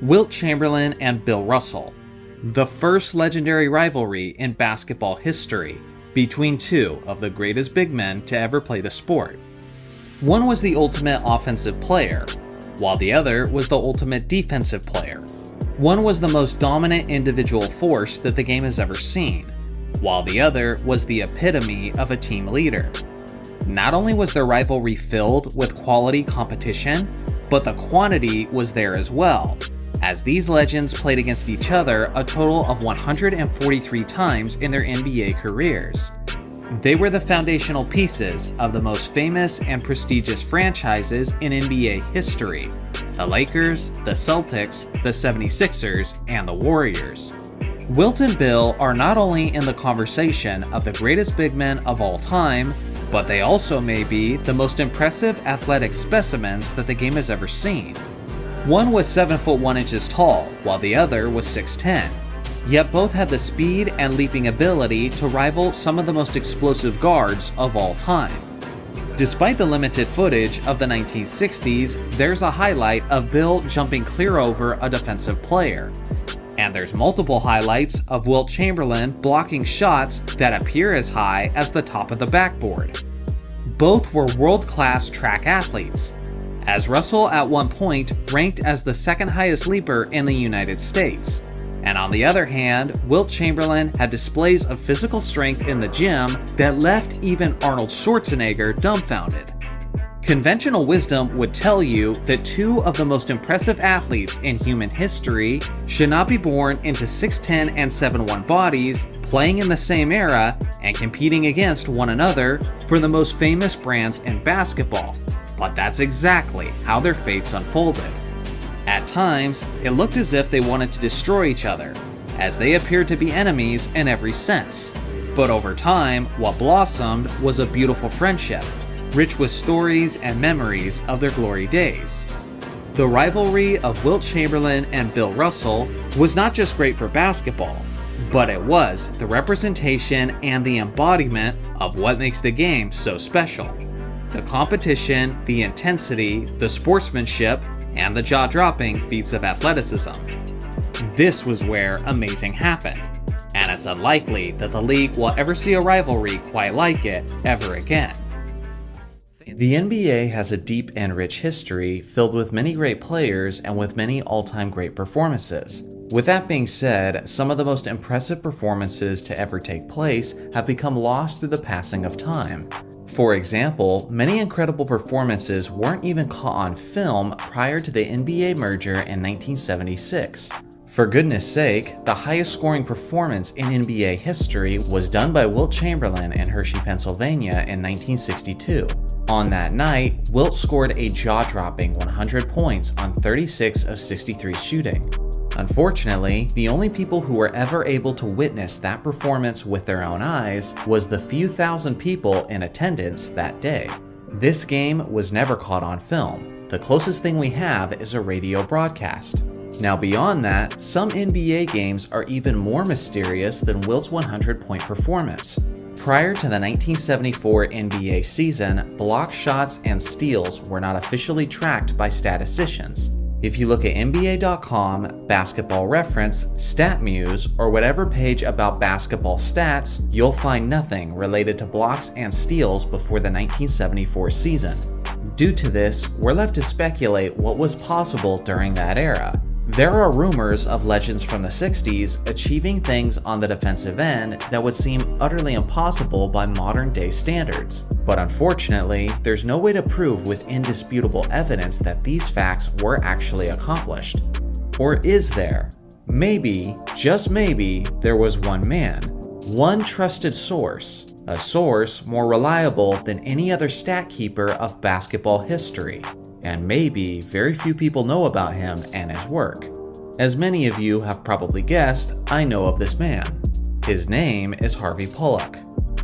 Wilt Chamberlain and Bill Russell, the first legendary rivalry in basketball history between two of the greatest big men to ever play the sport. One was the ultimate offensive player, while the other was the ultimate defensive player. One was the most dominant individual force that the game has ever seen, while the other was the epitome of a team leader. Not only was their rivalry filled with quality competition, but the quantity was there as well, as these legends played against each other a total of 143 times in their NBA careers. They were the foundational pieces of the most famous and prestigious franchises in NBA history: the Lakers, the Celtics, the 76ers, and the Warriors. Wilt and Bill are not only in the conversation of the greatest big men of all time, but they also may be the most impressive athletic specimens that the game has ever seen. One was 7 foot 1 inches tall, while the other was 6'10". Yet both had the speed and leaping ability to rival some of the most explosive guards of all time. Despite the limited footage of the 1960s, there's a highlight of Bill jumping clear over a defensive player. And there's multiple highlights of Wilt Chamberlain blocking shots that appear as high as the top of the backboard. Both were world-class track athletes, as Russell at one point ranked as the second highest leaper in the United States. And on the other hand, Wilt Chamberlain had displays of physical strength in the gym that left even Arnold Schwarzenegger dumbfounded. Conventional wisdom would tell you that two of the most impressive athletes in human history should not be born into 6'10 and 7'1 bodies, playing in the same era and competing against one another for the most famous brands in basketball. But that's exactly how their fates unfolded. At times, it looked as if they wanted to destroy each other, as they appeared to be enemies in every sense. But over time, what blossomed was a beautiful friendship, rich with stories and memories of their glory days. The rivalry of Wilt Chamberlain and Bill Russell was not just great for basketball, but it was the representation and the embodiment of what makes the game so special. The competition, the intensity, the sportsmanship, and the jaw-dropping feats of athleticism. This was where amazing happened, and it's unlikely that the league will ever see a rivalry quite like it ever again. The NBA has a deep and rich history filled with many great players and with many all-time great performances. With that being said, some of the most impressive performances to ever take place have become lost through the passing of time. For example, many incredible performances weren't even caught on film prior to the NBA merger in 1976. For goodness sake, the highest scoring performance in NBA history was done by Wilt Chamberlain in Hershey, Pennsylvania in 1962. On that night, Wilt scored a jaw-dropping 100 points on 36 of 63 shooting. Unfortunately, the only people who were ever able to witness that performance with their own eyes was the few thousand people in attendance that day. This game was never caught on film. The closest thing we have is a radio broadcast. Now beyond that, some NBA games are even more mysterious than Wilt's 100-point performance. Prior to the 1974 NBA season, block shots and steals were not officially tracked by statisticians. If you look at NBA.com, Basketball Reference, StatMuse, or whatever page about basketball stats, you'll find nothing related to blocks and steals before the 1974 season. Due to this, we're left to speculate what was possible during that era. There are rumors of legends from the 60s achieving things on the defensive end that would seem utterly impossible by modern-day standards. But unfortunately, there's no way to prove with indisputable evidence that these facts were actually accomplished. Or is there? Maybe, just maybe, there was one man, one trusted source, a source more reliable than any other stat keeper of basketball history. And maybe very few people know about him and his work. As many of you have probably guessed, I know of this man. His name is Harvey Pollock.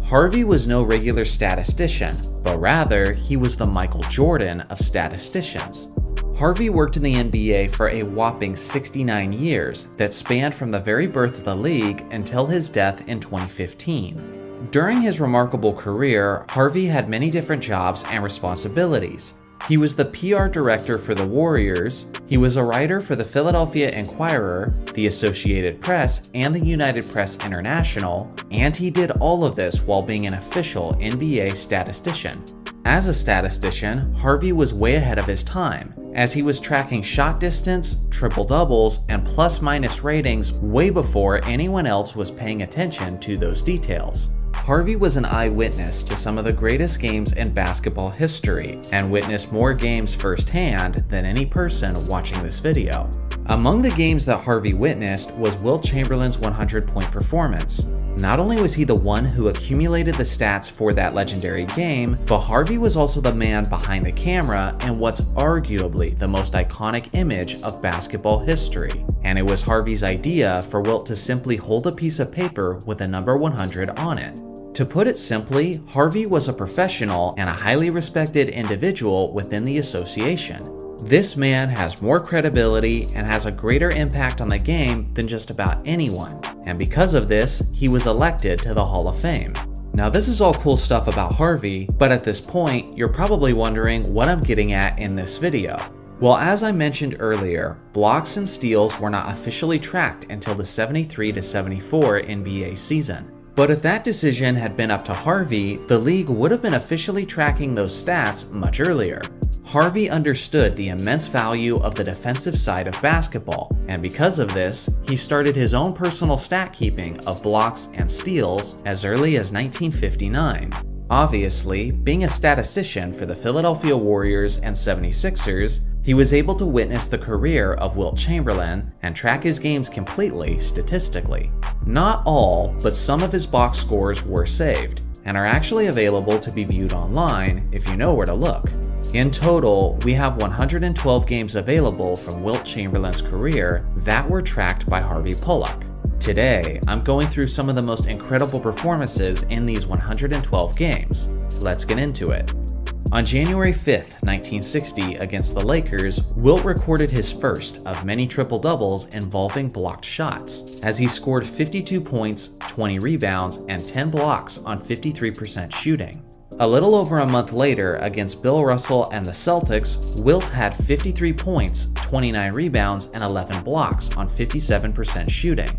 Harvey was no regular statistician, but rather he was the Michael Jordan of statisticians. Harvey worked in the NBA for a whopping 69 years that spanned from the very birth of the league until his death in 2015. During his remarkable career, Harvey had many different jobs and responsibilities. He was the PR director for the Warriors, he was a writer for the Philadelphia Inquirer, the Associated Press, and the United Press International, and he did all of this while being an official NBA statistician. As a statistician, Harvey was way ahead of his time, as he was tracking shot distance, triple-doubles, and plus-minus ratings way before anyone else was paying attention to those details. Harvey was an eyewitness to some of the greatest games in basketball history, and witnessed more games firsthand than any person watching this video. Among the games that Harvey witnessed was Wilt Chamberlain's 100-point performance. Not only was he the one who accumulated the stats for that legendary game, but Harvey was also the man behind the camera in what's arguably the most iconic image of basketball history. And it was Harvey's idea for Wilt to simply hold a piece of paper with a number 100 on it. To put it simply, Harvey was a professional and a highly respected individual within the association. This man has more credibility and has a greater impact on the game than just about anyone, and because of this, he was elected to the Hall of Fame. Now this is all cool stuff about Harvey, but at this point, you're probably wondering what I'm getting at in this video. Well, as I mentioned earlier, blocks and steals were not officially tracked until the 73-74 NBA season. But if that decision had been up to Harvey, the league would have been officially tracking those stats much earlier. Harvey understood the immense value of the defensive side of basketball, and because of this, he started his own personal stat keeping of blocks and steals as early as 1959. Obviously, being a statistician for the Philadelphia Warriors and 76ers, he was able to witness the career of Wilt Chamberlain and track his games completely statistically. Not all, but some of his box scores were saved, and are actually available to be viewed online if you know where to look. In total, we have 112 games available from Wilt Chamberlain's career that were tracked by Harvey Pollock. Today, I'm going through some of the most incredible performances in these 112 games. Let's get into it. On January 5th, 1960, against the Lakers, Wilt recorded his first of many triple-doubles involving blocked shots, as he scored 52 points, 20 rebounds, and 10 blocks on 53% shooting. A little over a month later, against Bill Russell and the Celtics, Wilt had 53 points, 29 rebounds, and 11 blocks on 57% shooting.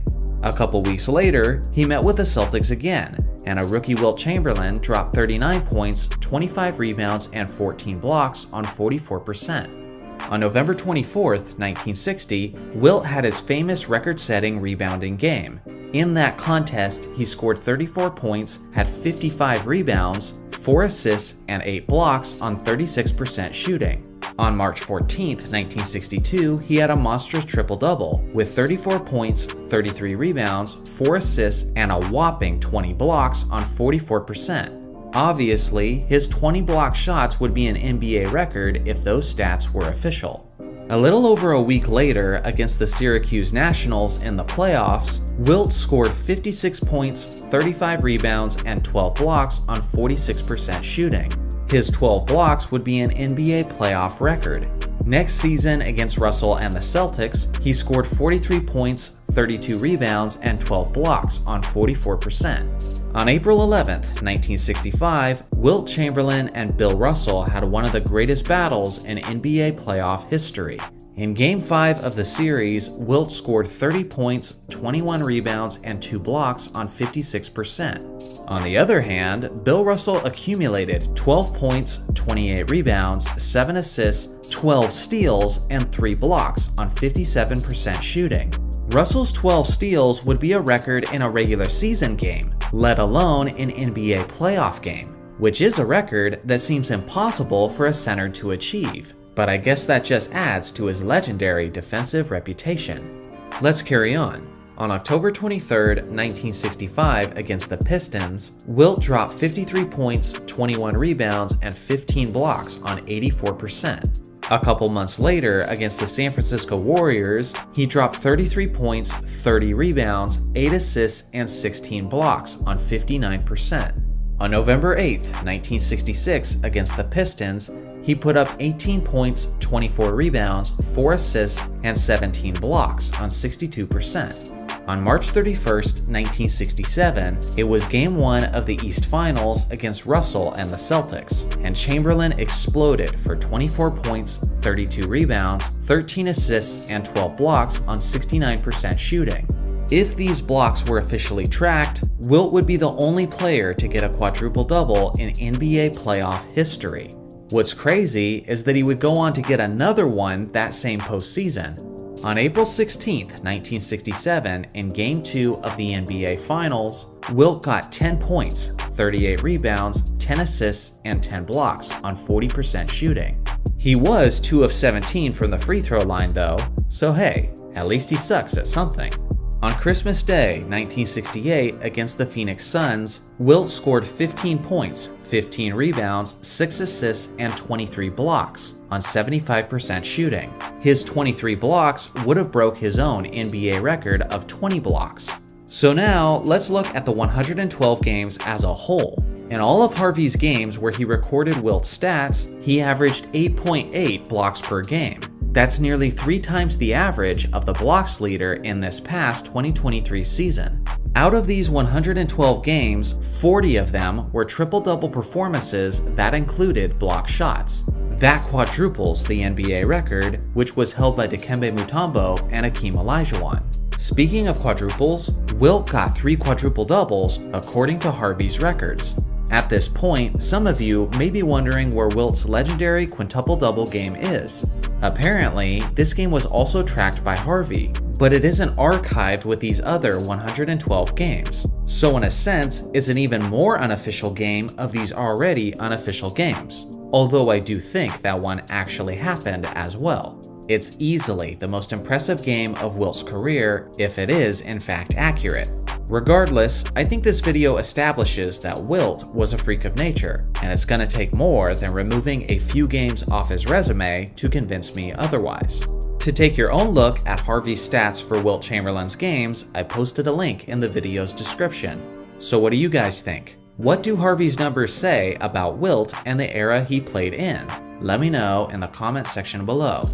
A couple weeks later, he met with the Celtics again, and a rookie Wilt Chamberlain dropped 39 points, 25 rebounds, and 14 blocks on 44%. On November 24th, 1960, Wilt had his famous record-setting rebounding game. In that contest, he scored 34 points, had 55 rebounds, 4 assists, and 8 blocks on 36% shooting. On March 14th, 1962, he had a monstrous triple-double with 34 points, 33 rebounds, 4 assists, and a whopping 20 blocks on 44%. Obviously, his 20 block shots would be an NBA record if those stats were official. A little over a week later, against the Syracuse Nationals in the playoffs, Wilt scored 56 points, 35 rebounds, and 12 blocks on 46% shooting. His 12 blocks would be an NBA playoff record. Next season, against Russell and the Celtics, he scored 43 points, 32 rebounds, and 12 blocks on 44%. On April 11th, 1965, Wilt Chamberlain and Bill Russell had one of the greatest battles in NBA playoff history. In Game 5 of the series, Wilt scored 30 points, 21 rebounds, and 2 blocks on 56%. On the other hand, Bill Russell accumulated 12 points, 28 rebounds, 7 assists, 12 steals, and 3 blocks on 57% shooting. Russell's 12 steals would be a record in a regular season game, let alone an NBA playoff game, which is a record that seems impossible for a center to achieve. But I guess that just adds to his legendary defensive reputation. Let's carry on. On October 23, 1965, against the Pistons, Wilt dropped 53 points, 21 rebounds, and 15 blocks on 84%. A couple months later, against the San Francisco Warriors, he dropped 33 points, 30 rebounds, 8 assists, and 16 blocks on 59%. On November 8, 1966, against the Pistons, he put up 18 points, 24 rebounds, 4 assists, and 17 blocks on 62%. On March 31st, 1967, it was Game 1 of the East Finals against Russell and the Celtics, and Chamberlain exploded for 24 points, 32 rebounds, 13 assists, and 12 blocks on 69% shooting. If these blocks were officially tracked, Wilt would be the only player to get a quadruple-double in NBA playoff history. What's crazy is that he would go on to get another one that same postseason. On April 16, 1967, in Game 2 of the NBA Finals, Wilt got 10 points, 38 rebounds, 10 assists, and 10 blocks on 40% shooting. He was 2 of 17 from the free throw line though, so hey, at least he sucks at something. On Christmas Day, 1968, against the Phoenix Suns, Wilt scored 15 points, 15 rebounds, 6 assists, and 23 blocks on 75% shooting. His 23 blocks would have broke his own NBA record of 20 blocks. So now, let's look at the 112 games as a whole. In all of Harvey's games where he recorded Wilt's stats, he averaged 8.8 blocks per game. That's nearly 3 times the average of the blocks leader in this past 2023 season. Out of these 112 games, 40 of them were triple-double performances that included block shots. That quadruples the NBA record, which was held by Dikembe Mutombo and Akeem Olajuwon. Speaking of quadruples, Wilt got 3 quadruple-doubles according to Harvey's records. At this point, some of you may be wondering where Wilt's legendary quintuple-double game is. Apparently, this game was also tracked by Harvey, but it isn't archived with these other 112 games. So in a sense, it's an even more unofficial game of these already unofficial games. Although I do think that one actually happened as well. It's easily the most impressive game of Wilt's career, if it is in fact accurate. Regardless, I think this video establishes that Wilt was a freak of nature, and it's gonna take more than removing a few games off his resume to convince me otherwise. To take your own look at Harvey's stats for Wilt Chamberlain's games, I posted a link in the video's description. So what do you guys think? What do Harvey's numbers say about Wilt and the era he played in? Let me know in the comments section below.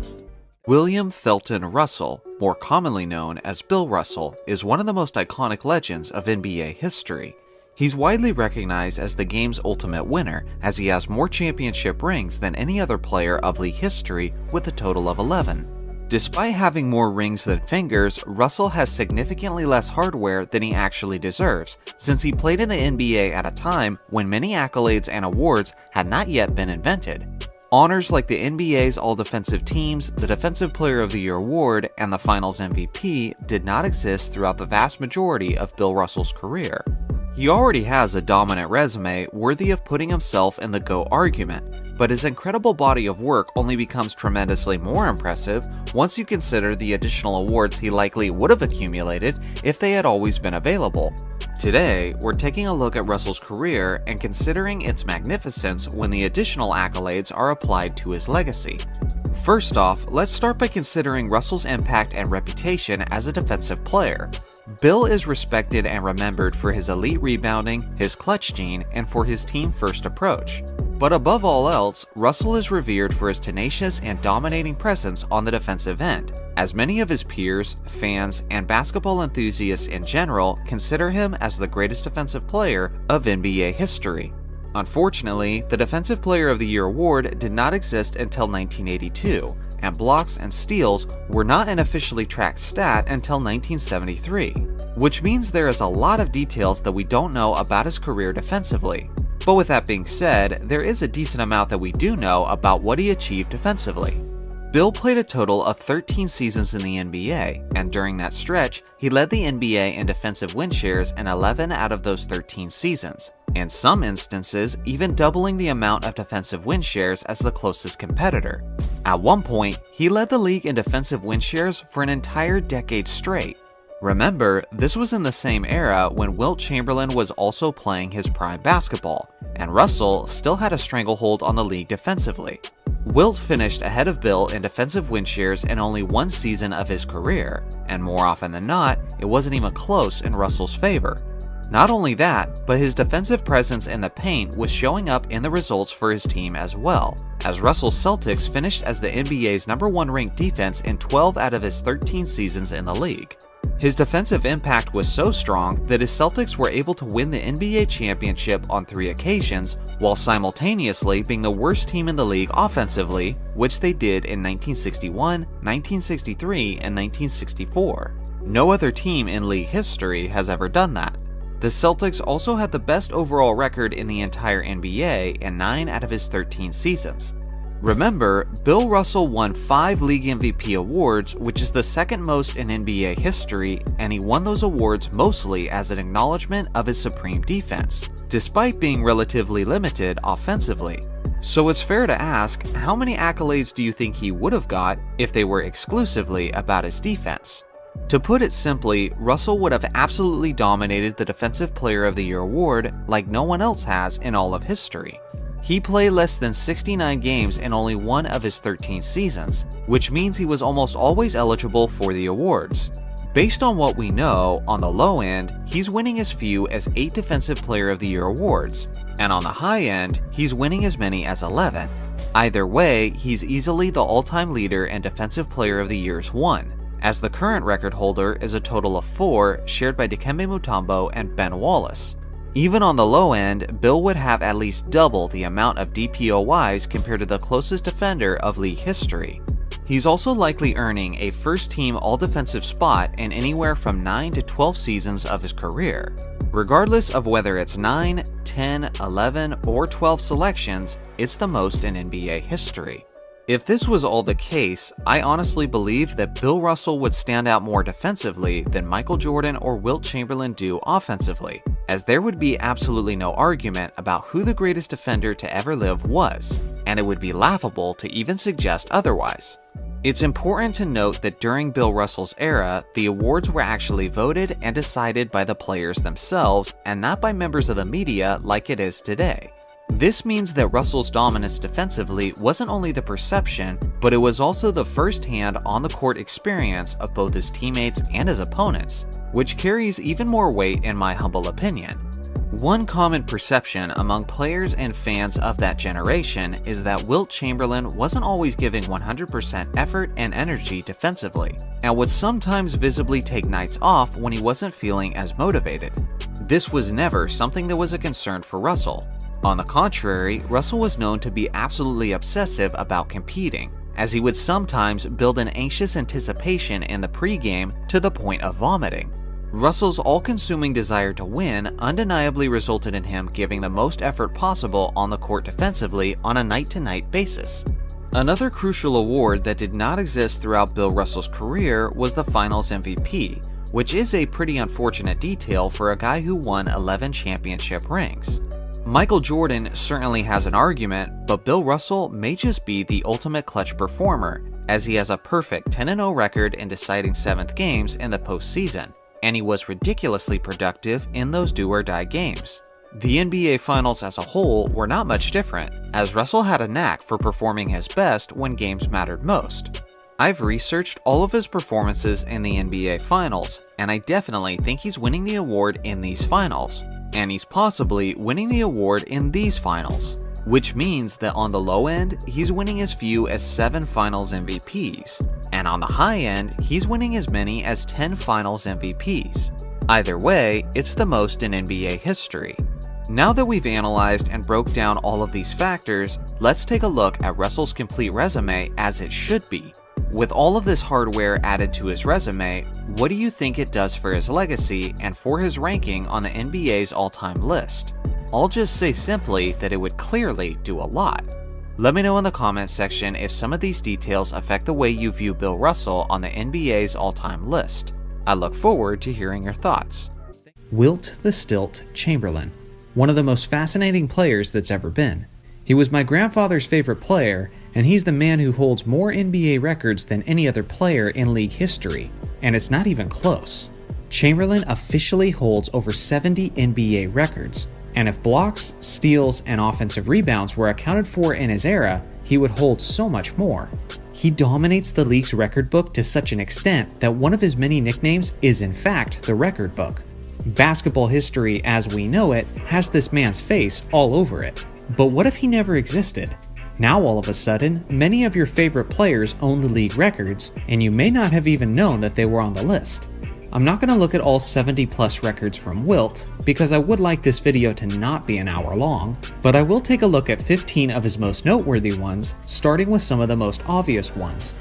William Felton Russell, more commonly known as Bill Russell, is one of the most iconic legends of NBA history. He's widely recognized as the game's ultimate winner, as he has more championship rings than any other player of league history with a total of 11. Despite having more rings than fingers, Russell has significantly less hardware than he actually deserves, since he played in the NBA at a time when many accolades and awards had not yet been invented. Honors like the NBA's All-Defensive Teams, the Defensive Player of the Year award, and the Finals MVP did not exist throughout the vast majority of Bill Russell's career. He already has a dominant resume worthy of putting himself in the GOAT argument, but his incredible body of work only becomes tremendously more impressive once you consider the additional awards he likely would have accumulated if they had always been available. Today, we're taking a look at Russell's career and considering its magnificence when the additional accolades are applied to his legacy. First off, let's start by considering Russell's impact and reputation as a defensive player. Bill is respected and remembered for his elite rebounding, his clutch gene, and for his team-first approach. But above all else, Russell is revered for his tenacious and dominating presence on the defensive end, as many of his peers, fans, and basketball enthusiasts in general consider him as the greatest defensive player of NBA history. Unfortunately, the Defensive Player of the Year award did not exist until 1982, and blocks and steals were not an officially tracked stat until 1973, which means there is a lot of details that we don't know about his career defensively. But with that being said, there is a decent amount that we do know about what he achieved defensively. Bill played a total of 13 seasons in the NBA, and during that stretch, he led the NBA in defensive win shares in 11 out of those 13 seasons, in some instances even doubling the amount of defensive win shares as the closest competitor. At one point, he led the league in defensive win shares for an entire decade straight. Remember, this was in the same era when Wilt Chamberlain was also playing his prime basketball, and Russell still had a stranglehold on the league defensively. Wilt finished ahead of Bill in defensive win shares in only one season of his career, and more often than not, it wasn't even close in Russell's favor. Not only that, but his defensive presence in the paint was showing up in the results for his team as well, as Russell's Celtics finished as the NBA's #1 ranked defense in 12 out of his 13 seasons in the league. His defensive impact was so strong that his Celtics were able to win the NBA championship on 3 occasions, while simultaneously being the worst team in the league offensively, which they did in 1961, 1963, and 1964. No other team in league history has ever done that. The Celtics also had the best overall record in the entire NBA in 9 out of his 13 seasons. Remember, Bill Russell won 5 league MVP awards, which is the second most in NBA history, and he won those awards mostly as an acknowledgement of his supreme defense, despite being relatively limited offensively. So it's fair to ask, how many accolades do you think he would have got if they were exclusively about his defense? To put it simply, Russell would have absolutely dominated the Defensive Player of the Year award like no one else has in all of history. He played less than 69 games in only one of his 13 seasons, which means he was almost always eligible for the awards. Based on what we know, on the low end, he's winning as few as 8 Defensive Player of the Year awards, and on the high end, he's winning as many as 11. Either way, he's easily the all-time leader in Defensive Player of the Year's 1, as the current record holder is a total of 4 shared by Dikembe Mutombo and Ben Wallace. Even on the low end, Bill would have at least double the amount of DPOYs compared to the closest defender of league history. He's also likely earning a first-team all-defensive spot in anywhere from 9 to 12 seasons of his career. Regardless of whether it's 9, 10, 11, or 12 selections, it's the most in NBA history. If this was all the case, I honestly believe that Bill Russell would stand out more defensively than Michael Jordan or Wilt Chamberlain do offensively, as there would be absolutely no argument about who the greatest defender to ever live was, and it would be laughable to even suggest otherwise. It's important to note that during Bill Russell's era, the awards were actually voted and decided by the players themselves and not by members of the media like it is today. This means that Russell's dominance defensively wasn't only the perception, but it was also the first-hand on-the-court experience of both his teammates and his opponents, which carries even more weight in my humble opinion. One common perception among players and fans of that generation is that Wilt Chamberlain wasn't always giving 100% effort and energy defensively, and would sometimes visibly take nights off when he wasn't feeling as motivated. This was never something that was a concern for Russell. On the contrary, Russell was known to be absolutely obsessive about competing, as he would sometimes build an anxious anticipation in the pregame to the point of vomiting. Russell's all-consuming desire to win undeniably resulted in him giving the most effort possible on the court defensively on a night-to-night basis. Another crucial award that did not exist throughout Bill Russell's career was the Finals MVP, which is a pretty unfortunate detail for a guy who won 11 championship rings. Michael Jordan certainly has an argument, but Bill Russell may just be the ultimate clutch performer, as he has a perfect 10-0 record in deciding 7th games in the postseason, and he was ridiculously productive in those do-or-die games. The NBA Finals as a whole were not much different, as Russell had a knack for performing his best when games mattered most. I've researched all of his performances in the NBA Finals, and I definitely think he's winning the award in these finals. And he's possibly winning the award in these finals, which means that on the low end, he's winning as few as 7 finals MVPs, and on the high end, he's winning as many as 10 finals MVPs. Either way, it's the most in NBA history. Now that we've analyzed and broke down all of these factors, let's take a look at Russell's complete resume as it should be. With all of this hardware added to his resume, what do you think it does for his legacy and for his ranking on the NBA's all-time list? I'll just say simply that it would clearly do a lot. Let me know in the comments section if some of these details affect the way you view Bill Russell on the NBA's all-time list. I look forward to hearing your thoughts. Wilt the Stilt Chamberlain, one of the most fascinating players that's ever been. He was my grandfather's favorite player, and he's the man who holds more NBA records than any other player in league history, and it's not even close. Chamberlain officially holds over 70 NBA records, and if blocks, steals, and offensive rebounds were accounted for in his era, he would hold so much more. He dominates the league's record book to such an extent that one of his many nicknames is in fact the record book. Basketball history as we know it has this man's face all over it. But what if he never existed? Now all of a sudden, many of your favorite players own the league records, and you may not have even known that they were on the list. I'm not going to look at all 70 plus records from Wilt, because I would like this video to not be an hour long, but I will take a look at 15 of his most noteworthy ones, starting with some of the most obvious ones.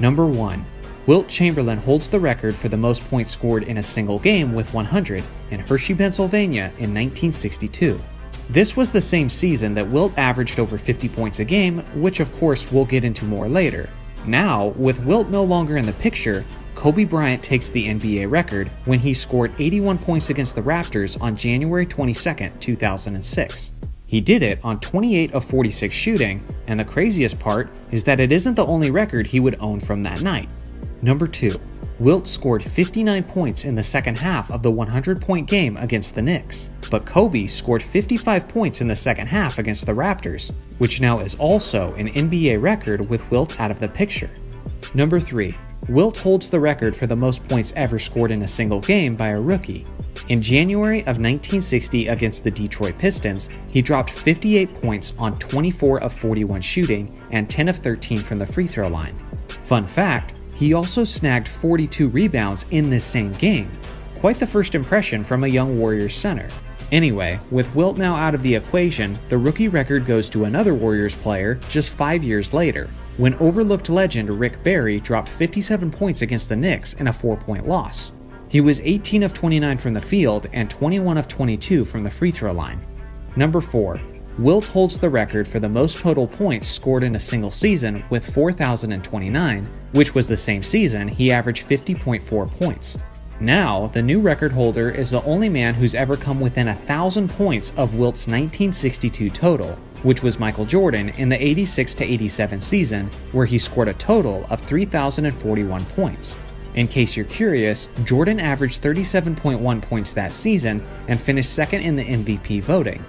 Number 1. Wilt Chamberlain holds the record for the most points scored in a single game with 100 in Hershey, Pennsylvania in 1962. This was the same season that Wilt averaged over 50 points a game, which of course we'll get into more later. Now, with Wilt no longer in the picture, Kobe Bryant takes the NBA record when he scored 81 points against the Raptors on January 22, 2006. He did it on 28 of 46 shooting, and the craziest part is that it isn't the only record he would own from that night. Number 2. Wilt scored 59 points in the second half of the 100-point game against the Knicks, but Kobe scored 55 points in the second half against the Raptors, which now is also an NBA record with Wilt out of the picture. Number 3. Wilt holds the record for the most points ever scored in a single game by a rookie. In January of 1960 against the Detroit Pistons, he dropped 58 points on 24 of 41 shooting and 10 of 13 from the free throw line. Fun fact, he also snagged 42 rebounds in this same game. Quite the first impression from a young Warriors center. Anyway, with Wilt now out of the equation, the rookie record goes to another Warriors player just 5 years later, when overlooked legend Rick Barry dropped 57 points against the Knicks in a 4-point loss. He was 18 of 29 from the field and 21 of 22 from the free throw line. Number 4. Wilt holds the record for the most total points scored in a single season with 4,029, which was the same season he averaged 50.4 points. Now, the new record holder is the only man who's ever come within 1,000 points of Wilt's 1962 total, which was Michael Jordan in the 86-87 season, where he scored a total of 3,041 points. In case you're curious, Jordan averaged 37.1 points that season and finished second in the MVP voting.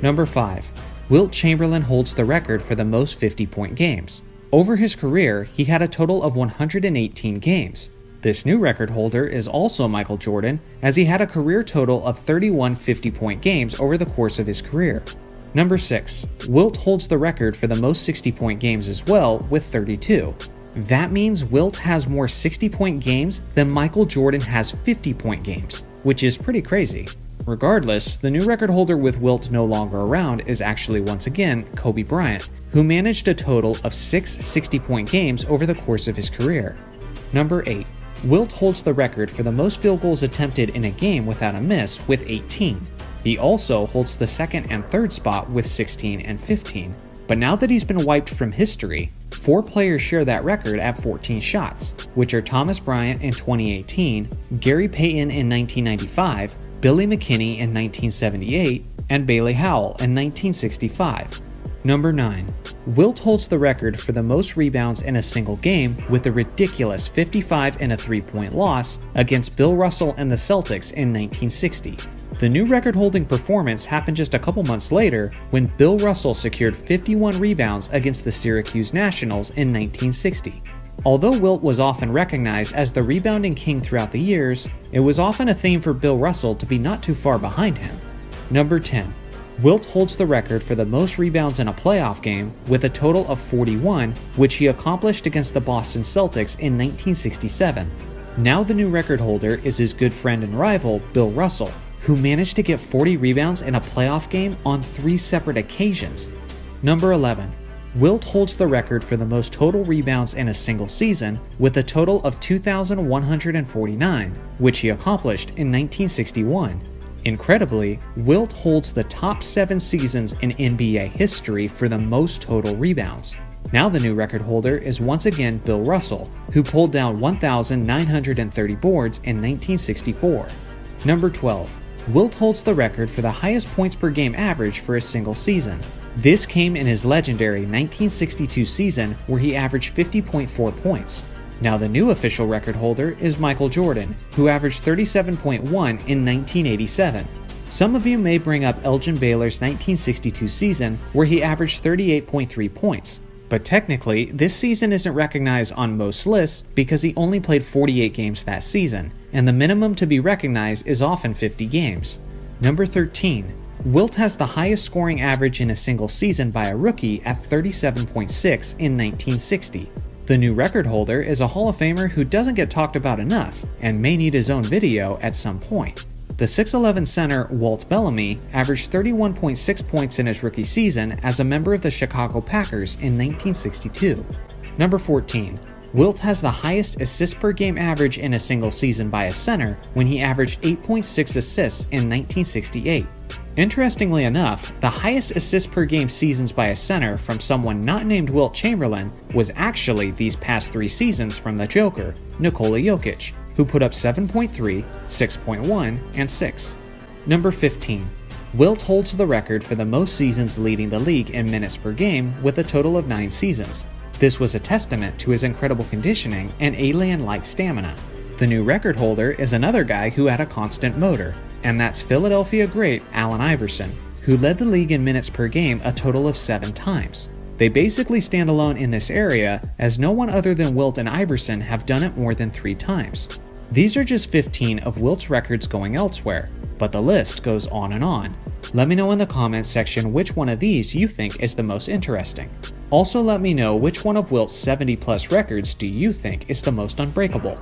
Number 5. Wilt Chamberlain holds the record for the most 50-point games. Over his career, he had a total of 118 games. This new record holder is also Michael Jordan, as he had a career total of 31 50-point games over the course of his career. Number 6. Wilt holds the record for the most 60-point games as well, with 32. That means Wilt has more 60-point games than Michael Jordan has 50-point games, which is pretty crazy. Regardless, the new record holder with Wilt no longer around is actually once again Kobe Bryant, who managed a total of 6 60-point games over the course of his career. Number 8. Wilt holds the record for the most field goals attempted in a game without a miss with 18. He also holds the second and third spot with 16 and 15. But now that he's been wiped from history, 4 players share that record at 14 shots, which are Thomas Bryant in 2018, Gary Payton in 1995, Billy McKinney in 1978, and Bailey Howell in 1965. Number 9. Wilt holds the record for the most rebounds in a single game with a ridiculous 55 in a 3-point loss against Bill Russell and the Celtics in 1960. The new record-holding performance happened just a couple months later when Bill Russell secured 51 rebounds against the Syracuse Nationals in 1960. Although Wilt was often recognized as the rebounding king throughout the years, it was often a theme for Bill Russell to be not too far behind him. Number 10. Wilt holds the record for the most rebounds in a playoff game with a total of 41, which he accomplished against the Boston Celtics in 1967. Now the new record holder is his good friend and rival, Bill Russell, who managed to get 40 rebounds in a playoff game on 3 separate occasions. Number 11. Wilt holds the record for the most total rebounds in a single season with a total of 2,149, which he accomplished in 1961. Incredibly, Wilt holds the top 7 seasons in NBA history for the most total rebounds. Now the new record holder is once again Bill Russell, who pulled down 1,930 boards in 1964. Number 12. Wilt holds the record for the highest points per game average for a single season. This came in his legendary 1962 season where he averaged 50.4 points. Now the new official record holder is Michael Jordan, who averaged 37.1 in 1987. Some of you may bring up Elgin Baylor's 1962 season where he averaged 38.3 points. But technically, this season isn't recognized on most lists because he only played 48 games that season, and the minimum to be recognized is often 50 games. Number 13. Wilt has the highest scoring average in a single season by a rookie at 37.6 in 1960. The new record holder is a Hall of Famer who doesn't get talked about enough and may need his own video at some point. The 6'11 center Walt Bellamy averaged 31.6 points in his rookie season as a member of the Chicago Packers in 1962. Number 14. Wilt has the highest assists per game average in a single season by a center when he averaged 8.6 assists in 1968. Interestingly enough, the highest assists per game seasons by a center from someone not named Wilt Chamberlain was actually these past 3 seasons from the Joker, Nikola Jokic, who put up 7.3, 6.1, and 6. Number 15. Wilt holds the record for the most seasons leading the league in minutes per game with a total of 9 seasons. This was a testament to his incredible conditioning and alien-like stamina. The new record holder is another guy who had a constant motor, and that's Philadelphia great Allen Iverson, who led the league in minutes per game a total of 7 times. They basically stand alone in this area, as no one other than Wilt and Iverson have done it more than 3 times. These are just 15 of Wilt's records going elsewhere, but the list goes on and on. Let me know in the comments section which one of these you think is the most interesting. Also let me know which one of Wilt's 70 plus records do you think is the most unbreakable.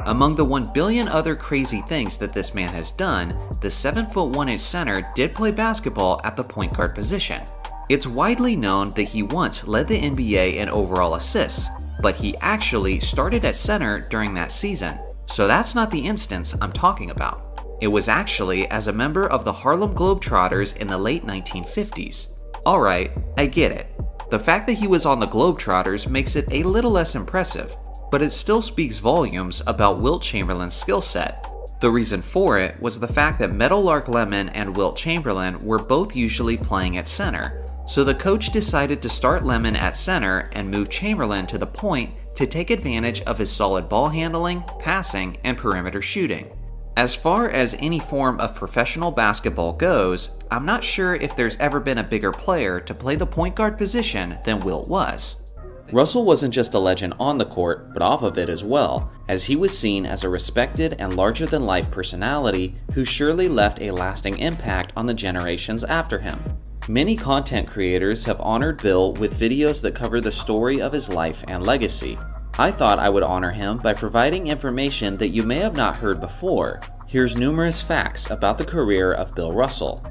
Among the 1 billion other crazy things that this man has done, the 7'1" center did play basketball at the point guard position. It's widely known that he once led the NBA in overall assists, but he actually started at center during that season. So that's not the instance I'm talking about. It was actually as a member of the Harlem Globetrotters in the late 1950s. Alright, I get it. The fact that he was on the Globetrotters makes it a little less impressive, but it still speaks volumes about Wilt Chamberlain's skill set. The reason for it was the fact that Meadowlark Lemon and Wilt Chamberlain were both usually playing at center, so the coach decided to start Lemon at center and move Chamberlain to the point to take advantage of his solid ball handling, passing, and perimeter shooting. As far as any form of professional basketball goes, I'm not sure if there's ever been a bigger player to play the point guard position than Wilt was. Russell wasn't just a legend on the court, but off of it as well, as he was seen as a respected and larger-than-life personality who surely left a lasting impact on the generations after him. Many content creators have honored Bill with videos that cover the story of his life and legacy. I thought I would honor him by providing information that you may have not heard before. Here's numerous facts about the career of Bill Russell.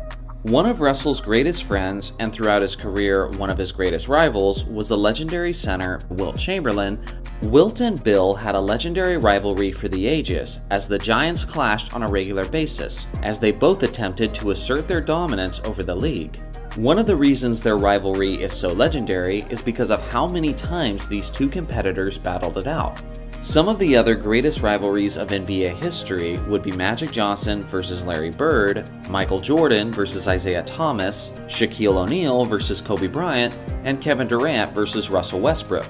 One of Russell's greatest friends, and throughout his career one of his greatest rivals, was the legendary center Wilt Chamberlain. Wilt and Bill had a legendary rivalry for the ages, as the Giants clashed on a regular basis, as they both attempted to assert their dominance over the league. One of the reasons their rivalry is so legendary is because of how many times these two competitors battled it out. Some of the other greatest rivalries of NBA history would be Magic Johnson versus Larry Bird, Michael Jordan versus Isaiah Thomas, Shaquille O'Neal versus Kobe Bryant, and Kevin Durant versus Russell Westbrook.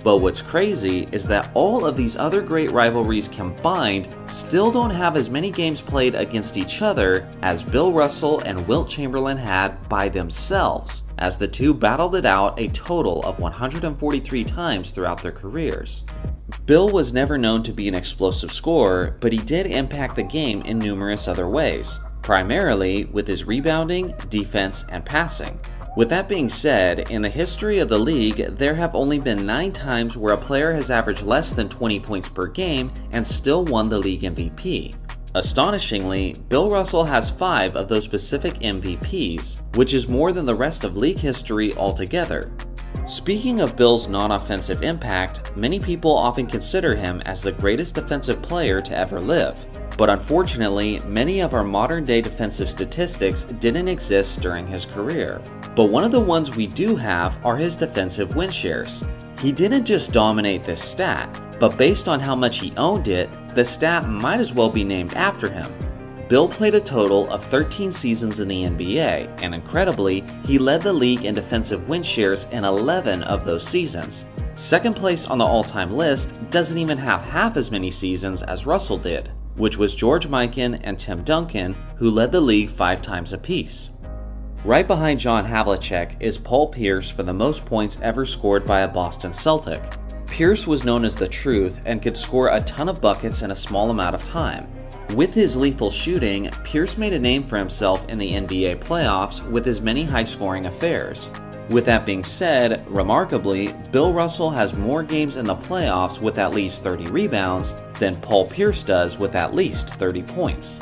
But what's crazy is that all of these other great rivalries combined still don't have as many games played against each other as Bill Russell and Wilt Chamberlain had by themselves, as the two battled it out a total of 143 times throughout their careers. Bill was never known to be an explosive scorer, but he did impact the game in numerous other ways, primarily with his rebounding, defense, and passing. With that being said, in the history of the league, there have only been 9 times where a player has averaged less than 20 points per game and still won the league MVP. Astonishingly, Bill Russell has 5 of those specific MVPs, which is more than the rest of league history altogether. Speaking of Bill's non-offensive impact, many people often consider him as the greatest defensive player to ever live. But unfortunately, many of our modern-day defensive statistics didn't exist during his career. But one of the ones we do have are his defensive win shares. He didn't just dominate this stat, but based on how much he owned it, the stat might as well be named after him. Bill played a total of 13 seasons in the NBA, and incredibly, he led the league in defensive win shares in 11 of those seasons. Second place on the all-time list doesn't even have half as many seasons as Russell did, which was George Mikan and Tim Duncan, who led the league 5 times apiece. Right behind John Havlicek is Paul Pierce for the most points ever scored by a Boston Celtic. Pierce was known as the Truth and could score a ton of buckets in a small amount of time. With his lethal shooting, Pierce made a name for himself in the NBA playoffs with his many high-scoring affairs. With that being said, remarkably, Bill Russell has more games in the playoffs with at least 30 rebounds than Paul Pierce does with at least 30 points.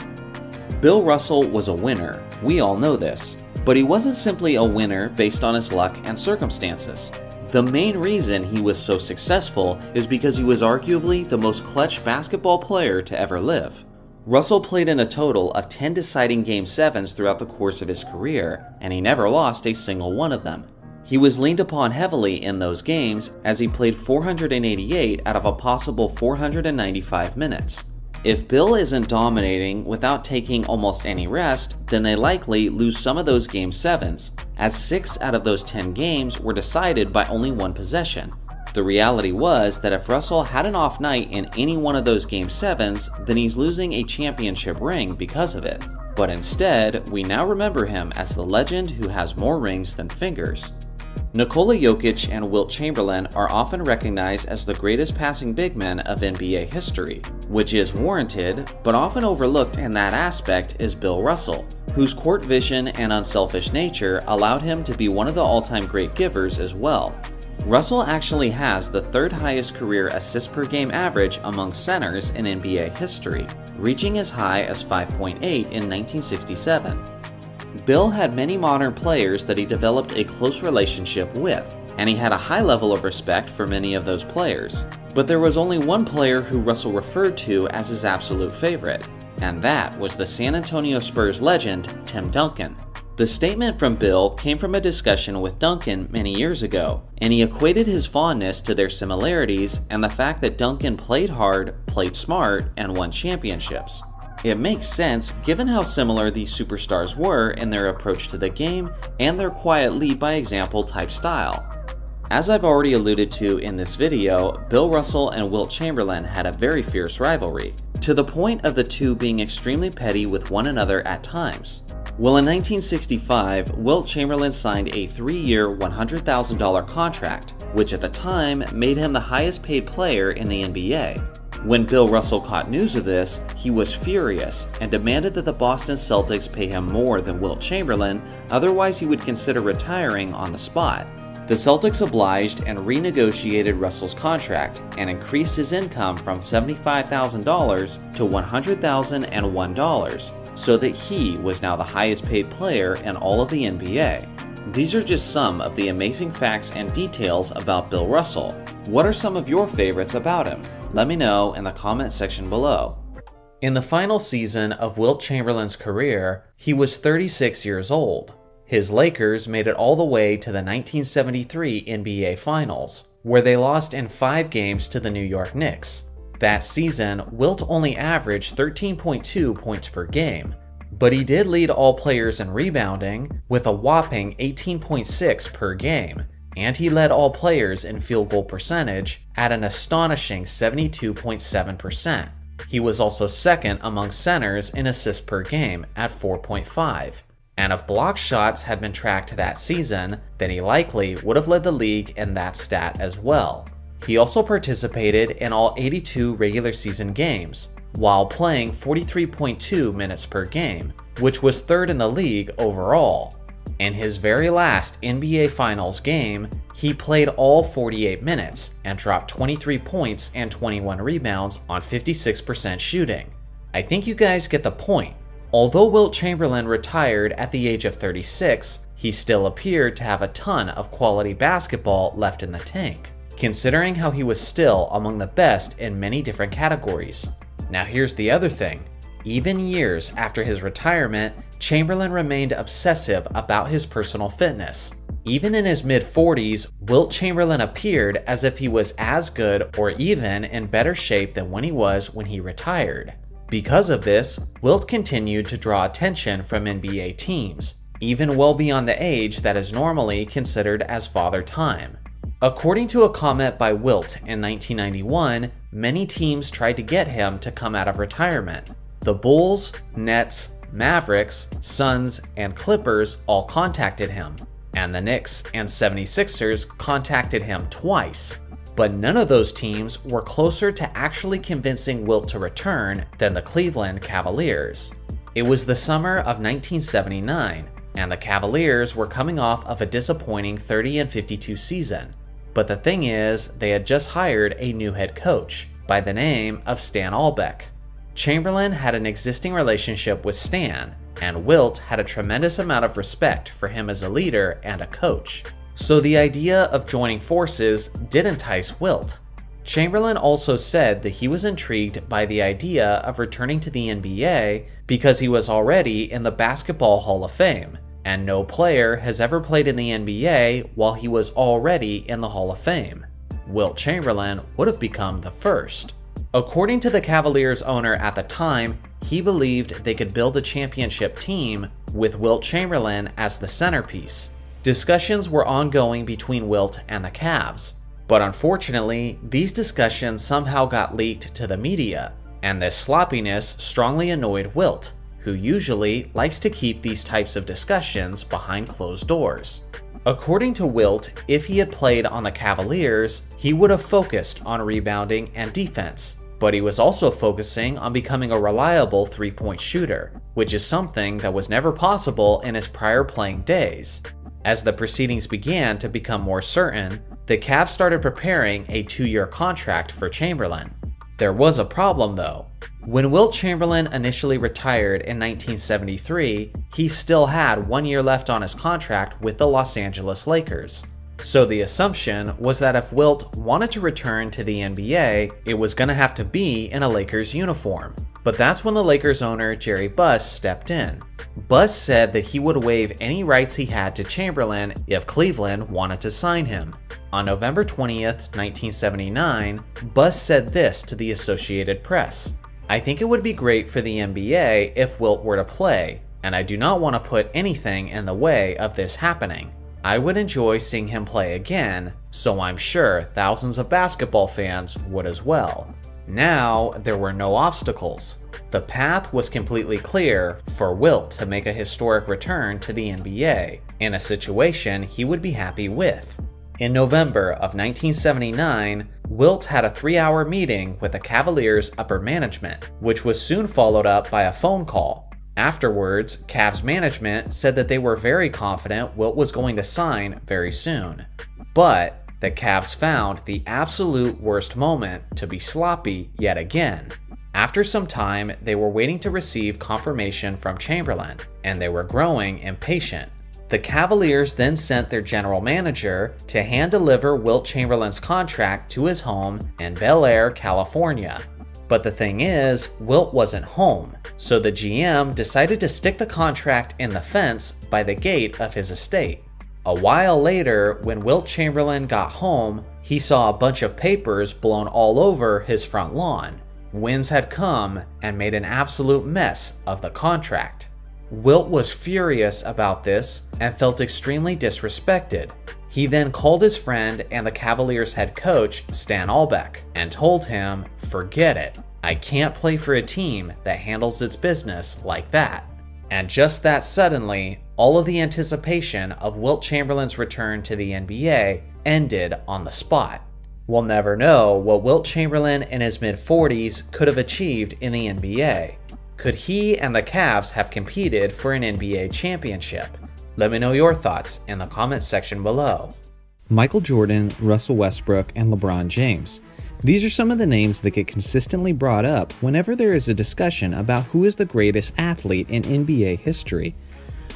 Bill Russell was a winner, we all know this, but he wasn't simply a winner based on his luck and circumstances. The main reason he was so successful is because he was arguably the most clutch basketball player to ever live. Russell played in a total of 10 deciding Game 7s throughout the course of his career, and he never lost a single one of them. He was leaned upon heavily in those games as he played 488 out of a possible 495 minutes. If Bill isn't dominating without taking almost any rest, then they likely lose some of those Game 7s, as 6 out of those 10 games were decided by only one possession. The reality was that if Russell had an off night in any one of those Game 7s, then he's losing a championship ring because of it. But instead, we now remember him as the legend who has more rings than fingers. Nikola Jokic and Wilt Chamberlain are often recognized as the greatest passing big men of NBA history, which is warranted, but often overlooked in that aspect is Bill Russell, whose court vision and unselfish nature allowed him to be one of the all-time great givers as well. Russell actually has the third highest career assist per game average among centers in NBA history, reaching as high as 5.8 in 1967. Bill had many modern players that he developed a close relationship with, and he had a high level of respect for many of those players. But there was only one player who Russell referred to as his absolute favorite, and that was the San Antonio Spurs legend, Tim Duncan. The statement from Bill came from a discussion with Duncan many years ago, and he equated his fondness to their similarities and the fact that Duncan played hard, played smart, and won championships. It makes sense given how similar these superstars were in their approach to the game and their quiet lead by example type style. As I've already alluded to in this video, Bill Russell and Wilt Chamberlain had a very fierce rivalry, to the point of the two being extremely petty with one another at times. Well, in 1965, Wilt Chamberlain signed a 3-year, $100,000 contract, which at the time made him the highest paid player in the NBA. When Bill Russell caught news of this, he was furious and demanded that the Boston Celtics pay him more than Wilt Chamberlain, otherwise he would consider retiring on the spot. The Celtics obliged and renegotiated Russell's contract and increased his income from $75,000 to $100,001, so that he was now the highest paid player in all of the NBA. These are just some of the amazing facts and details about Bill Russell. What are some of your favorites about him? Let me know in the comment section below. In the final season of Wilt Chamberlain's career, he was 36 years old. His Lakers made it all the way to the 1973 NBA Finals, where they lost in 5 games to the New York Knicks. That season, Wilt only averaged 13.2 points per game, but he did lead all players in rebounding with a whopping 18.6 per game, and he led all players in field goal percentage at an astonishing 72.7%. He was also second among centers in assists per game at 4.5. And if block shots had been tracked that season, then he likely would have led the league in that stat as well. He also participated in all 82 regular season games, while playing 43.2 minutes per game, which was third in the league overall. In his very last NBA Finals game, he played all 48 minutes and dropped 23 points and 21 rebounds on 56% shooting. I think you guys get the point. Although Wilt Chamberlain retired at the age of 36, he still appeared to have a ton of quality basketball left in the tank, considering how he was still among the best in many different categories. Now here's the other thing. Even years after his retirement, Chamberlain remained obsessive about his personal fitness. Even in his mid-40s, Wilt Chamberlain appeared as if he was as good or even in better shape than when he was when he retired. Because of this, Wilt continued to draw attention from NBA teams, even well beyond the age that is normally considered as father time. According to a comment by Wilt in 1991, many teams tried to get him to come out of retirement. The Bulls, Nets, Mavericks, Suns, and Clippers all contacted him, and the Knicks and 76ers contacted him twice. But none of those teams were closer to actually convincing Wilt to return than the Cleveland Cavaliers. It was the summer of 1979, and the Cavaliers were coming off of a disappointing 30-52 season. But the thing is, they had just hired a new head coach by the name of Stan Albeck. Chamberlain had an existing relationship with Stan, and Wilt had a tremendous amount of respect for him as a leader and a coach. So the idea of joining forces did entice Wilt. Chamberlain also said that he was intrigued by the idea of returning to the NBA because he was already in the Basketball Hall of Fame, and no player has ever played in the NBA while he was already in the Hall of Fame. Wilt Chamberlain would have become the first. According to the Cavaliers owner at the time, he believed they could build a championship team with Wilt Chamberlain as the centerpiece. Discussions were ongoing between Wilt and the Cavs, but unfortunately, these discussions somehow got leaked to the media, and this sloppiness strongly annoyed Wilt, who usually likes to keep these types of discussions behind closed doors. According to Wilt, if he had played on the Cavaliers, he would have focused on rebounding and defense, but he was also focusing on becoming a reliable three-point shooter, which is something that was never possible in his prior playing days. As the proceedings began to become more certain, the Cavs started preparing a 2-year contract for Chamberlain. There was a problem though. When Wilt Chamberlain initially retired in 1973, he still had 1 year left on his contract with the Los Angeles Lakers. So the assumption was that if Wilt wanted to return to the NBA, it was going to have to be in a Lakers uniform. But that's when the Lakers owner Jerry Buss stepped in. Buss said that he would waive any rights he had to Chamberlain if Cleveland wanted to sign him. On November 20th, 1979, Buss said this to the Associated Press: "I think it would be great for the NBA if Wilt were to play, and I do not want to put anything in the way of this happening. I would enjoy seeing him play again, so I'm sure thousands of basketball fans would as well." Now, there were no obstacles. The path was completely clear for Wilt to make a historic return to the NBA, in a situation he would be happy with. In November of 1979, Wilt had a 3-hour meeting with the Cavaliers' upper management, which was soon followed up by a phone call. Afterwards, Cavs management said that they were very confident Wilt was going to sign very soon. But the Cavs found the absolute worst moment to be sloppy yet again. After some time, they were waiting to receive confirmation from Chamberlain, and they were growing impatient. The Cavaliers then sent their general manager to hand-deliver Wilt Chamberlain's contract to his home in Bel Air, California. But the thing is, Wilt wasn't home, so the GM decided to stick the contract in the fence by the gate of his estate. A while later, when Wilt Chamberlain got home, he saw a bunch of papers blown all over his front lawn. Winds had come and made an absolute mess of the contract. Wilt was furious about this and felt extremely disrespected. He then called his friend and the Cavaliers head coach, Stan Albeck, and told him, "Forget it. I can't play for a team that handles its business like that." And just that suddenly, all of the anticipation of Wilt Chamberlain's return to the NBA ended on the spot. We'll never know what Wilt Chamberlain in his mid-40s could have achieved in the NBA. Could he and the Cavs have competed for an NBA championship? Let me know your thoughts in the comments section below. Michael Jordan, Russell Westbrook, and LeBron James. These are some of the names that get consistently brought up whenever there is a discussion about who is the greatest athlete in NBA history.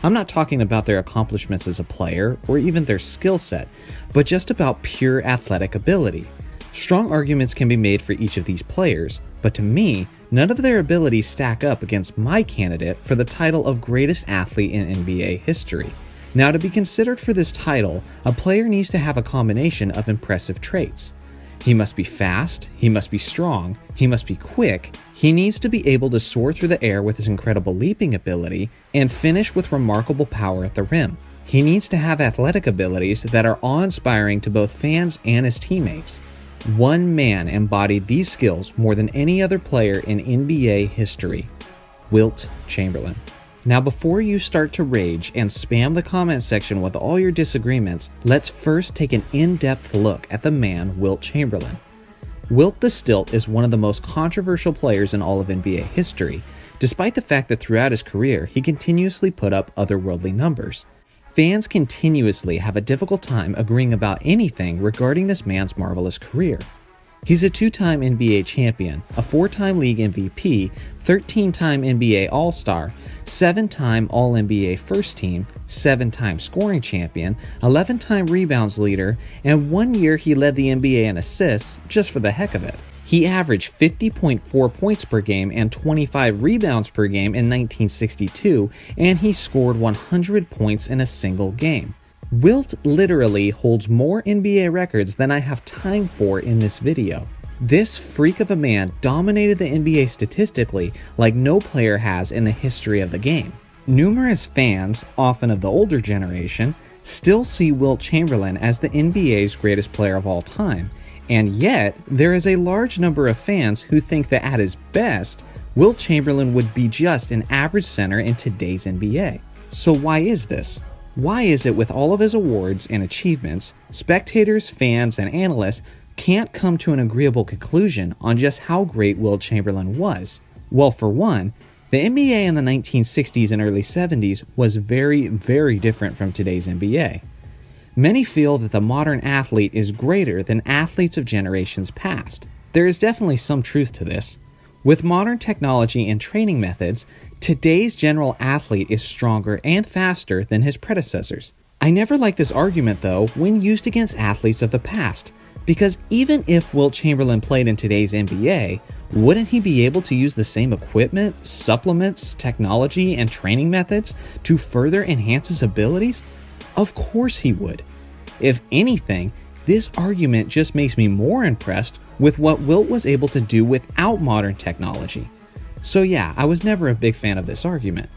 I'm not talking about their accomplishments as a player or even their skill set, but just about pure athletic ability. Strong arguments can be made for each of these players, but to me, none of their abilities stack up against my candidate for the title of greatest athlete in NBA history. Now, to be considered for this title, a player needs to have a combination of impressive traits. He must be fast, he must be strong, he must be quick, he needs to be able to soar through the air with his incredible leaping ability, and finish with remarkable power at the rim. He needs to have athletic abilities that are awe-inspiring to both fans and his teammates. One man embodied these skills more than any other player in NBA history: Wilt Chamberlain. Now, before you start to rage and spam the comment section with all your disagreements, let's first take an in-depth look at the man Wilt Chamberlain. Wilt the Stilt is one of the most controversial players in all of NBA history, despite the fact that throughout his career he continuously put up otherworldly numbers. Fans continuously have a difficult time agreeing about anything regarding this man's marvelous career. He's a 2-time NBA champion, a 4-time league MVP, 13-time NBA All-Star, 7-time All-NBA First Team, 7-time scoring champion, 11-time rebounds leader, and 1 year he led the NBA in assists just for the heck of it. He averaged 50.4 points per game and 25 rebounds per game in 1962, and he scored 100 points in a single game. Wilt literally holds more NBA records than I have time for in this video. This freak of a man dominated the NBA statistically like no player has in the history of the game. Numerous fans, often of the older generation, still see Wilt Chamberlain as the NBA's greatest player of all time, and yet there is a large number of fans who think that at his best, Wilt Chamberlain would be just an average center in today's NBA. So why is this? Why is it with all of his awards and achievements, spectators, fans, and analysts can't come to an agreeable conclusion on just how great Wilt Chamberlain was? Well, for one, the NBA in the 1960s and early 70s was very, very different from today's NBA. Many feel that the modern athlete is greater than athletes of generations past. There is definitely some truth to this. With modern technology and training methods, today's general athlete is stronger and faster than his predecessors. I never like this argument though when used against athletes of the past, because even if Wilt Chamberlain played in today's NBA, wouldn't he be able to use the same equipment, supplements, technology, and training methods to further enhance his abilities? Of course he would. If anything, this argument just makes me more impressed with what Wilt was able to do without modern technology. So yeah, I was never a big fan of this argument.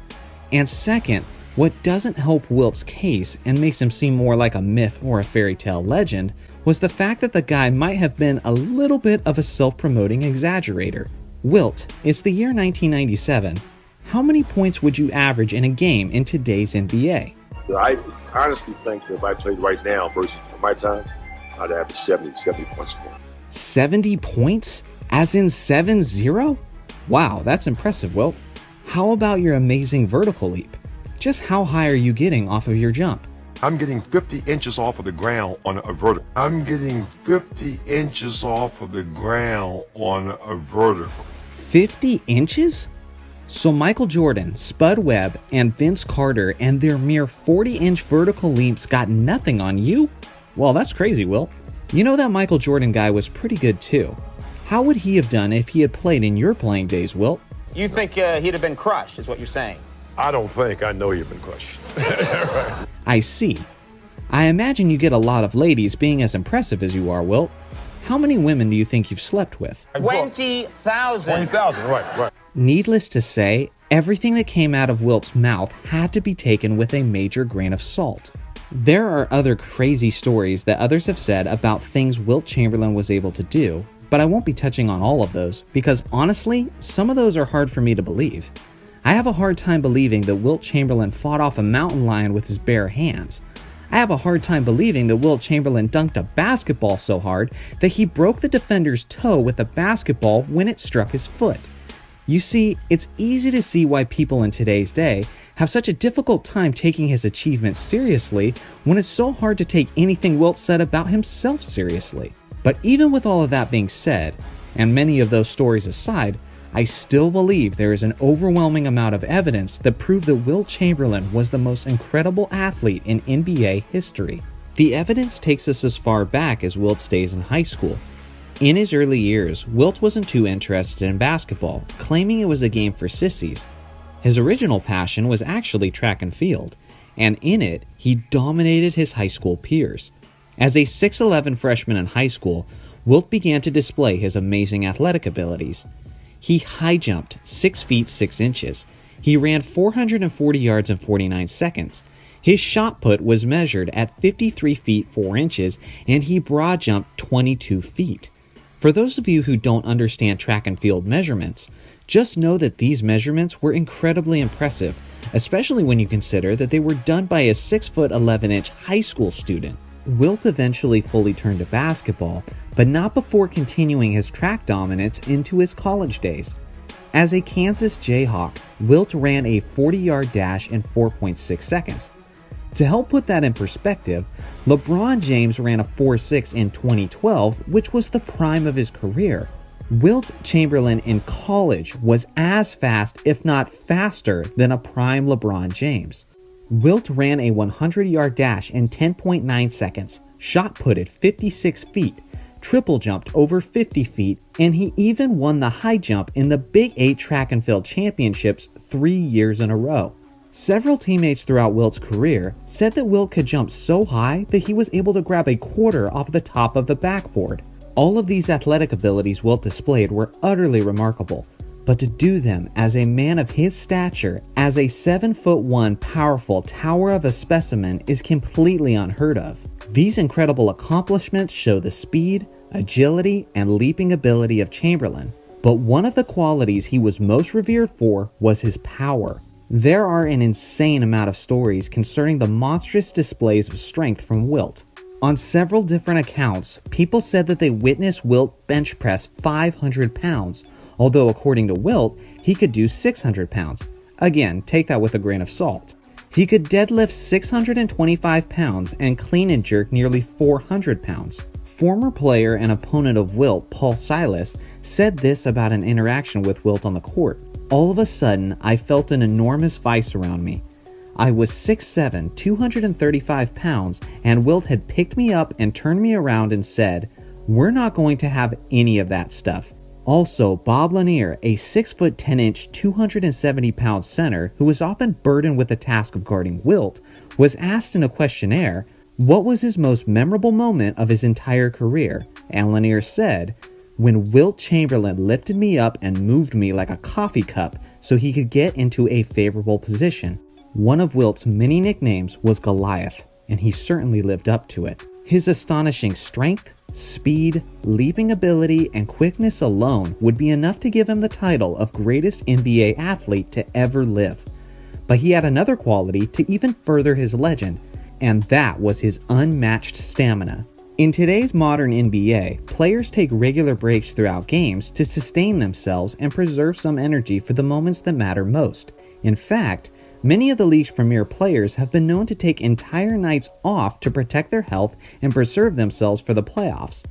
And second, what doesn't help Wilt's case and makes him seem more like a myth or a fairy tale legend was the fact that the guy might have been a little bit of a self-promoting exaggerator. Wilt, it's the year 1997. How many points would you average in a game in today's NBA? I honestly think that if I played right now versus my time, I'd have 70 points more. 70 points? As in 7-0? Wow, that's impressive, Wilt. How about your amazing vertical leap? Just how high are you getting off of your jump? I'm getting 50 inches off of the ground on a vertical. I'm getting 50 inches off of the ground on a vertical. 50 inches? So Michael Jordan, Spud Webb, and Vince Carter and their mere 40-inch vertical leaps got nothing on you? Well, that's crazy, Wilt. You know that Michael Jordan guy was pretty good too. How would he have done if he had played in your playing days, Wilt? You think he'd have been crushed, is what you're saying? I don't think. I know you've been crushed. Right. I see. I imagine you get a lot of ladies being as impressive as you are, Wilt. How many women do you think you've slept with? 20,000. 20,000, right. Needless to say, everything that came out of Wilt's mouth had to be taken with a major grain of salt. There are other crazy stories that others have said about things Wilt Chamberlain was able to do, but I won't be touching on all of those because honestly, some of those are hard for me to believe. I have a hard time believing that Wilt Chamberlain fought off a mountain lion with his bare hands. I have a hard time believing that Wilt Chamberlain dunked a basketball so hard that he broke the defender's toe with a basketball when it struck his foot. You see, it's easy to see why people in today's day have such a difficult time taking his achievements seriously when it's so hard to take anything Wilt said about himself seriously. But even with all of that being said, and many of those stories aside, I still believe there is an overwhelming amount of evidence that prove that Wilt Chamberlain was the most incredible athlete in NBA history. The evidence takes us as far back as Wilt's days in high school. In his early years, Wilt wasn't too interested in basketball, claiming it was a game for sissies. His original passion was actually track and field, and in it, he dominated his high school peers. As a 6'11" freshman in high school, Wilt began to display his amazing athletic abilities. He high jumped 6 feet 6 inches. He ran 440 yards in 49 seconds. His shot put was measured at 53 feet 4 inches, and he broad jumped 22 feet. For those of you who don't understand track and field measurements, just know that these measurements were incredibly impressive, especially when you consider that they were done by a 6'11" high school student. Wilt eventually fully turned to basketball, but not before continuing his track dominance into his college days. As a Kansas Jayhawk, Wilt ran a 40-yard dash in 4.6 seconds. To help put that in perspective, LeBron James ran a 4.6 in 2012, which was the prime of his career. Wilt Chamberlain in college was as fast, if not faster, than a prime LeBron James. Wilt ran a 100-yard dash in 10.9 seconds, shot putted 56 feet, triple jumped over 50 feet, and he even won the high jump in the Big 8 track and field championships 3 years in a row. Several teammates throughout Wilt's career said that Wilt could jump so high that he was able to grab a quarter off the top of the backboard. All of these athletic abilities Wilt displayed were utterly remarkable, but to do them as a man of his stature, as a 7'1" powerful tower of a specimen, is completely unheard of. These incredible accomplishments show the speed, agility, and leaping ability of Chamberlain, but one of the qualities he was most revered for was his power. There are an insane amount of stories concerning the monstrous displays of strength from Wilt. On several different accounts, people said that they witnessed Wilt bench press 500 pounds, although according to Wilt, he could do 600 pounds. Again, take that with a grain of salt. He could deadlift 625 pounds and clean and jerk nearly 400 pounds. Former player and opponent of Wilt, Paul Silas, said this about an interaction with Wilt on the court. All of a sudden, I felt an enormous vice around me. I was 6'7", 235 pounds, and Wilt had picked me up and turned me around and said, "We're not going to have any of that stuff." Also, Bob Lanier, a 6'10", 270 pound center who was often burdened with the task of guarding Wilt, was asked in a questionnaire what was his most memorable moment of his entire career, and Lanier said, "When Wilt Chamberlain lifted me up and moved me like a coffee cup so he could get into a favorable position." One of Wilt's many nicknames was Goliath, and he certainly lived up to it. His astonishing strength, speed, leaping ability, and quickness alone would be enough to give him the title of greatest NBA athlete to ever live. But he had another quality to even further his legend, and that was his unmatched stamina. In today's modern NBA, players take regular breaks throughout games to sustain themselves and preserve some energy for the moments that matter most. In fact, many of the league's premier players have been known to take entire nights off to protect their health and preserve themselves for the playoffs.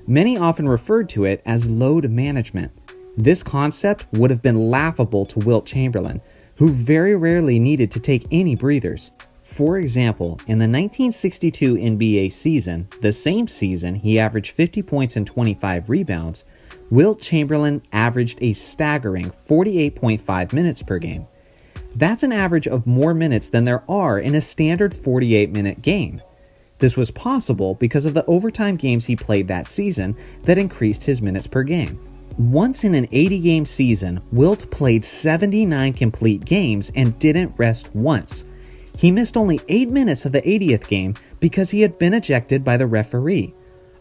Many often referred to it as load management. This concept would have been laughable to Wilt Chamberlain, who very rarely needed to take any breathers. For example, in the 1962 NBA season, the same season he averaged 50 points and 25 rebounds, Wilt Chamberlain averaged a staggering 48.5 minutes per game. That's an average of more minutes than there are in a standard 48-minute game. This was possible because of the overtime games he played that season that increased his minutes per game. Once in an 80-game season, Wilt played 79 complete games and didn't rest once. He missed only 8 minutes of the 80th game because he had been ejected by the referee.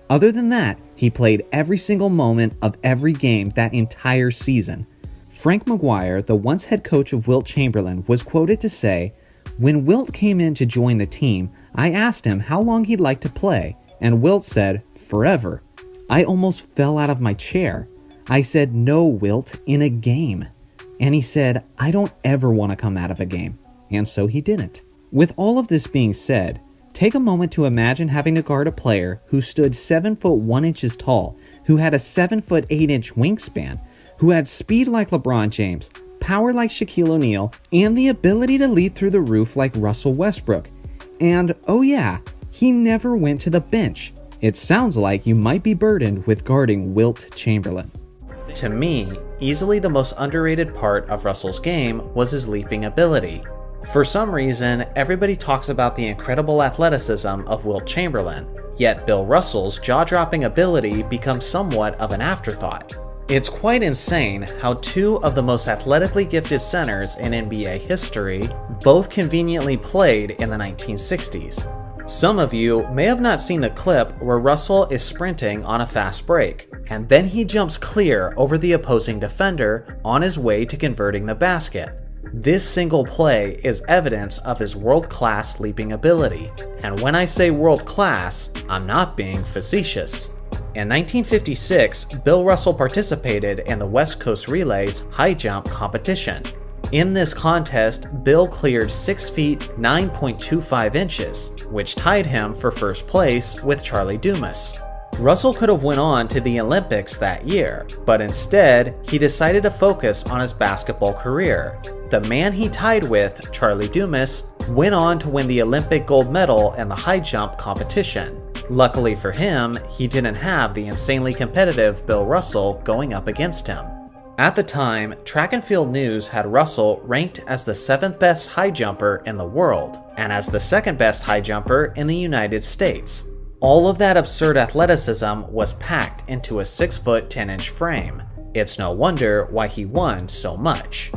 Other than that, he played every single moment of every game that entire season. Frank McGuire, the once head coach of Wilt Chamberlain, was quoted to say, "When Wilt came in to join the team, I asked him how long he'd like to play, and Wilt said, 'Forever.' I almost fell out of my chair. I said, 'No, Wilt, in a game.' And he said, 'I don't ever want to come out of a game.' And so he didn't." With all of this being said, take a moment to imagine having to guard a player who stood 7'1" tall, who had a 7'8" wingspan, who had speed like LeBron James, power like Shaquille O'Neal, and the ability to leap through the roof like Russell Westbrook. And oh yeah, he never went to the bench. It sounds like you might be burdened with guarding Wilt Chamberlain. To me, easily the most underrated part of Russell's game was his leaping ability. For some reason, everybody talks about the incredible athleticism of Wilt Chamberlain, yet Bill Russell's jaw-dropping ability becomes somewhat of an afterthought. It's quite insane how two of the most athletically gifted centers in NBA history both conveniently played in the 1960s. Some of you may have not seen the clip where Russell is sprinting on a fast break, and then he jumps clear over the opposing defender on his way to converting the basket. This single play is evidence of his world-class leaping ability, and when I say world-class, I'm not being facetious. In 1956, Bill Russell participated in the West Coast Relays high jump competition. In this contest, Bill cleared 6 feet 9.25 inches, which tied him for first place with Charlie Dumas. Russell could have went on to the Olympics that year, but instead, he decided to focus on his basketball career. The man he tied with, Charlie Dumas, went on to win the Olympic gold medal in the high jump competition. Luckily for him, he didn't have the insanely competitive Bill Russell going up against him. At the time, Track and Field News had Russell ranked as the 7th best high jumper in the world, and as the 2nd best high jumper in the United States. All of that absurd athleticism was packed into a 6-foot 10-inch frame. It's no wonder why he won so much.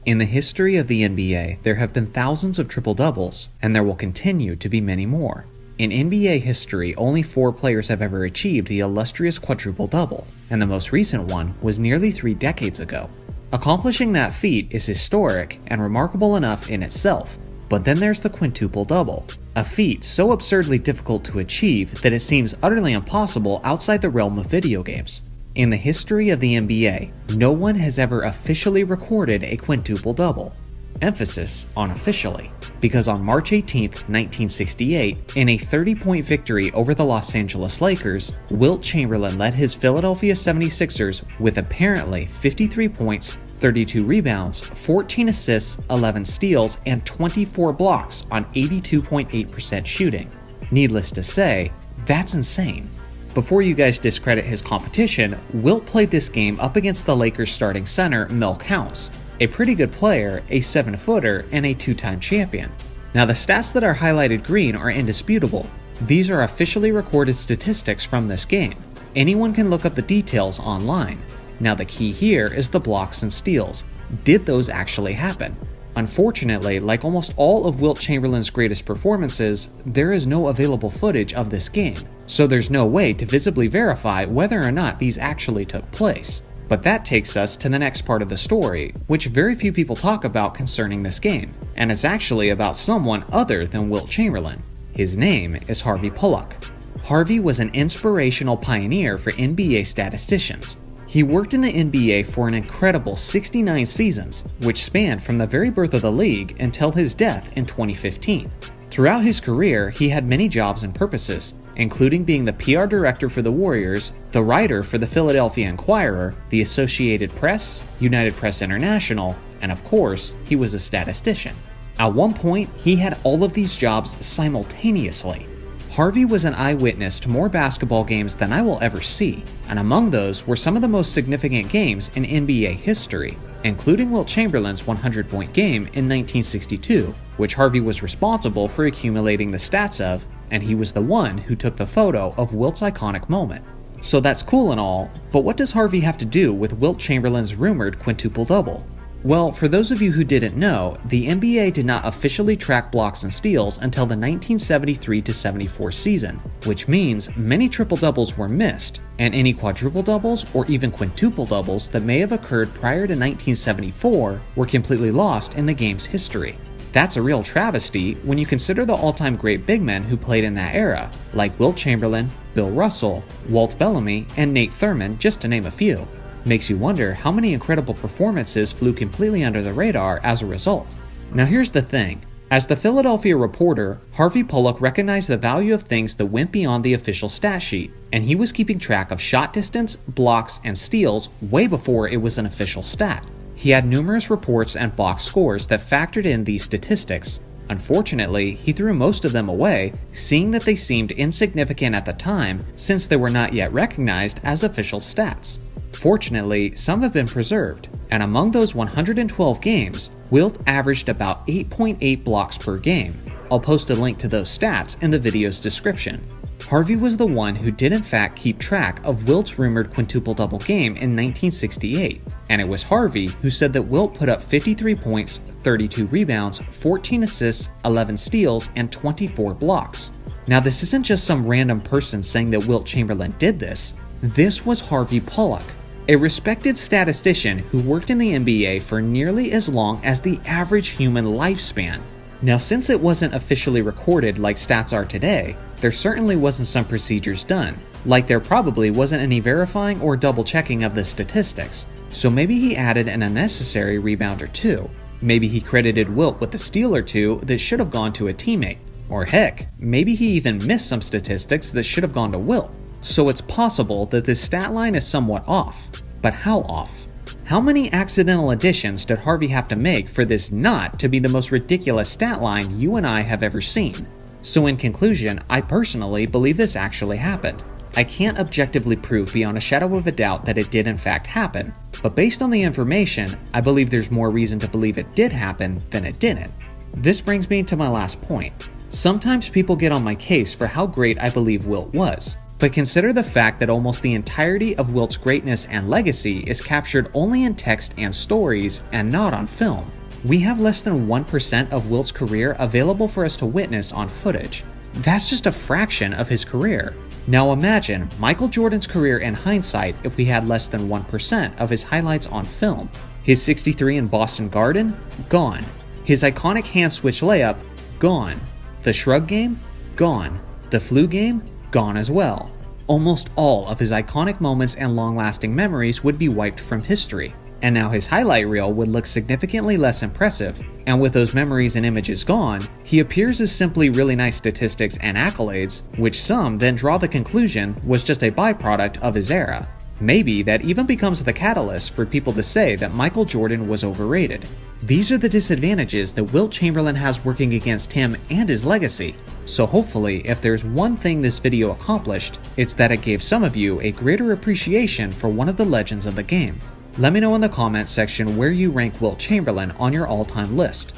In the history of the NBA, there have been thousands of triple-doubles, and there will continue to be many more. In NBA history, only 4 players have ever achieved the illustrious quadruple-double, and the most recent one was nearly 3 decades ago. Accomplishing that feat is historic and remarkable enough in itself, but then there's the quintuple-double, a feat so absurdly difficult to achieve that it seems utterly impossible outside the realm of video games. In the history of the NBA, no one has ever officially recorded a quintuple-double. Emphasis on officially, because on March 18, 1968, in a 30-point victory over the Los Angeles Lakers, Wilt Chamberlain led his Philadelphia 76ers with apparently 53 points, 32 rebounds, 14 assists, 11 steals, and 24 blocks on 82.8% shooting. Needless to say, that's insane. Before you guys discredit his competition, Wilt played this game up against the Lakers starting center Mel Counts, a pretty good player, a 7-footer, and a 2-time champion. Now the stats that are highlighted green are indisputable. These are officially recorded statistics from this game. Anyone can look up the details online. Now the key here is the blocks and steals. Did those actually happen? Unfortunately, like almost all of Wilt Chamberlain's greatest performances, there is no available footage of this game, so there's no way to visibly verify whether or not these actually took place. But that takes us to the next part of the story, which very few people talk about concerning this game, and it's actually about someone other than Wilt Chamberlain. His name is Harvey Pollock. Harvey was an inspirational pioneer for NBA statisticians. He worked in the NBA for an incredible 69 seasons, which spanned from the very birth of the league until his death in 2015. Throughout his career, he had many jobs and purposes, including being the PR director for the Warriors, the writer for the Philadelphia Inquirer, the Associated Press, United Press International, and of course, he was a statistician. At one point, he had all of these jobs simultaneously. Harvey was an eyewitness to more basketball games than I will ever see, and among those were some of the most significant games in NBA history, including Wilt Chamberlain's 100-point game in 1962, which Harvey was responsible for accumulating the stats of, and he was the one who took the photo of Wilt's iconic moment. So that's cool and all, but what does Harvey have to do with Wilt Chamberlain's rumored quintuple-double? Well, for those of you who didn't know, the NBA did not officially track blocks and steals until the 1973-74 season, which means many triple-doubles were missed, and any quadruple-doubles or even quintuple-doubles that may have occurred prior to 1974 were completely lost in the game's history. That's a real travesty when you consider the all-time great big men who played in that era, like Wilt Chamberlain, Bill Russell, Walt Bellamy, and Nate Thurmond, just to name a few. Makes you wonder how many incredible performances flew completely under the radar as a result. Now here's the thing. As the Philadelphia reporter, Harvey Pollock recognized the value of things that went beyond the official stat sheet, and he was keeping track of shot distance, blocks, and steals way before it was an official stat. He had numerous reports and box scores that factored in these statistics. Unfortunately, he threw most of them away, seeing that they seemed insignificant at the time since they were not yet recognized as official stats. Fortunately, some have been preserved, and among those 112 games, Wilt averaged about 8.8 blocks per game. I'll post a link to those stats in the video's description. Harvey was the one who did in fact keep track of Wilt's rumored quintuple-double game in 1968, and it was Harvey who said that Wilt put up 53 points, 32 rebounds, 14 assists, 11 steals, and 24 blocks. Now this isn't just some random person saying that Wilt Chamberlain did this. This was Harvey Pollock, a respected statistician who worked in the NBA for nearly as long as the average human lifespan. Now, since it wasn't officially recorded like stats are today, there certainly wasn't some procedures done, Like there probably wasn't any verifying or double checking of the statistics, so maybe he added an unnecessary rebound or two. Maybe he credited Wilt with a steal or two that should have gone to a teammate. Or heck, maybe he even missed some statistics that should have gone to Wilt. So it's possible that this stat line is somewhat off. But how off? How many accidental additions did Harvey have to make for this not to be the most ridiculous stat line you and I have ever seen? So in conclusion, I personally believe this actually happened. I can't objectively prove beyond a shadow of a doubt that it did in fact happen, but based on the information, I believe there's more reason to believe it did happen than it didn't. This brings me to my last point. Sometimes people get on my case for how great I believe Wilt was, but consider the fact that almost the entirety of Wilt's greatness and legacy is captured only in text and stories and not on film. We have less than 1% of Wilt's career available for us to witness on footage. That's just a fraction of his career. Now imagine Michael Jordan's career in hindsight if we had less than 1% of his highlights on film. His 63 in Boston Garden? Gone. His iconic hand switch layup? Gone. The shrug game? Gone. The flu game? Gone as well. Almost all of his iconic moments and long-lasting memories would be wiped from history. And now his highlight reel would look significantly less impressive, and with those memories and images gone, he appears as simply really nice statistics and accolades, which some then draw the conclusion was just a byproduct of his era. Maybe that even becomes the catalyst for people to say that Michael Jordan was overrated. These are the disadvantages that Wilt Chamberlain has working against him and his legacy. So hopefully, if there's one thing this video accomplished, it's that it gave some of you a greater appreciation for one of the legends of the game. Let me know in the comments section where you rank Wilt Chamberlain on your all-time list.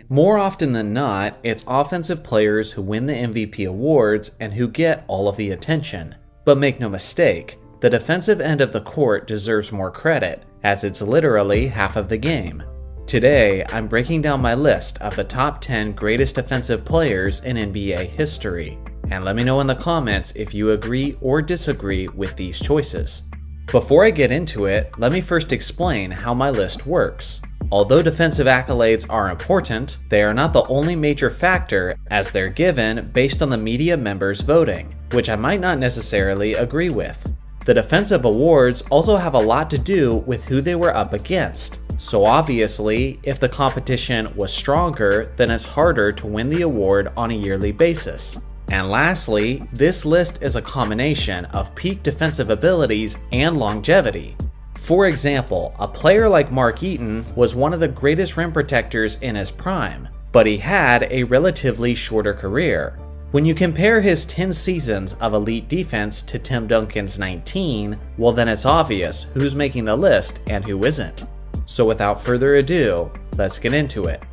More often than not, it's offensive players who win the MVP awards and who get all of the attention. But make no mistake, the defensive end of the court deserves more credit, as it's literally half of the game. Today, I'm breaking down my list of the top 10 greatest defensive players in NBA history, and let me know in the comments if you agree or disagree with these choices. Before I get into it, let me first explain how my list works. Although defensive accolades are important, they are not the only major factor, as they're given based on the media members voting, which I might not necessarily agree with. The defensive awards also have a lot to do with who they were up against, so obviously, if the competition was stronger, then it's harder to win the award on a yearly basis. And lastly, this list is a combination of peak defensive abilities and longevity. For example, a player like Mark Eaton was one of the greatest rim protectors in his prime, but he had a relatively shorter career. When you compare his 10 seasons of elite defense to Tim Duncan's 19, well then it's obvious who's making the list and who isn't. So without further ado, let's get into it.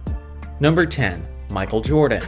Number 10, Michael Jordan.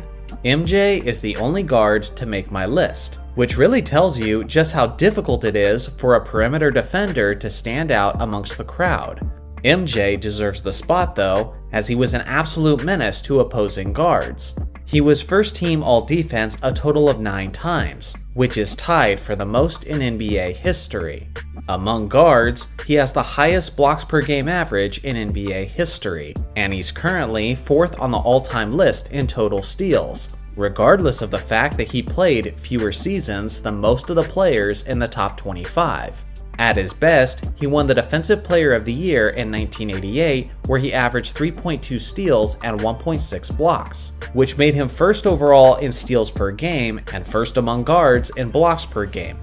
MJ is the only guard to make my list, which really tells you just how difficult it is for a perimeter defender to stand out amongst the crowd. MJ deserves the spot though, as he was an absolute menace to opposing guards. He was first team all-defense a total of 9 times, which is tied for the most in NBA history. Among guards, he has the highest blocks per game average in NBA history, and he's currently 4th on the all-time list in total steals, regardless of the fact that he played fewer seasons than most of the players in the top 25. At his best, he won the Defensive Player of the Year in 1988, where he averaged 3.2 steals and 1.6 blocks, which made him 1st overall in steals per game and 1st among guards in blocks per game.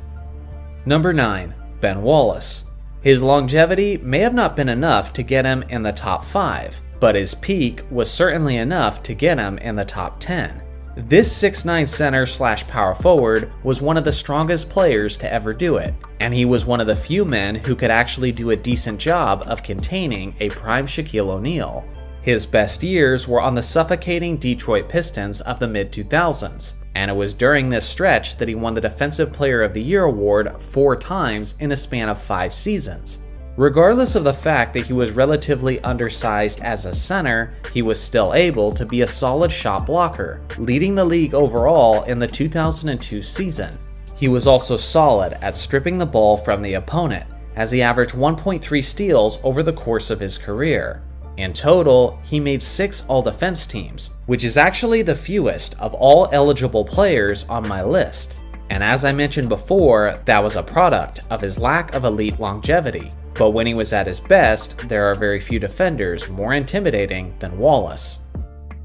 Number 9. Ben Wallace. His longevity may have not been enough to get him in the top 5, but his peak was certainly enough to get him in the top 10. This 6'9" center/power forward was one of the strongest players to ever do it, and he was one of the few men who could actually do a decent job of containing a prime Shaquille O'Neal. His best years were on the suffocating Detroit Pistons of the mid-2000s, and it was during this stretch that he won the Defensive Player of the Year award 4 times in a span of 5 seasons. Regardless of the fact that he was relatively undersized as a center, he was still able to be a solid shot blocker, leading the league overall in the 2002 season. He was also solid at stripping the ball from the opponent, as he averaged 1.3 steals over the course of his career. In total, he made 6 all-defense teams, which is actually the fewest of all eligible players on my list. And as I mentioned before, that was a product of his lack of elite longevity. But when he was at his best, there are very few defenders more intimidating than Wallace.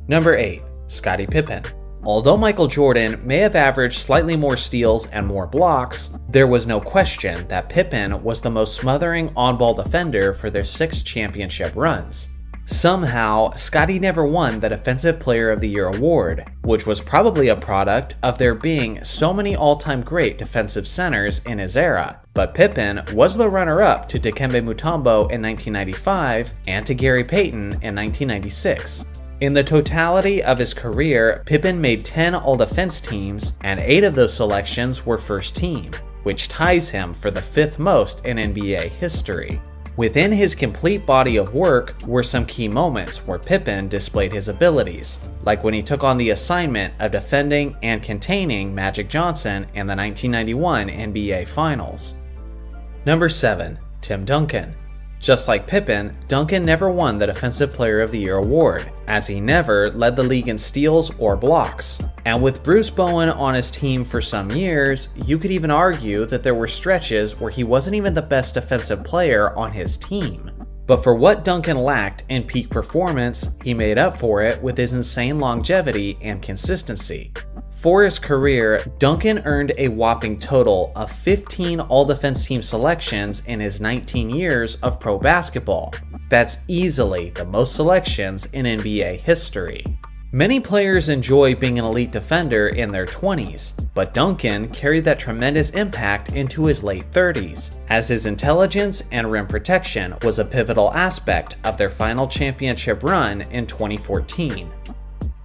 Number 8. Scottie Pippen. Although Michael Jordan may have averaged slightly more steals and more blocks, there was no question that Pippen was the most smothering on-ball defender for their 6 championship runs. Somehow, Scottie never won the Defensive Player of the Year award, which was probably a product of there being so many all-time great defensive centers in his era, but Pippen was the runner-up to Dikembe Mutombo in 1995 and to Gary Payton in 1996. In the totality of his career, Pippen made 10 all-defense teams, and 8 of those selections were first team, which ties him for the 5th most in NBA history. Within his complete body of work were some key moments where Pippen displayed his abilities, like when he took on the assignment of defending and containing Magic Johnson in the 1991 NBA Finals. Number 7. Tim Duncan. Just like Pippen, Duncan never won the Defensive Player of the Year award, as he never led the league in steals or blocks. And with Bruce Bowen on his team for some years, you could even argue that there were stretches where he wasn't even the best defensive player on his team. But for what Duncan lacked in peak performance, he made up for it with his insane longevity and consistency. For his career, Duncan earned a whopping total of 15 all-defense team selections in his 19 years of pro basketball. That's easily the most selections in NBA history. Many players enjoy being an elite defender in their 20s, but Duncan carried that tremendous impact into his late 30s, as his intelligence and rim protection was a pivotal aspect of their final championship run in 2014.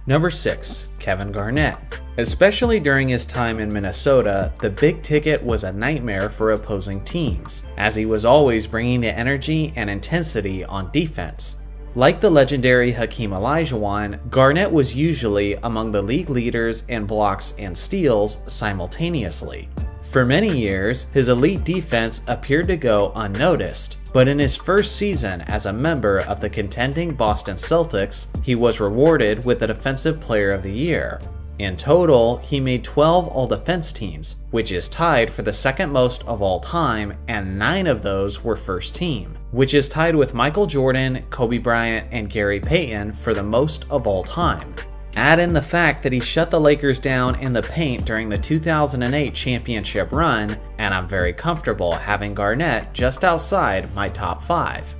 Number 6. Kevin Garnett. Especially during his time in Minnesota, the big ticket was a nightmare for opposing teams, as he was always bringing the energy and intensity on defense. Like the legendary Hakeem Olajuwon, Garnett was usually among the league leaders in blocks and steals simultaneously. For many years, his elite defense appeared to go unnoticed, but in his first season as a member of the contending Boston Celtics, he was rewarded with the Defensive Player of the Year. In total, he made 12 all-defense teams, which is tied for the second most of all time, and 9 of those were first team, which is tied with Michael Jordan, Kobe Bryant, and Gary Payton for the most of all time. Add in the fact that he shut the Lakers down in the paint during the 2008 championship run, and I'm very comfortable having Garnett just outside my top 5.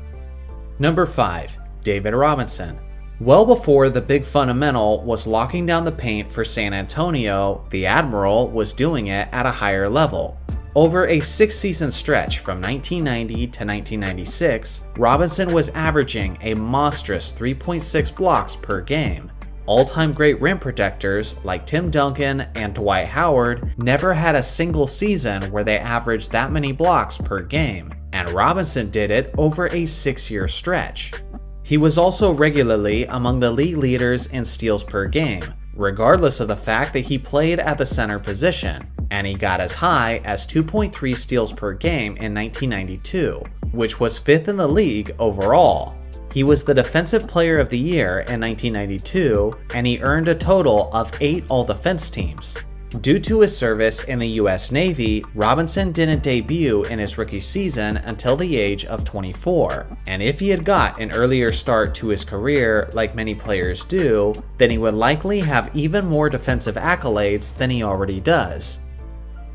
Number 5. David Robinson. Well before the big fundamental was locking down the paint for San Antonio, the Admiral was doing it at a higher level. Over a 6-season stretch from 1990 to 1996, Robinson was averaging a monstrous 3.6 blocks per game. All-time great rim protectors like Tim Duncan and Dwight Howard never had a single season where they averaged that many blocks per game, and Robinson did it over a 6-year stretch. He was also regularly among the league leaders in steals per game, regardless of the fact that he played at the center position, and he got as high as 2.3 steals per game in 1992, which was 5th in the league overall. He was the Defensive Player of the Year in 1992, and he earned a total of 8 all-defense teams. Due to his service in the US Navy, Robinson didn't debut in his rookie season until the age of 24, and if he had got an earlier start to his career like many players do, then he would likely have even more defensive accolades than he already does.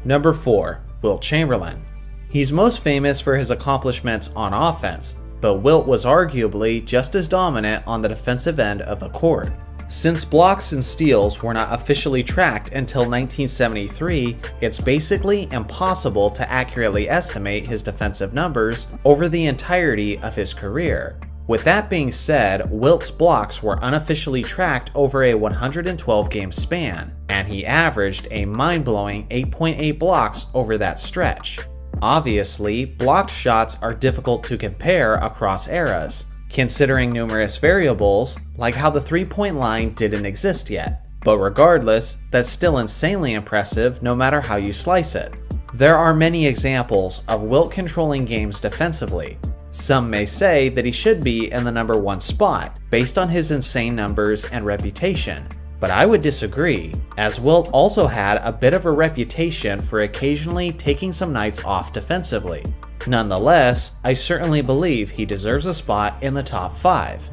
Number 4. Wilt Chamberlain. He's most famous for his accomplishments on offense, but Wilt was arguably just as dominant on the defensive end of the court. Since blocks and steals were not officially tracked until 1973, it's basically impossible to accurately estimate his defensive numbers over the entirety of his career. With that being said, Wilt's blocks were unofficially tracked over a 112-game span, and he averaged a mind-blowing 8.8 blocks over that stretch. Obviously, blocked shots are difficult to compare across eras, considering numerous variables, like how the three-point line didn't exist yet. But regardless, that's still insanely impressive no matter how you slice it. There are many examples of Wilt controlling games defensively. Some may say that he should be in the number 1 spot, based on his insane numbers and reputation. But I would disagree, as Wilt also had a bit of a reputation for occasionally taking some nights off defensively. Nonetheless, I certainly believe he deserves a spot in the top 5.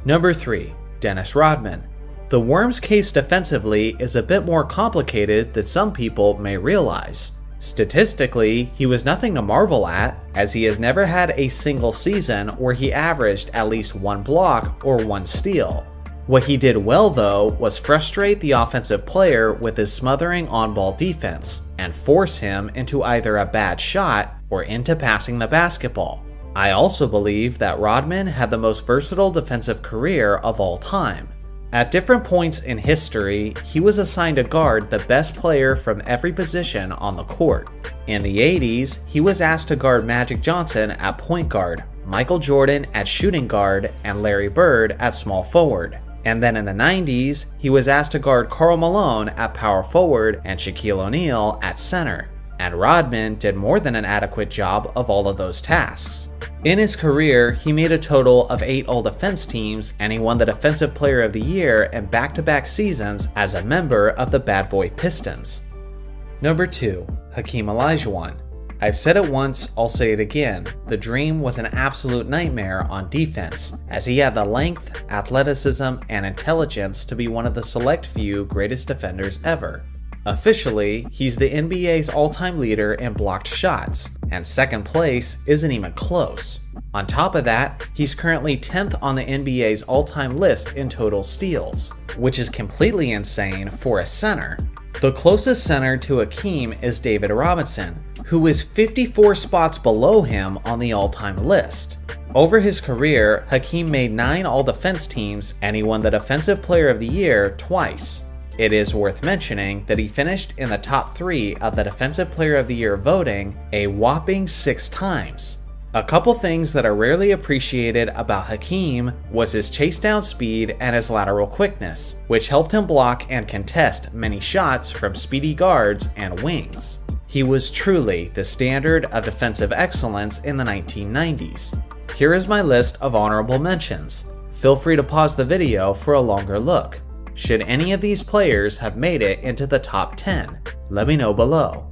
Number 3. Dennis Rodman. The Worm's case defensively is a bit more complicated than some people may realize. Statistically, he was nothing to marvel at, as he has never had a single season where he averaged at least 1 block or 1 steal. What he did well though was frustrate the offensive player with his smothering on-ball defense, and force him into either a bad shot or into passing the basketball. I also believe that Rodman had the most versatile defensive career of all time. At different points in history, he was assigned to guard the best player from every position on the court. In the 80s, he was asked to guard Magic Johnson at point guard, Michael Jordan at shooting guard, and Larry Bird at small forward. And then in the 90s, he was asked to guard Karl Malone at power forward and Shaquille O'Neal at center. And Rodman did more than an adequate job of all of those tasks. In his career, he made a total of 8 All-Defense teams, and he won the Defensive Player of the Year in back-to-back seasons as a member of the Bad Boy Pistons. Number 2. Hakeem Olajuwon. I've said it once, I'll say it again. The Dream was an absolute nightmare on defense, as he had the length, athleticism, and intelligence to be one of the select few greatest defenders ever. Officially, he's the NBA's all-time leader in blocked shots, and second place isn't even close. On top of that, he's currently 10th on the NBA's all-time list in total steals, which is completely insane for a center. The closest center to Hakeem is David Robinson, who is 54 spots below him on the all-time list. Over his career, Hakeem made 9 all-defense teams, and he won the Defensive Player of the Year twice. It is worth mentioning that he finished in the top 3 of the Defensive Player of the Year voting a whopping 6 times. A couple things that are rarely appreciated about Hakeem was his chase down speed and his lateral quickness, which helped him block and contest many shots from speedy guards and wings. He was truly the standard of defensive excellence in the 1990s. Here is my list of honorable mentions. Feel free to pause the video for a longer look. Should any of these players have made it into the top 10? Let me know below.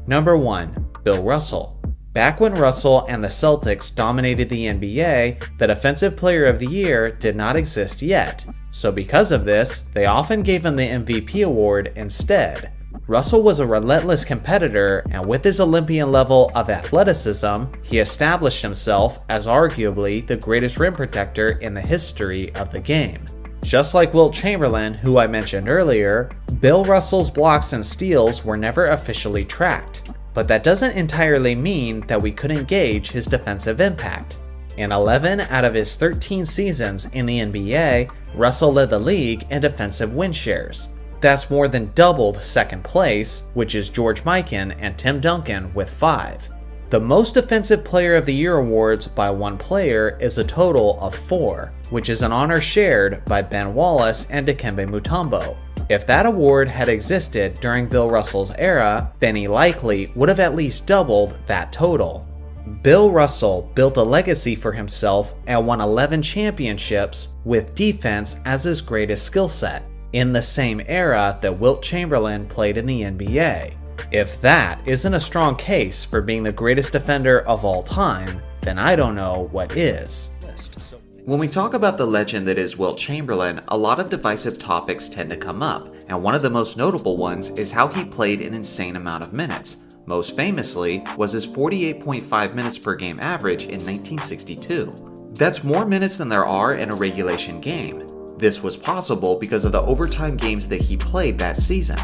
Number 1. Bill Russell. Back when Russell and the Celtics dominated the NBA, the Defensive Player of the Year did not exist yet, so because of this, they often gave him the MVP award instead. Russell was a relentless competitor, and with his Olympian level of athleticism, he established himself as arguably the greatest rim protector in the history of the game. Just like Wilt Chamberlain, who I mentioned earlier, Bill Russell's blocks and steals were never officially tracked, but that doesn't entirely mean that we couldn't gauge his defensive impact. In 11 out of his 13 seasons in the NBA, Russell led the league in defensive win shares. That's more than doubled second place, which is George Mikan and Tim Duncan with 5. The most Defensive Player of the Year awards by one player is a total of 4, which is an honor shared by Ben Wallace and Dikembe Mutombo. If that award had existed during Bill Russell's era, then he likely would have at least doubled that total. Bill Russell built a legacy for himself and won 11 championships with defense as his greatest skill set, in the same era that Wilt Chamberlain played in the NBA. If that isn't a strong case for being the greatest defender of all time, then I don't know what is. When we talk about the legend that is Wilt Chamberlain, a lot of divisive topics tend to come up, and one of the most notable ones is how he played an insane amount of minutes. Most famously was his 48.5 minutes per game average in 1962. That's more minutes than there are in a regulation game. This was possible because of the overtime games that he played that season.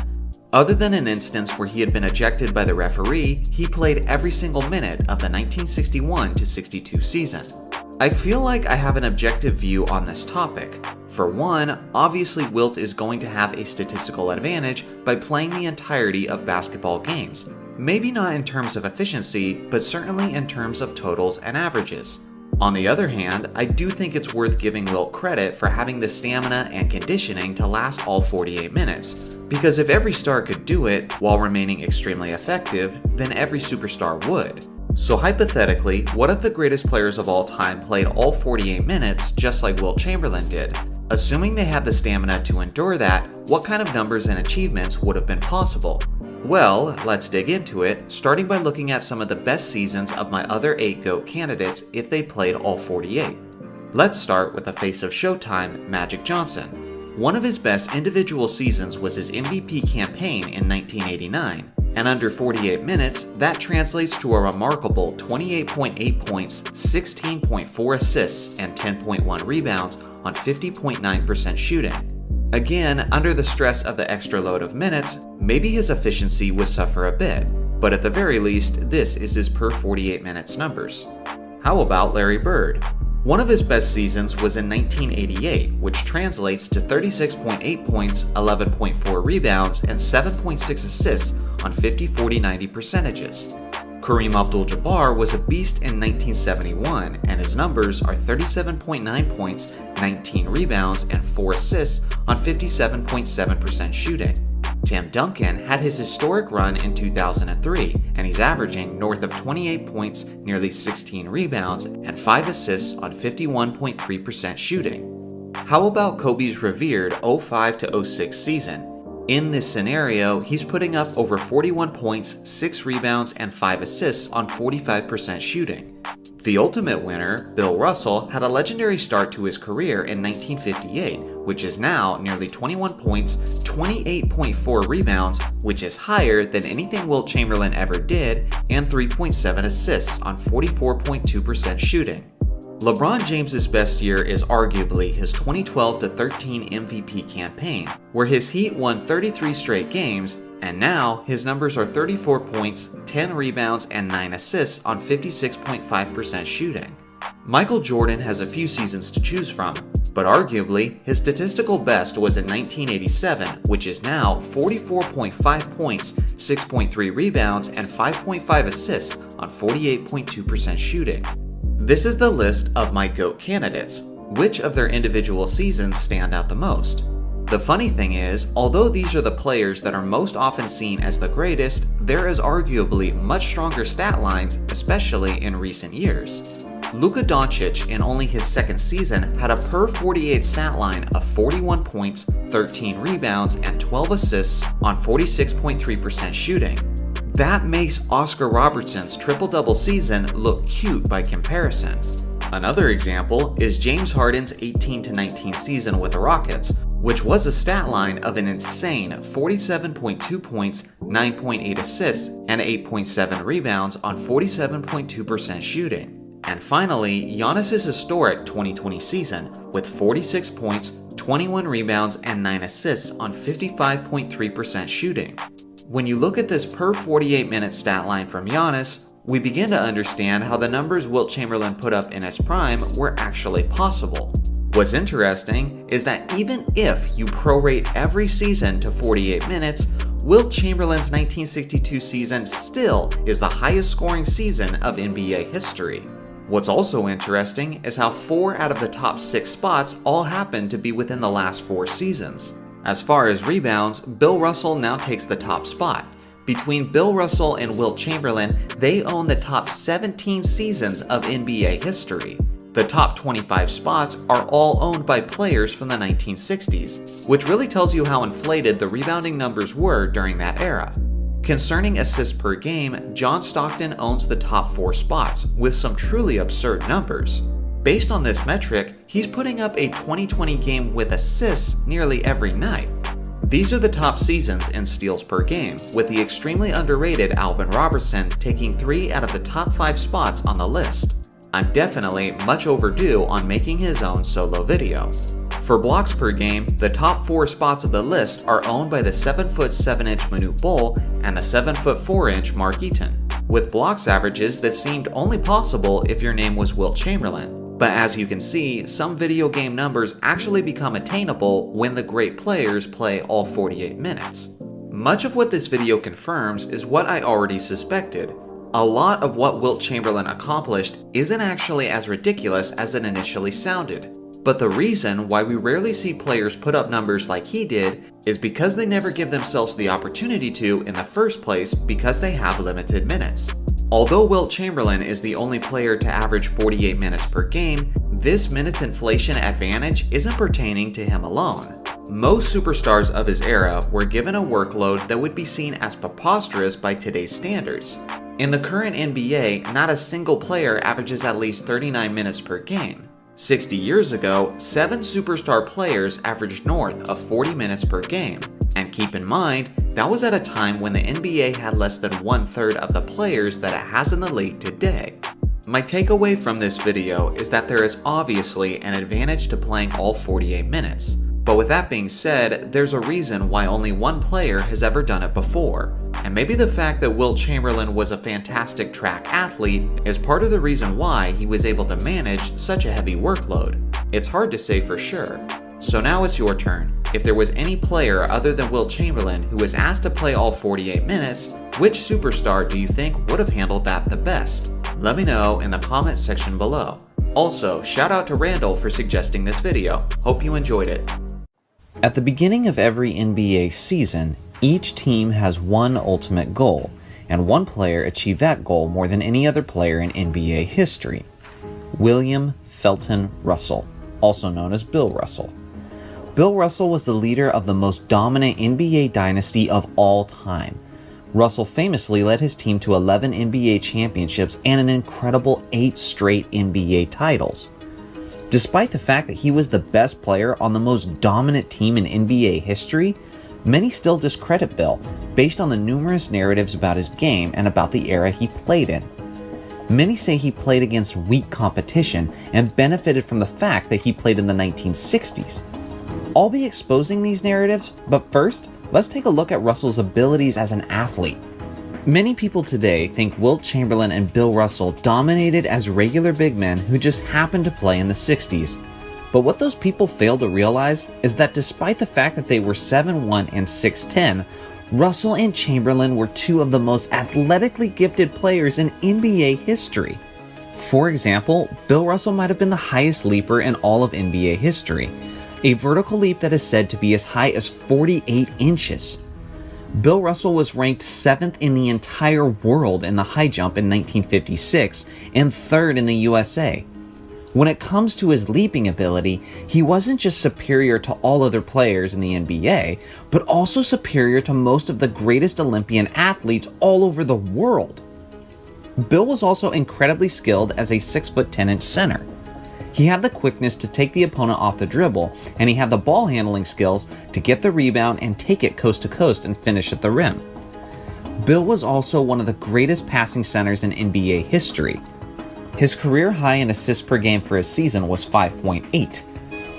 Other than an instance where he had been ejected by the referee, he played every single minute of the 1961-62 season. I feel like I have an objective view on this topic. For one, obviously Wilt is going to have a statistical advantage by playing the entirety of basketball games. Maybe not in terms of efficiency, but certainly in terms of totals and averages. On the other hand, I do think it's worth giving Wilt credit for having the stamina and conditioning to last all 48 minutes, because if every star could do it while remaining extremely effective, then every superstar would. So hypothetically, what if the greatest players of all time played all 48 minutes just like Wilt Chamberlain did? Assuming they had the stamina to endure that, what kind of numbers and achievements would have been possible? Well, let's dig into it, starting by looking at some of the best seasons of my other 8 GOAT candidates if they played all 48. Let's start with the face of Showtime, Magic Johnson. One of his best individual seasons was his MVP campaign in 1989, and under 48 minutes, that translates to a remarkable 28.8 points, 16.4 assists, and 10.1 rebounds on 50.9% shooting. Again, under the stress of the extra load of minutes, maybe his efficiency would suffer a bit, but at the very least, this is his per 48 minutes numbers. How about Larry Bird? One of his best seasons was in 1988, which translates to 36.8 points, 11.4 rebounds, and 7.6 assists on 50-40-90 percentages. Kareem Abdul-Jabbar was a beast in 1971, and his numbers are 37.9 points, 19 rebounds, and 4 assists on 57.7% shooting. Tim Duncan had his historic run in 2003, and he's averaging north of 28 points, nearly 16 rebounds, and 5 assists on 51.3% shooting. How about Kobe's revered 05 to 06 season? In this scenario, he's putting up over 41 points, 6 rebounds, and 5 assists on 45% shooting. The ultimate winner, Bill Russell, had a legendary start to his career in 1958, which is now nearly 21 points, 28.4 rebounds, which is higher than anything Wilt Chamberlain ever did, and 3.7 assists on 44.2% shooting. LeBron James's best year is arguably his 2012-13 MVP campaign, where his Heat won 33 straight games, and now his numbers are 34 points, 10 rebounds, and 9 assists on 56.5% shooting. Michael Jordan has a few seasons to choose from, but arguably his statistical best was in 1987, which is now 44.5 points, 6.3 rebounds, and 5.5 assists on 48.2% shooting. This is the list of my GOAT candidates. Which of their individual seasons stand out the most? The funny thing is, although these are the players that are most often seen as the greatest, there is arguably much stronger stat lines, especially in recent years. Luka Doncic, in only his second season, had a per 48 stat line of 41 points, 13 rebounds, and 12 assists on 46.3% shooting. That makes Oscar Robertson's triple-double season look cute by comparison. Another example is James Harden's 18-19 season with the Rockets, which was a stat line of an insane 47.2 points, 9.8 assists, and 8.7 rebounds on 47.2% shooting. And finally, Giannis's historic 2020 season with 46 points, 21 rebounds, and 9 assists on 55.3% shooting. When you look at this per 48-minute stat line from Giannis, we begin to understand how the numbers Wilt Chamberlain put up in his prime were actually possible. What's interesting is that even if you prorate every season to 48 minutes, Wilt Chamberlain's 1962 season still is the highest scoring season of NBA history. What's also interesting is how 4 out of the top 6 spots all happen to be within the last 4 seasons. As far as rebounds, Bill Russell now takes the top spot. Between Bill Russell and Wilt Chamberlain, they own the top 17 seasons of NBA history. The top 25 spots are all owned by players from the 1960s, which really tells you how inflated the rebounding numbers were during that era. Concerning assists per game, John Stockton owns the top 4 spots, with some truly absurd numbers. Based on this metric, he's putting up a 2020 game with assists nearly every night. These are the top seasons in steals per game, with the extremely underrated Alvin Robertson taking 3 out of the top 5 spots on the list. I'm definitely much overdue on making his own solo video. For blocks per game, the top 4 spots of the list are owned by the 7'7" Manute Bol and the 7'4" Mark Eaton, with blocks averages that seemed only possible if your name was Wilt Chamberlain. But as you can see, some video game numbers actually become attainable when the great players play all 48 minutes. Much of what this video confirms is what I already suspected. A lot of what Wilt Chamberlain accomplished isn't actually as ridiculous as it initially sounded. But the reason why we rarely see players put up numbers like he did is because they never give themselves the opportunity to in the first place because they have limited minutes. Although Wilt Chamberlain is the only player to average 48 minutes per game, this minutes inflation advantage isn't pertaining to him alone. Most superstars of his era were given a workload that would be seen as preposterous by today's standards. In the current NBA, not a single player averages at least 39 minutes per game. 60 years ago, 7 superstar players averaged north of 40 minutes per game. And keep in mind, that was at a time when the NBA had less than 1/3 of the players that it has in the league today. My takeaway from this video is that there is obviously an advantage to playing all 48 minutes. But with that being said, there's a reason why only one player has ever done it before. And maybe the fact that Wilt Chamberlain was a fantastic track athlete is part of the reason why he was able to manage such a heavy workload. It's hard to say for sure. So now it's your turn. If there was any player other than Wilt Chamberlain who was asked to play all 48 minutes, which superstar do you think would have handled that the best? Let me know in the comment section below. Also, shout out to Randall for suggesting this video. Hope you enjoyed it. At the beginning of every NBA season, each team has one ultimate goal, and one player achieved that goal more than any other player in NBA history. William Felton Russell, also known as Bill Russell. Bill Russell was the leader of the most dominant NBA dynasty of all time. Russell famously led his team to 11 NBA championships and an incredible 8 straight NBA titles. Despite the fact that he was the best player on the most dominant team in NBA history, many still discredit Bill based on the numerous narratives about his game and about the era he played in. Many say he played against weak competition and benefited from the fact that he played in the 1960s. I'll be exposing these narratives, but first, let's take a look at Russell's abilities as an athlete. Many people today think Wilt Chamberlain and Bill Russell dominated as regular big men who just happened to play in the 60s. But what those people fail to realize is that despite the fact that they were 7'1" and 6'10", Russell and Chamberlain were two of the most athletically gifted players in NBA history. For example, Bill Russell might have been the highest leaper in all of NBA history, a vertical leap that is said to be as high as 48 inches. Bill Russell was ranked 7th in the entire world in the high jump in 1956 and 3rd in the USA. When it comes to his leaping ability, he wasn't just superior to all other players in the NBA, but also superior to most of the greatest Olympian athletes all over the world. Bill was also incredibly skilled as a 6'10" center. He had the quickness to take the opponent off the dribble, and he had the ball handling skills to get the rebound and take it coast to coast and finish at the rim. Bill was also one of the greatest passing centers in NBA history. His career high in assists per game for a season was 5.8.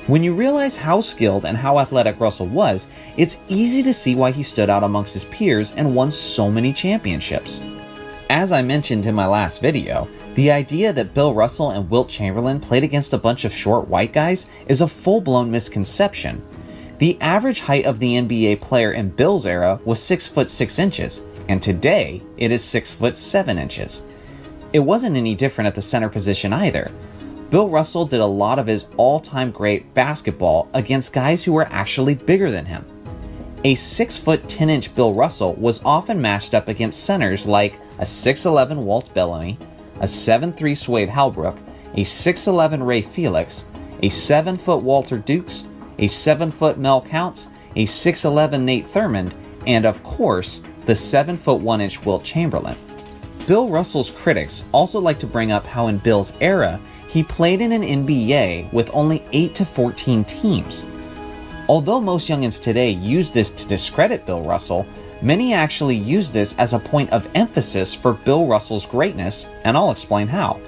When you realize how skilled and how athletic Russell was, it's easy to see why he stood out amongst his peers and won so many championships. As I mentioned in my last video, the idea that Bill Russell and Wilt Chamberlain played against a bunch of short white guys is a full-blown misconception. The average height of the NBA player in Bill's era was 6'6", and today it is 6'7". It wasn't any different at the center position either. Bill Russell did a lot of his all-time great basketball against guys who were actually bigger than him. A 6'10" Bill Russell was often matched up against centers like a 6'11" Walt Bellamy, a 7'3" Swade Halbrook, a 6'11" Ray Felix, a 7' Walter Dukes, a 7' Mel Counts, a 6'11" Nate Thurmond, and of course, the 7' 1" Wilt Chamberlain. Bill Russell's critics also like to bring up how in Bill's era, he played in an NBA with only 8 to 14 teams. Although most youngins today use this to discredit Bill Russell, many actually use this as a point of emphasis for Bill Russell's greatness, and I'll explain how.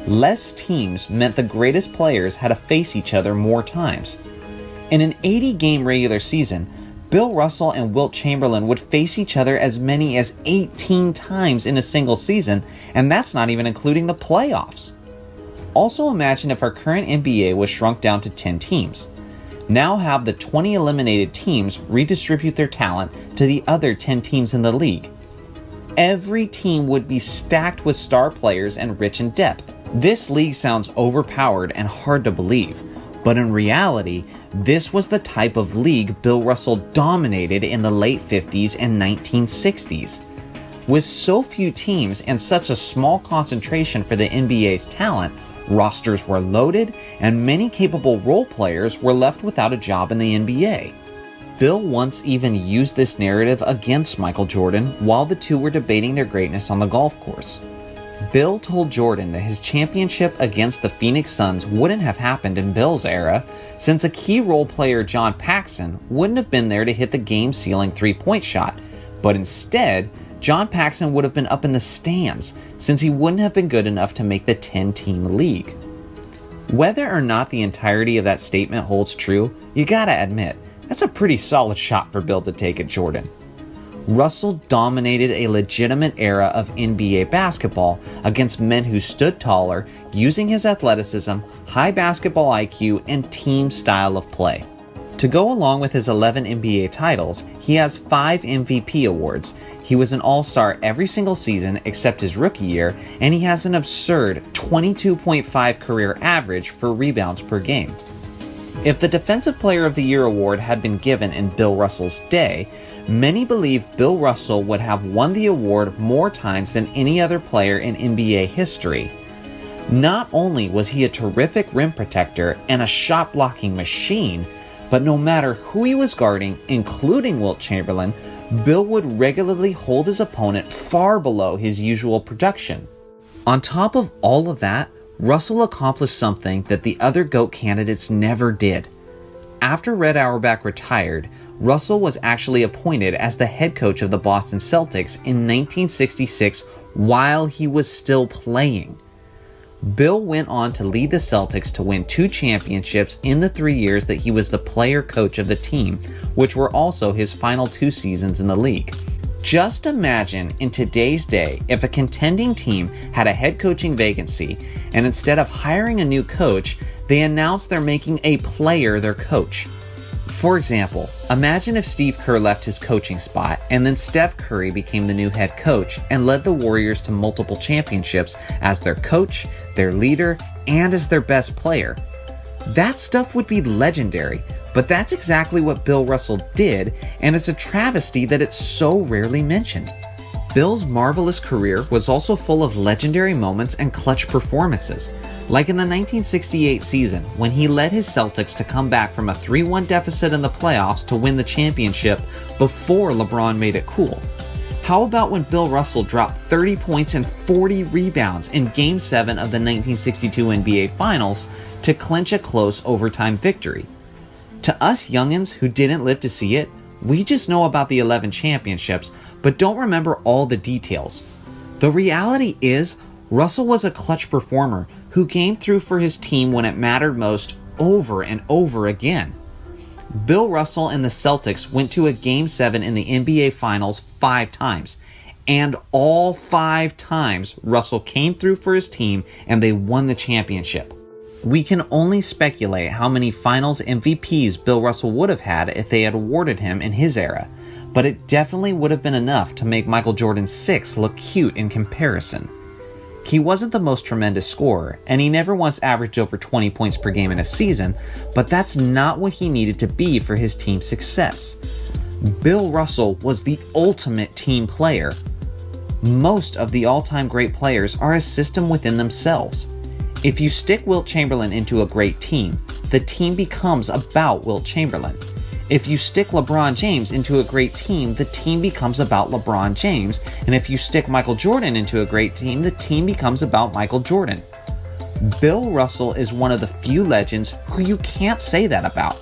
Less teams meant the greatest players had to face each other more times. In an 80-game regular season, Bill Russell and Wilt Chamberlain would face each other as many as 18 times in a single season, and that's not even including the playoffs. Also imagine if our current NBA was shrunk down to 10 teams. Now have the 20 eliminated teams redistribute their talent to the other 10 teams in the league. Every team would be stacked with star players and rich in depth. This league sounds overpowered and hard to believe, but in reality, this was the type of league Bill Russell dominated in the late 50s and 1960s. With so few teams and such a small concentration for the NBA's talent, Rosters were loaded, and many capable role players were left without a job in the NBA. Bill once even used this narrative against Michael Jordan while the two were debating their greatness on the golf course. Bill told Jordan that his championship against the Phoenix Suns wouldn't have happened in Bill's era, since a key role player, John Paxson, wouldn't have been there to hit the game-sealing three-point shot, but instead, John Paxson would have been up in the stands, since he wouldn't have been good enough to make the 10-team league. Whether or not the entirety of that statement holds true, you gotta admit, that's a pretty solid shot for Bill to take at Jordan. Russell dominated a legitimate era of NBA basketball against men who stood taller, using his athleticism, high basketball IQ, and team style of play. To go along with his 11 NBA titles, he has 5 MVP awards. He was an all-star every single season except his rookie year, and he has an absurd 22.5 career average for rebounds per game. If the Defensive Player of the Year award had been given in Bill Russell's day, many believe Bill Russell would have won the award more times than any other player in NBA history. Not only was he a terrific rim protector and a shot-blocking machine, but no matter who he was guarding, including Wilt Chamberlain, Bill would regularly hold his opponent far below his usual production. On top of all of that, Russell accomplished something that the other GOAT candidates never did. After Red Auerbach retired, Russell was actually appointed as the head coach of the Boston Celtics in 1966 while he was still playing. Bill went on to lead the Celtics to win 2 championships in the 3 years that he was the player coach of the team, which were also his final 2 seasons in the league. Just imagine in today's day if a contending team had a head coaching vacancy, and instead of hiring a new coach, they announced they're making a player their coach. For example, imagine if Steve Kerr left his coaching spot and then Steph Curry became the new head coach and led the Warriors to multiple championships as their coach, their leader, and as their best player. That stuff would be legendary, but that's exactly what Bill Russell did, and it's a travesty that it's so rarely mentioned. Bill's marvelous career was also full of legendary moments and clutch performances, like in the 1968 season when he led his Celtics to come back from a 3-1 deficit in the playoffs to win the championship before LeBron made it cool. How about when Bill Russell dropped 30 points and 40 rebounds in Game 7 of the 1962 NBA Finals to clinch a close overtime victory? To us youngins who didn't live to see it, we just know about the 11 championships, but don't remember all the details. The reality is, Russell was a clutch performer who came through for his team when it mattered most over and over again. Bill Russell and the Celtics went to a Game 7 in the NBA Finals 5 times, and all 5 times Russell came through for his team and they won the championship. We can only speculate how many Finals MVPs Bill Russell would have had if they had awarded him in his era, but it definitely would have been enough to make Michael Jordan's 6 look cute in comparison. He wasn't the most tremendous scorer, and he never once averaged over 20 points per game in a season, but that's not what he needed to be for his team's success. Bill Russell was the ultimate team player. Most of the all-time great players are a system within themselves. If you stick Wilt Chamberlain into a great team, the team becomes about Wilt Chamberlain. If you stick LeBron James into a great team, the team becomes about LeBron James. And if you stick Michael Jordan into a great team, the team becomes about Michael Jordan. Bill Russell is one of the few legends who you can't say that about.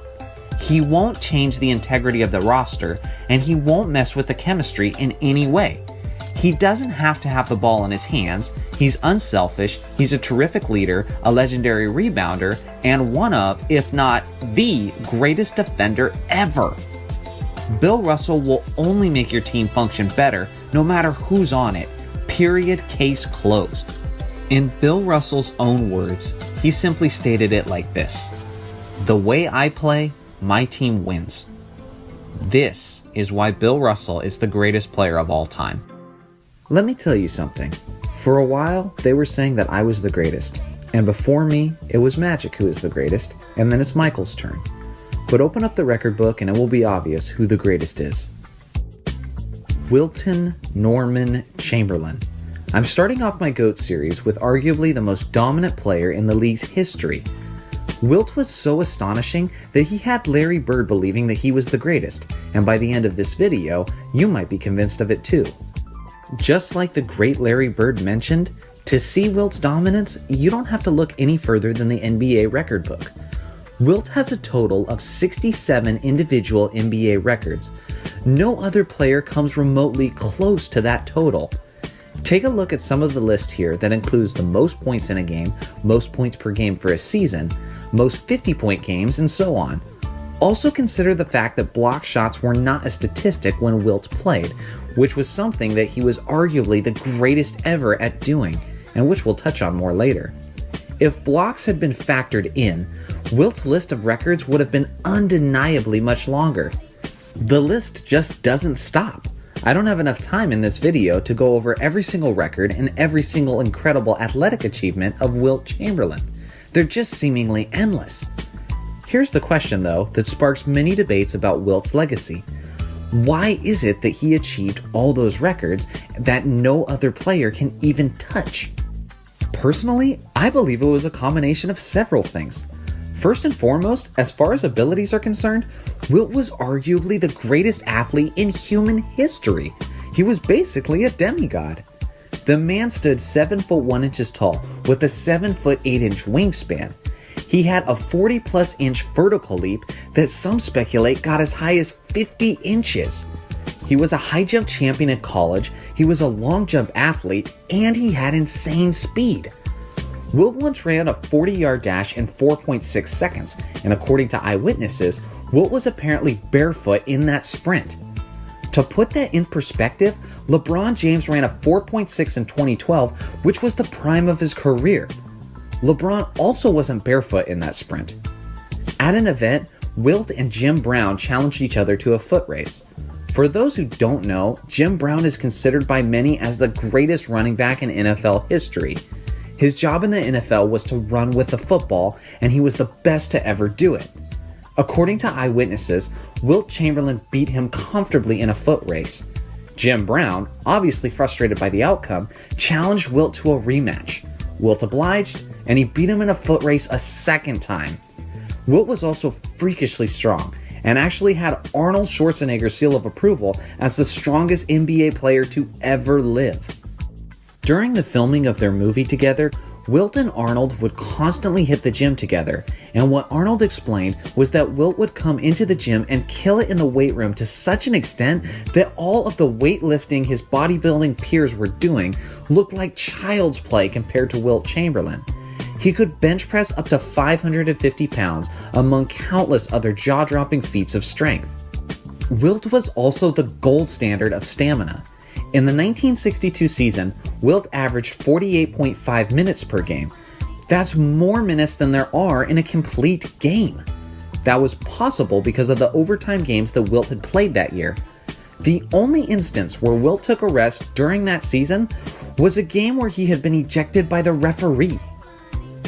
He won't change the integrity of the roster, and he won't mess with the chemistry in any way. He doesn't have to have the ball in his hands. He's unselfish, he's a terrific leader, a legendary rebounder, and one of, if not the greatest defender ever. Bill Russell will only make your team function better no matter who's on it. Period. Case closed. In Bill Russell's own words, he simply stated it like this: "The way I play, my team wins." This is why Bill Russell is the greatest player of all time. Let me tell you something. For a while, they were saying that I was the greatest. And before me, it was Magic who is the greatest, and then it's Michael's turn. But open up the record book and it will be obvious who the greatest is. Wilt Norman Chamberlain, I'm starting off my GOAT series with arguably the most dominant player in the league's history. Wilt was so astonishing that he had Larry Bird believing that he was the greatest, and by the end of this video, you might be convinced of it too. Just like the great Larry Bird mentioned, to see Wilt's dominance, you don't have to look any further than the NBA record book. Wilt has a total of 67 individual NBA records. No other player comes remotely close to that total. Take a look at some of the list here that includes the most points in a game, most points per game for a season, most 50-point games, and so on. Also consider the fact that block shots were not a statistic when Wilt played, which was something that he was arguably the greatest ever at doing, and which we'll touch on more later. If blocks had been factored in, Wilt's list of records would have been undeniably much longer. The list just doesn't stop. I don't have enough time in this video to go over every single record and every single incredible athletic achievement of Wilt Chamberlain. They're just seemingly endless. Here's the question though that sparks many debates about Wilt's legacy. Why is it that he achieved all those records that no other player can even touch? Personally, I believe it was a combination of several things. First and foremost, as far as abilities are concerned, Wilt was arguably the greatest athlete in human history. He was basically a demigod. The man stood 7 foot 1 inches tall with a 7 foot 8 inch wingspan. He had a 40+ inch vertical leap that some speculate got as high as 50 inches. He was a high jump champion in college, he was a long jump athlete, and he had insane speed. Wilt once ran a 40-yard dash in 4.6 seconds, and according to eyewitnesses, Wilt was apparently barefoot in that sprint. To put that in perspective, LeBron James ran a 4.6 in 2012, which was the prime of his career. LeBron also wasn't barefoot in that sprint. At an event, Wilt and Jim Brown challenged each other to a foot race. For those who don't know, Jim Brown is considered by many as the greatest running back in NFL history. His job in the NFL was to run with the football, and he was the best to ever do it. According to eyewitnesses, Wilt Chamberlain beat him comfortably in a foot race. Jim Brown, obviously frustrated by the outcome, challenged Wilt to a rematch. Wilt obliged, and he beat him in a foot race a second time. Wilt was also freakishly strong, and actually had Arnold Schwarzenegger's seal of approval as the strongest NBA player to ever live. During the filming of their movie together, Wilt and Arnold would constantly hit the gym together, and what Arnold explained was that Wilt would come into the gym and kill it in the weight room to such an extent that all of the weightlifting his bodybuilding peers were doing looked like child's play compared to Wilt Chamberlain. He could bench press up to 550 pounds among countless other jaw-dropping feats of strength. Wilt was also the gold standard of stamina. In the 1962 season, Wilt averaged 48.5 minutes per game. That's more minutes than there are in a complete game. That was possible because of the overtime games that Wilt had played that year. The only instance where Wilt took a rest during that season was a game where he had been ejected by the referee.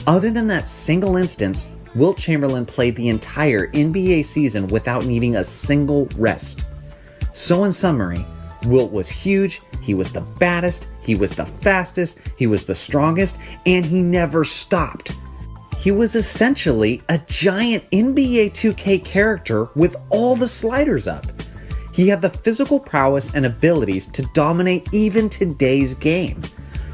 Other than that single instance, Wilt Chamberlain played the entire NBA season without needing a single rest. So in summary, Wilt was huge, he was the baddest, he was the fastest, he was the strongest, and he never stopped. He was essentially a giant NBA 2K character with all the sliders up. He had the physical prowess and abilities to dominate even today's game.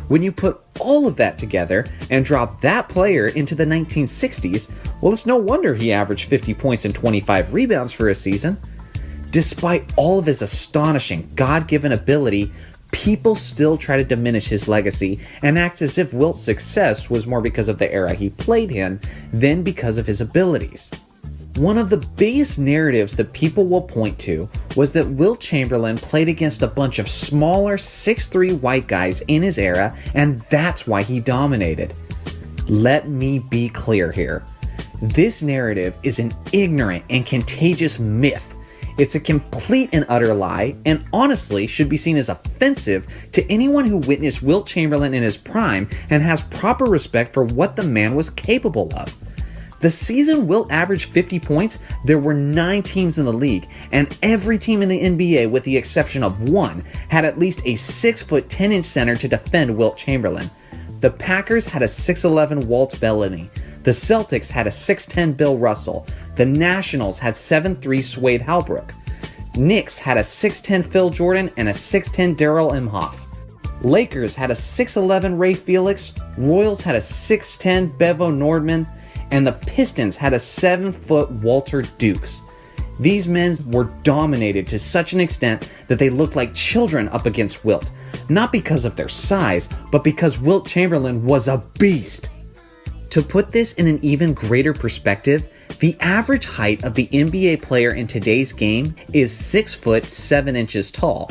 When you put all of that together and drop that player into the 1960s, well, it's no wonder he averaged 50 points and 25 rebounds for a season. Despite all of his astonishing God-given ability, people still try to diminish his legacy and act as if Wilt's success was more because of the era he played in than because of his abilities. One of the biggest narratives that people will point to was that Wilt Chamberlain played against a bunch of smaller 6'3" white guys in his era, and that's why he dominated. Let me be clear here. This narrative is an ignorant and contagious myth. It's a complete and utter lie, and honestly should be seen as offensive to anyone who witnessed Wilt Chamberlain in his prime and has proper respect for what the man was capable of. The season Wilt averaged 50 points, there were 9 teams in the league, and every team in the NBA, with the exception of one, had at least a 6'10" center to defend Wilt Chamberlain. The Packers had a 6'11" Walt Bellamy. The Celtics had a 6'10" Bill Russell. The Nationals had 7'3" Swade Halbrook. Knicks had a 6'10" Phil Jordan and a 6'10" Darrell Imhoff. Lakers had a 6'11" Ray Felix. Royals had a 6'10" Bevo Nordman. And the Pistons had a 7-foot Walter Dukes. These men were dominated to such an extent that they looked like children up against Wilt, not because of their size, but because Wilt Chamberlain was a beast. To put this in an even greater perspective, the average height of the NBA player in today's game is 6 foot 7 inches tall.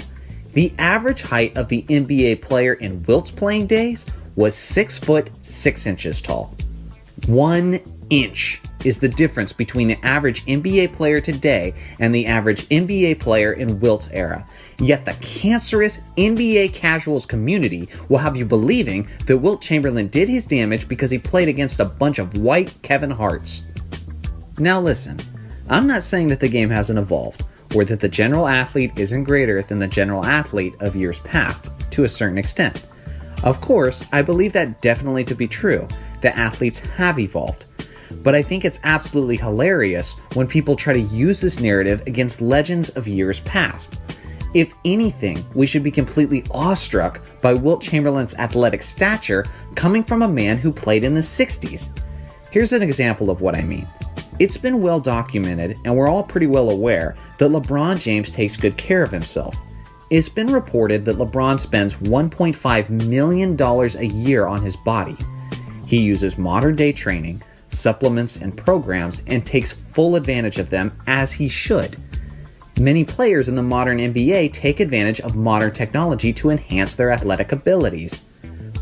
The average height of the NBA player in Wilt's playing days was 6 foot 6 inches tall. 1 inch is the difference between the average NBA player today and the average NBA player in Wilt's era. Yet the cancerous NBA casuals community will have you believing that Wilt Chamberlain did his damage because he played against a bunch of white Kevin Harts. Now listen, I'm not saying that the game hasn't evolved, or that the general athlete isn't greater than the general athlete of years past, to a certain extent. Of course, I believe that definitely to be true, that athletes have evolved. But I think it's absolutely hilarious when people try to use this narrative against legends of years past. If anything, we should be completely awestruck by Wilt Chamberlain's athletic stature coming from a man who played in the 60s. Here's an example of what I mean. It's been well documented, and we're all pretty well aware, that LeBron James takes good care of himself. It's been reported that LeBron spends $1.5 million a year on his body. He uses modern-day training, supplements, and programs, and takes full advantage of them, as he should. Many players in the modern NBA take advantage of modern technology to enhance their athletic abilities.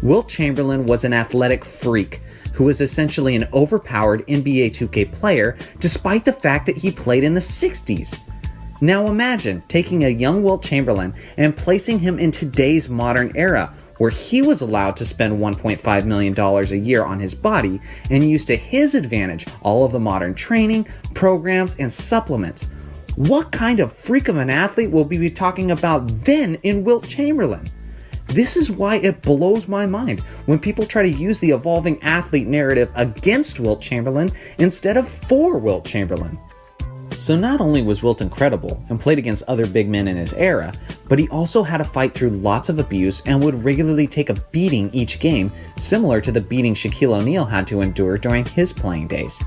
Wilt Chamberlain was an athletic freak who was essentially an overpowered NBA 2K player despite the fact that he played in the 60s. Now imagine taking a young Wilt Chamberlain and placing him in today's modern era, where he was allowed to spend $1.5 million a year on his body and use to his advantage all of the modern training, programs, and supplements. What kind of freak of an athlete will we be talking about then in Wilt Chamberlain? This is why it blows my mind when people try to use the evolving athlete narrative against Wilt Chamberlain instead of for Wilt Chamberlain. So not only was Wilt incredible and played against other big men in his era, but he also had to fight through lots of abuse and would regularly take a beating each game, similar to the beating Shaquille O'Neal had to endure during his playing days.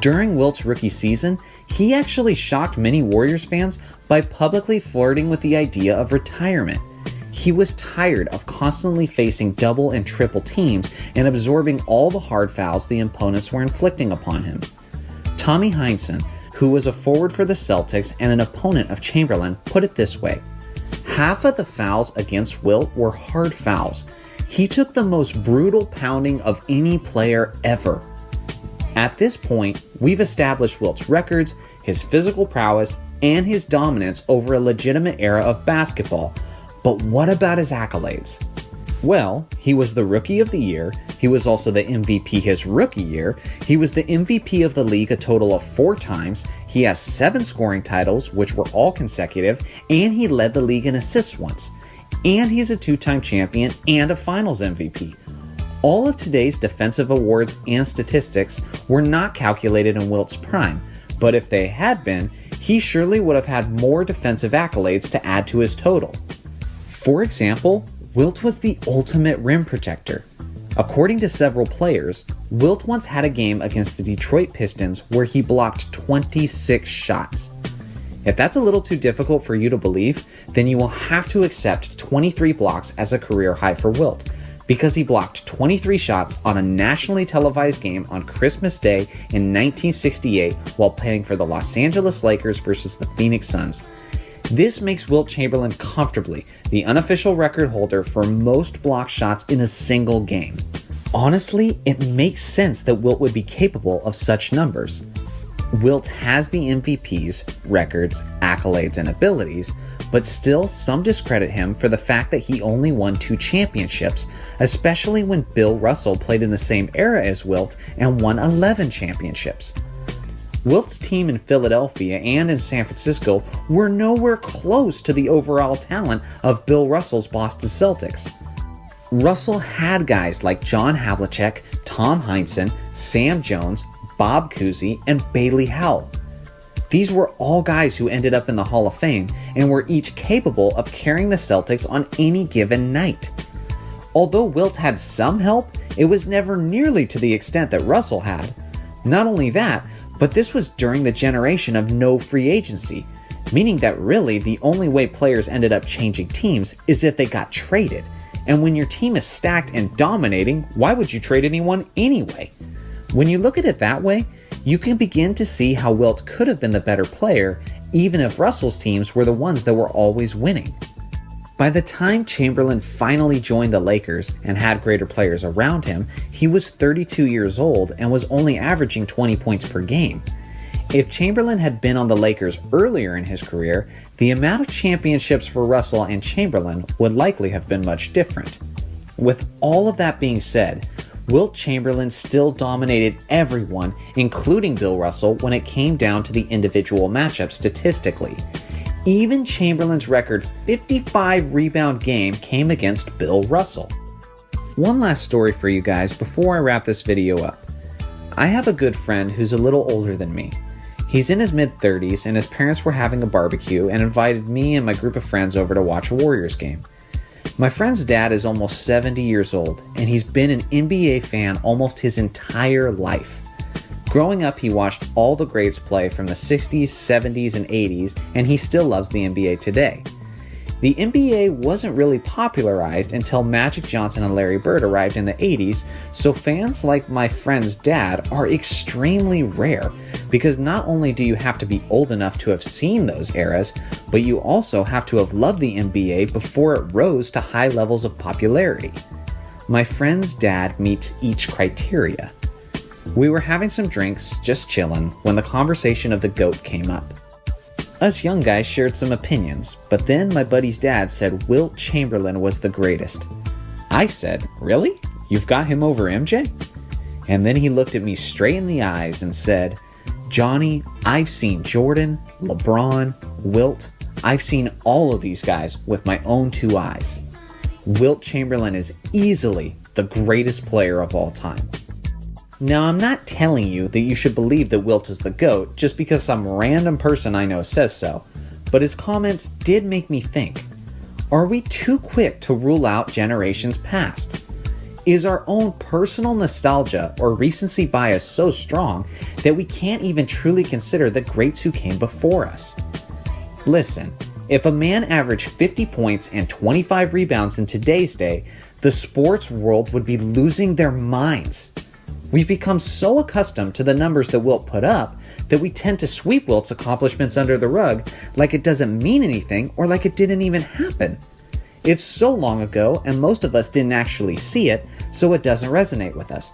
During Wilt's rookie season, he actually shocked many Warriors fans by publicly flirting with the idea of retirement. He was tired of constantly facing double and triple teams and absorbing all the hard fouls the opponents were inflicting upon him. Tommy Heinsohn, who was a forward for the Celtics and an opponent of Chamberlain, put it this way: half of the fouls against Wilt were hard fouls. He took the most brutal pounding of any player ever. At this point, we've established Wilt's records, his physical prowess, and his dominance over a legitimate era of basketball. But what about his accolades? Well, he was the Rookie of the Year, he was also the MVP his rookie year, he was the MVP of the league a total of 4 times, he has 7 scoring titles, which were all consecutive, and he led the league in assists once. And he's a 2-time champion and a Finals MVP. All of today's defensive awards and statistics were not calculated in Wilt's prime, but if they had been, he surely would have had more defensive accolades to add to his total. For example, Wilt was the ultimate rim protector. According to several players, Wilt once had a game against the Detroit Pistons where he blocked 26 shots. If that's a little too difficult for you to believe, then you will have to accept 23 blocks as a career high for Wilt, because he blocked 23 shots on a nationally televised game on Christmas Day in 1968 while playing for the Los Angeles Lakers versus the Phoenix Suns. This makes Wilt Chamberlain comfortably the unofficial record holder for most block shots in a single game. Honestly, it makes sense that Wilt would be capable of such numbers. Wilt has the MVPs, records, accolades, and abilities, but still some discredit him for the fact that he only won 2 championships, especially when Bill Russell played in the same era as Wilt and won 11 championships. Wilt's team in Philadelphia and in San Francisco were nowhere close to the overall talent of Bill Russell's Boston Celtics. Russell had guys like John Havlicek, Tom Heinsohn, Sam Jones, Bob Cousy, and Bailey Howell. These were all guys who ended up in the Hall of Fame and were each capable of carrying the Celtics on any given night. Although Wilt had some help, it was never nearly to the extent that Russell had. Not only that, but this was during the generation of no free agency, meaning that really the only way players ended up changing teams is if they got traded. And when your team is stacked and dominating, why would you trade anyone anyway? When you look at it that way, you can begin to see how Wilt could have been the better player, even if Russell's teams were the ones that were always winning. By the time Chamberlain finally joined the Lakers and had greater players around him, he was 32 years old and was only averaging 20 points per game. If Chamberlain had been on the Lakers earlier in his career, the amount of championships for Russell and Chamberlain would likely have been much different. With all of that being said, Wilt Chamberlain still dominated everyone, including Bill Russell, when it came down to the individual matchup statistically. Even Chamberlain's record 55 rebound game came against Bill Russell. One last story for you guys before I wrap this video up. I have a good friend who's a little older than me. He's in his mid-30s and his parents were having a barbecue and invited me and my group of friends over to watch a Warriors game. My friend's dad is almost 70 years old and he's been an NBA fan almost his entire life. Growing up, he watched all the greats play from the 60s, 70s, and 80s, and he still loves the NBA today. The NBA wasn't really popularized until Magic Johnson and Larry Bird arrived in the 80s, so fans like my friend's dad are extremely rare, because not only do you have to be old enough to have seen those eras, but you also have to have loved the NBA before it rose to high levels of popularity. My friend's dad meets each criteria. We were having some drinks, just chillin', when the conversation of the GOAT came up. Us young guys shared some opinions, but then my buddy's dad said Wilt Chamberlain was the greatest. I said, "Really? You've got him over MJ?" And then he looked at me straight in the eyes and said, "Johnny, I've seen Jordan, LeBron, Wilt. I've seen all of these guys with my own 2 eyes. Wilt Chamberlain is easily the greatest player of all time." Now, I'm not telling you that you should believe that Wilt is the GOAT just because some random person I know says so, but his comments did make me think. Are we too quick to rule out generations past? Is our own personal nostalgia or recency bias so strong that we can't even truly consider the greats who came before us? Listen, if a man averaged 50 points and 25 rebounds in today's day, the sports world would be losing their minds. We've become so accustomed to the numbers that Wilt put up that we tend to sweep Wilt's accomplishments under the rug like it doesn't mean anything or like it didn't even happen. It's so long ago and most of us didn't actually see it, so it doesn't resonate with us.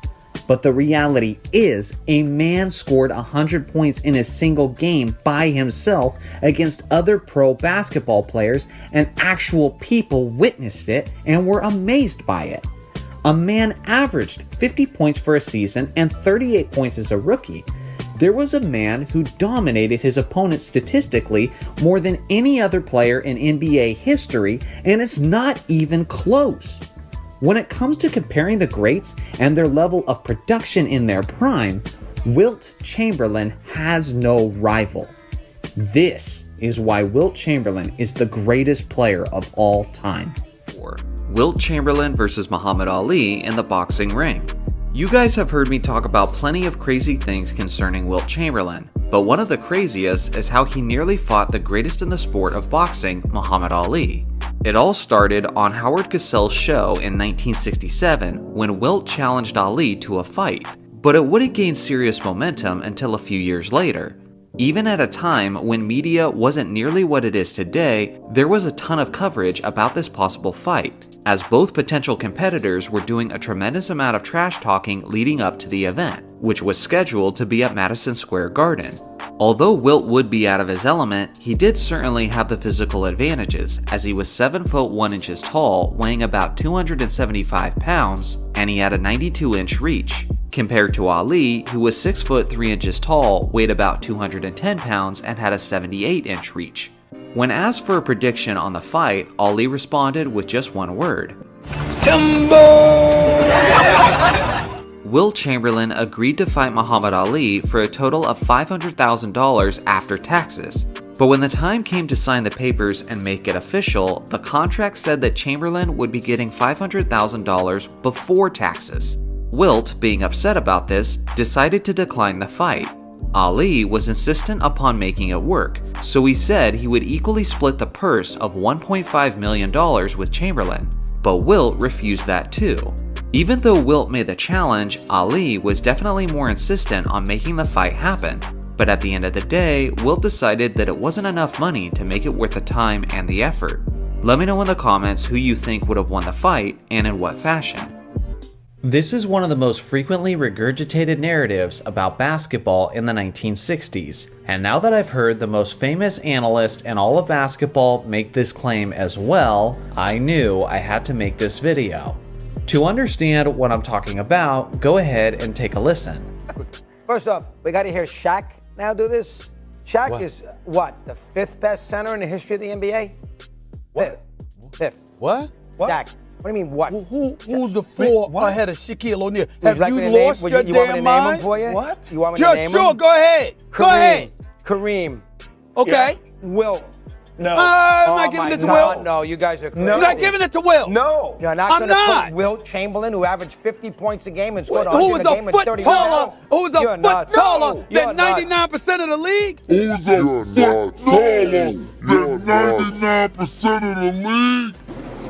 But the reality is, a man scored 100 points in a single game by himself against other pro basketball players, and actual people witnessed it and were amazed by it. A man averaged 50 points for a season and 38 points as a rookie. There was a man who dominated his opponent statistically more than any other player in NBA history, and it's not even close. When it comes to comparing the greats and their level of production in their prime, Wilt Chamberlain has no rival. This is why Wilt Chamberlain is the greatest player of all time. Wilt Chamberlain versus Muhammad Ali in the boxing ring. You guys have heard me talk about plenty of crazy things concerning Wilt Chamberlain, but one of the craziest is how he nearly fought the greatest in the sport of boxing, Muhammad Ali. It all started on Howard Cosell's show in 1967 when Wilt challenged Ali to a fight, but it wouldn't gain serious momentum until a few years later. Even at a time when media wasn't nearly what it is today, there was a ton of coverage about this possible fight, as both potential competitors were doing a tremendous amount of trash talking leading up to the event, which was scheduled to be at Madison Square Garden. Although Wilt would be out of his element, he did certainly have the physical advantages, as he was 7 foot 1 inches tall, weighing about 275 pounds, and he had a 92-inch reach, compared to Ali, who was 6 foot 3 inches tall, weighed about 210 pounds, and had a 78-inch reach. When asked for a prediction on the fight, Ali responded with just one word: Timbo! Wilt Chamberlain agreed to fight Muhammad Ali for a total of $500,000 after taxes, but when the time came to sign the papers and make it official, the contract said that Chamberlain would be getting $500,000 before taxes. Wilt, being upset about this, decided to decline the fight. Ali was insistent upon making it work, so he said he would equally split the purse of $1.5 million with Chamberlain, but Wilt refused that too. Even though Wilt made the challenge, Ali was definitely more insistent on making the fight happen. But at the end of the day, Wilt decided that it wasn't enough money to make it worth the time and the effort. Let me know in the comments who you think would have won the fight and in what fashion. This is one of the most frequently regurgitated narratives about basketball in the 1960s, and now that I've heard the most famous analyst in all of basketball make this claim as well, I knew I had to make this video. To understand what I'm talking about, go ahead and take a listen. First off, we got to hear Shaq now do this. Shaq is what, the 5th best center in the history of the NBA? Fifth. What? Shaq. What do you mean, what? Who's the 4 ahead of Shaquille O'Neal? Have you lost your damn mind? You want me to name him for you? What? You want me to name him? Sure, go ahead. Go ahead. Kareem. Okay. Wilt. No. I'm not giving it to Wilt. No, you guys are crazy. You're not giving it to Wilt. No. You're not going to put Wilt Chamberlain, who averaged 50 points a game and scored 100 a game in 30 minutes. Who's a foot taller than 99% of the league? Who's a foot taller than 99% of the league?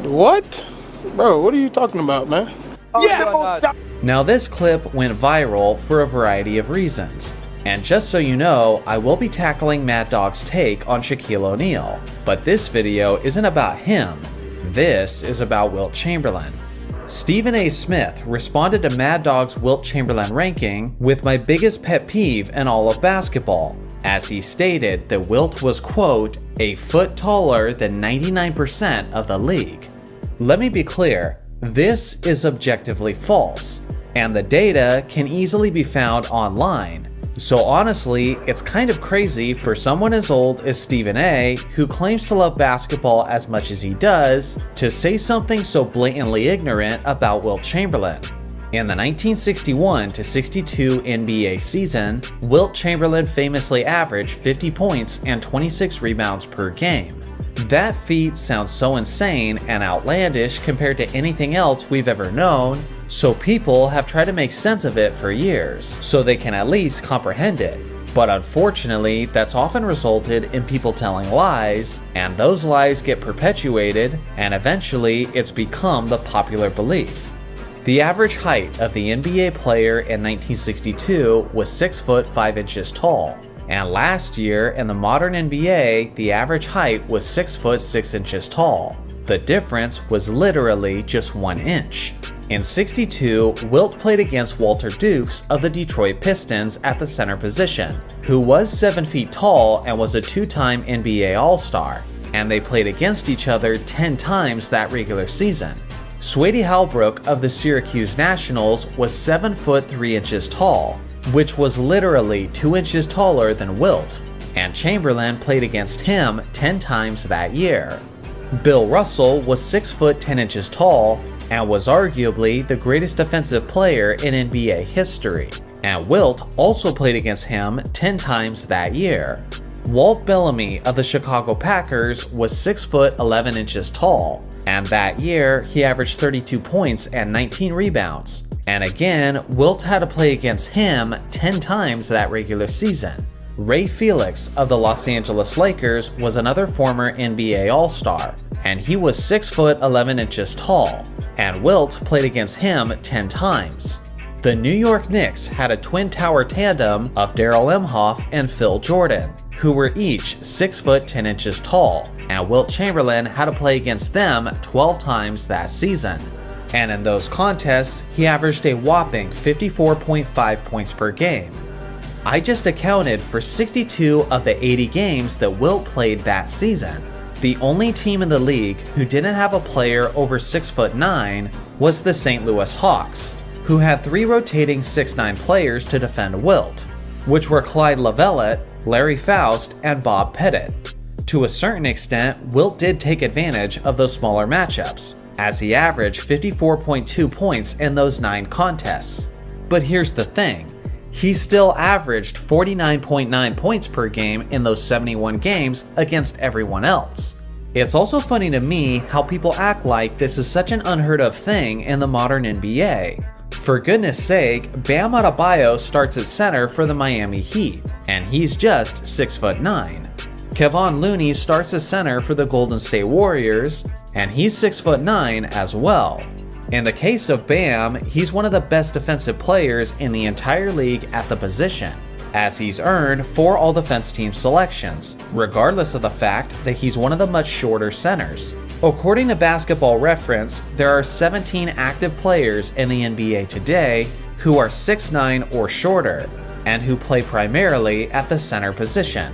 What? Bro, what are you talking about, man? Yeah. Now this clip went viral for a variety of reasons. And just so you know, I will be tackling Mad Dog's take on Shaquille O'Neal, but this video isn't about him. This is about Wilt Chamberlain. Stephen A. Smith responded to Mad Dog's Wilt Chamberlain ranking with my biggest pet peeve in all of basketball, as he stated that Wilt was, quote, a foot taller than 99% of the league. Let me be clear, this is objectively false, and the data can easily be found online. So honestly, it's kind of crazy for someone as old as Stephen A., who claims to love basketball as much as he does, to say something so blatantly ignorant about Wilt Chamberlain. In the 1961-62 NBA season, Wilt Chamberlain famously averaged 50 points and 26 rebounds per game. That feat sounds so insane and outlandish compared to anything else we've ever known, so people have tried to make sense of it for years, so they can at least comprehend it. But unfortunately, that's often resulted in people telling lies, and those lies get perpetuated, and eventually it's become the popular belief. The average height of the NBA player in 1962 was 6 foot 5 inches tall, and last year in the modern NBA, the average height was 6 foot 6 inches tall. The difference was literally just 1 inch. In '62, Wilt played against Walter Dukes of the Detroit Pistons at the center position, who was 7 feet tall and was a 2-time NBA All-Star, and they played against each other 10 times that regular season. Swady Halbrook of the Syracuse Nationals was 7 foot 3 inches tall, which was literally 2 inches taller than Wilt, and Chamberlain played against him 10 times that year. Bill Russell was 6 foot 10 inches tall and was arguably the greatest defensive player in NBA history, and Wilt also played against him 10 times that year. Walt Bellamy of the Chicago Packers was 6 foot 11 inches tall, and that year he averaged 32 points and 19 rebounds, and again Wilt had to play against him 10 times that regular season. Ray Felix of the Los Angeles Lakers was another former NBA All-Star, and he was 6 foot 11 inches tall, and Wilt played against him 10 times. The New York Knicks had a twin tower tandem of Darrell Emhoff and Phil Jordan, who were each 6 foot 10 inches tall, and Wilt Chamberlain had to play against them 12 times that season. And in those contests, he averaged a whopping 54.5 points per game. I just accounted for 62 of the 80 games that Wilt played that season. The only team in the league who didn't have a player over 6'9" was the St. Louis Hawks, who had 3 rotating 6'9" players to defend Wilt, which were Clyde Lovellette, Larry Faust, and Bob Pettit. To a certain extent, Wilt did take advantage of those smaller matchups, as he averaged 54.2 points in those 9 contests. But here's the thing, he still averaged 49.9 points per game in those 71 games against everyone else. It's also funny to me how people act like this is such an unheard of thing in the modern NBA. For goodness sake, Bam Adebayo starts at center for the Miami Heat, and he's just 6'9". Kevon Looney starts as center for the Golden State Warriors, and he's 6'9" as well. In the case of Bam, he's one of the best defensive players in the entire league at the position, as he's earned 4 All-Defense Team selections, regardless of the fact that he's one of the much shorter centers. According to Basketball Reference, there are 17 active players in the NBA today who are 6'9" or shorter, and who play primarily at the center position.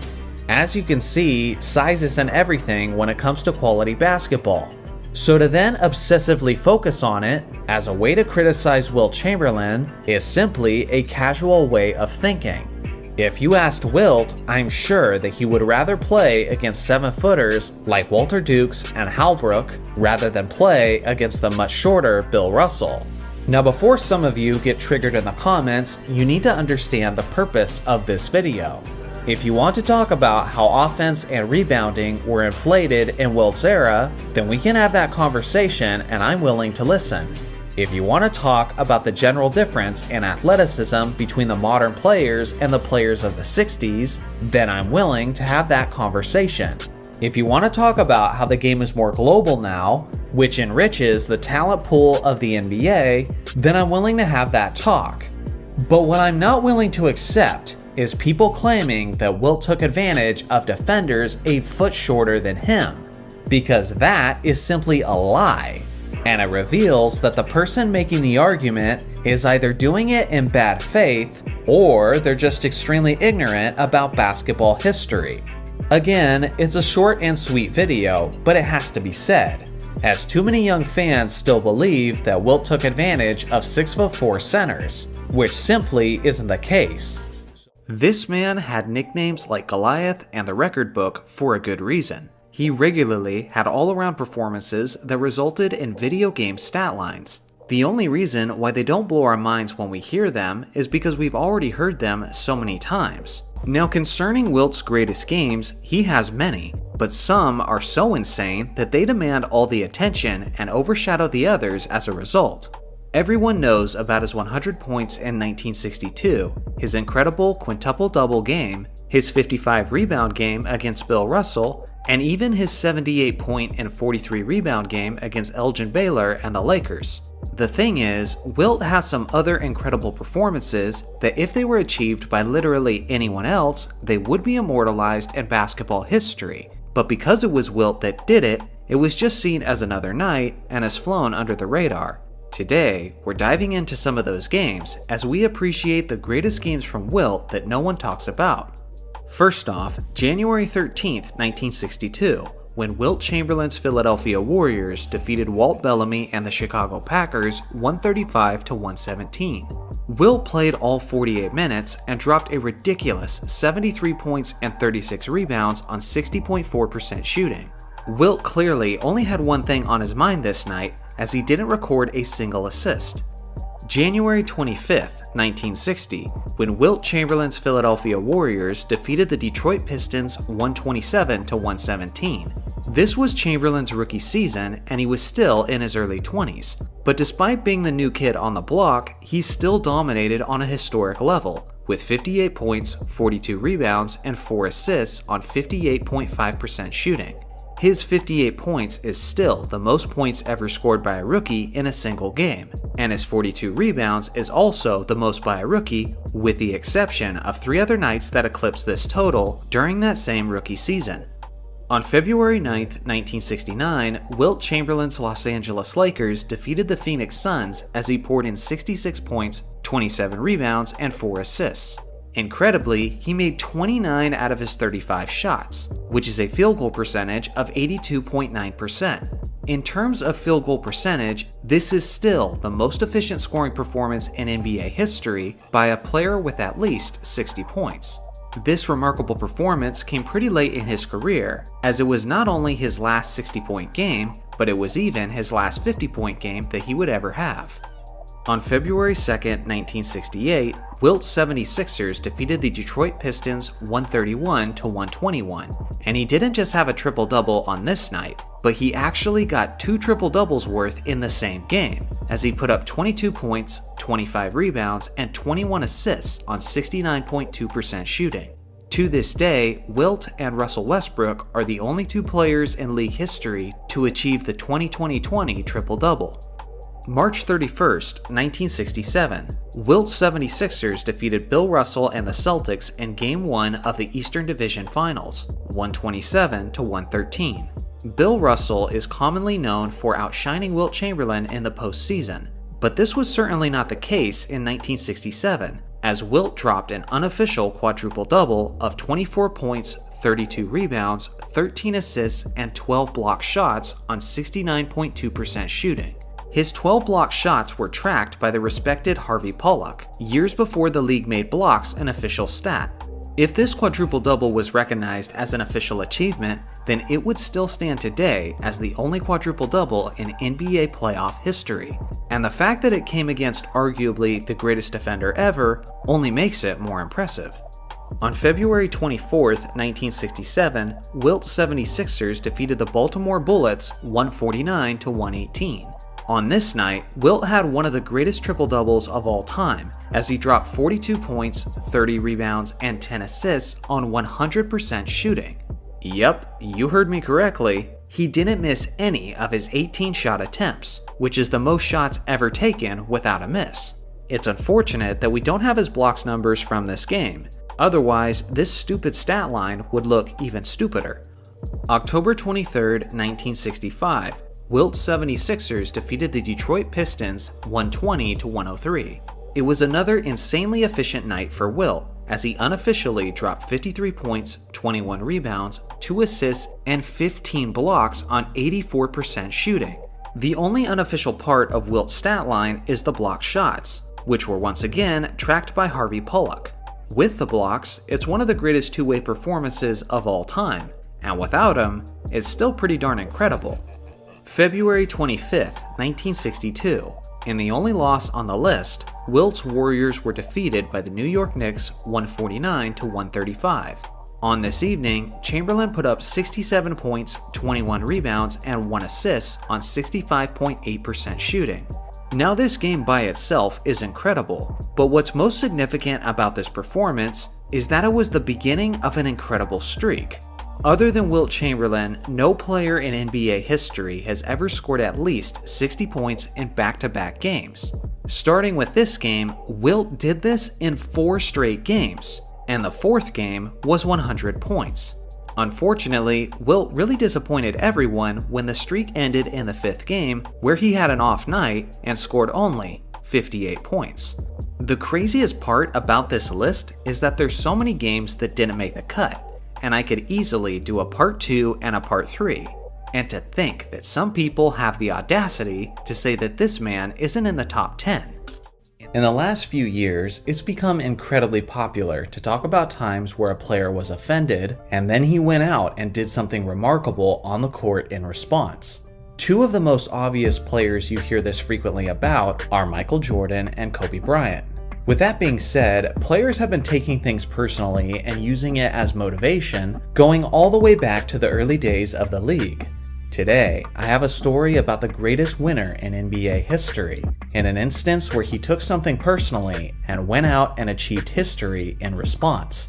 As you can see, size isn't everything when it comes to quality basketball. So to then obsessively focus on it as a way to criticize Wilt Chamberlain is simply a casual way of thinking. If you asked Wilt, I'm sure that he would rather play against 7-footers like Walter Dukes and Halbrook rather than play against the much shorter Bill Russell. Now before some of you get triggered in the comments, you need to understand the purpose of this video. If you want to talk about how offense and rebounding were inflated in Wilt's era, then we can have that conversation and I'm willing to listen. If you want to talk about the general difference in athleticism between the modern players and the players of the 60s, then I'm willing to have that conversation. If you want to talk about how the game is more global now, which enriches the talent pool of the NBA, then I'm willing to have that talk. But what I'm not willing to accept is people claiming that Wilt took advantage of defenders a foot shorter than him, because that is simply a lie, and it reveals that the person making the argument is either doing it in bad faith, or they're just extremely ignorant about basketball history. Again, it's a short and sweet video, but it has to be said, as too many young fans still believe that Wilt took advantage of 6'4" centers, which simply isn't the case. This man had nicknames like Goliath and the Record Book for a good reason. He regularly had all-around performances that resulted in video game stat lines. The only reason why they don't blow our minds when we hear them is because we've already heard them so many times. Now concerning Wilt's greatest games, he has many, but some are so insane that they demand all the attention and overshadow the others as a result. Everyone knows about his 100 points in 1962, his incredible quintuple-double game, his 55 rebound game against Bill Russell, and even his 78 point and 43 rebound game against Elgin Baylor and the Lakers. The thing is, Wilt has some other incredible performances that if they were achieved by literally anyone else, they would be immortalized in basketball history. But because it was Wilt that did it, it was just seen as another night and has flown under the radar. Today, we're diving into some of those games as we appreciate the greatest games from Wilt that no one talks about. First off, January 13th, 1962, when Wilt Chamberlain's Philadelphia Warriors defeated Walt Bellamy and the Chicago Packers 135-117. Wilt played all 48 minutes and dropped a ridiculous 73 points and 36 rebounds on 60.4% shooting. Wilt clearly only had one thing on his mind this night, as he didn't record a single assist. January 25th, 1960, when Wilt Chamberlain's Philadelphia Warriors defeated the Detroit Pistons 127-117. This was Chamberlain's rookie season and he was still in his early 20s, but despite being the new kid on the block, he still dominated on a historic level, with 58 points, 42 rebounds, and 4 assists on 58.5% shooting. His 58 points is still the most points ever scored by a rookie in a single game, and his 42 rebounds is also the most by a rookie, with the exception of 3 other nights that eclipsed this total during that same rookie season. On February 9th, 1969, Wilt Chamberlain's Los Angeles Lakers defeated the Phoenix Suns as he poured in 66 points, 27 rebounds, and 4 assists. Incredibly, he made 29 out of his 35 shots, which is a field goal percentage of 82.9%. In terms of field goal percentage, this is still the most efficient scoring performance in NBA history by a player with at least 60 points. This remarkable performance came pretty late in his career, as it was not only his last 60-point game, but it was even his last 50-point game that he would ever have. On February 2, 1968, Wilt's 76ers defeated the Detroit Pistons 131-121, and he didn't just have a triple-double on this night, but he actually got 2 triple-doubles worth in the same game, as he put up 22 points, 25 rebounds, and 21 assists on 69.2% shooting. To this day, Wilt and Russell Westbrook are the only 2 players in league history to achieve the 20-20-20 triple-double. March 31st, 1967, Wilt's 76ers defeated Bill Russell and the Celtics in Game 1 of the Eastern Division Finals, 127-113. Bill Russell is commonly known for outshining Wilt Chamberlain in the postseason, but this was certainly not the case in 1967, as Wilt dropped an unofficial quadruple-double of 24 points, 32 rebounds, 13 assists, and 12 block shots on 69.2% shooting. His 12 block shots were tracked by the respected Harvey Pollock, years before the league made blocks an official stat. If this quadruple-double was recognized as an official achievement, then it would still stand today as the only quadruple-double in NBA playoff history. And the fact that it came against arguably the greatest defender ever only makes it more impressive. On February 24, 1967, Wilt's 76ers defeated the Baltimore Bullets 149-118. On this night, Wilt had one of the greatest triple-doubles of all time, as he dropped 42 points, 30 rebounds, and 10 assists on 100% shooting. Yup, you heard me correctly. He didn't miss any of his 18 shot attempts, which is the most shots ever taken without a miss. It's unfortunate that we don't have his blocks numbers from this game, otherwise this stupid stat line would look even stupider. October 23, 1965, Wilt's 76ers defeated the Detroit Pistons 120-103. It was another insanely efficient night for Wilt, as he unofficially dropped 53 points, 21 rebounds, 2 assists, and 15 blocks on 84% shooting. The only unofficial part of Wilt's stat line is the block shots, which were once again tracked by Harvey Pollock. With the blocks, it's one of the greatest two-way performances of all time, and without them, it's still pretty darn incredible. February 25, 1962. In the only loss on the list, Wilt's Warriors were defeated by the New York Knicks 149-135. On this evening, Chamberlain put up 67 points, 21 rebounds, and 1 assist on 65.8% shooting. Now this game by itself is incredible, but what's most significant about this performance is that it was the beginning of an incredible streak. Other than Wilt Chamberlain, no player in NBA history has ever scored at least 60 points in back-to-back games. Starting with this game, Wilt did this in 4 straight games, and the 4th game was 100 points. Unfortunately, Wilt really disappointed everyone when the streak ended in the 5th game, where he had an off night and scored only 58 points. The craziest part about this list is that there's so many games that didn't make the cut, and I could easily do a part 2 and a part 3. And to think that some people have the audacity to say that this man isn't in the top 10. In the last few years, it's become incredibly popular to talk about times where a player was offended, and then he went out and did something remarkable on the court in response. 2 of the most obvious players you hear this frequently about are Michael Jordan and Kobe Bryant. With that being said, players have been taking things personally and using it as motivation, going all the way back to the early days of the league. Today, I have a story about the greatest winner in NBA history, in an instance where he took something personally and went out and achieved history in response.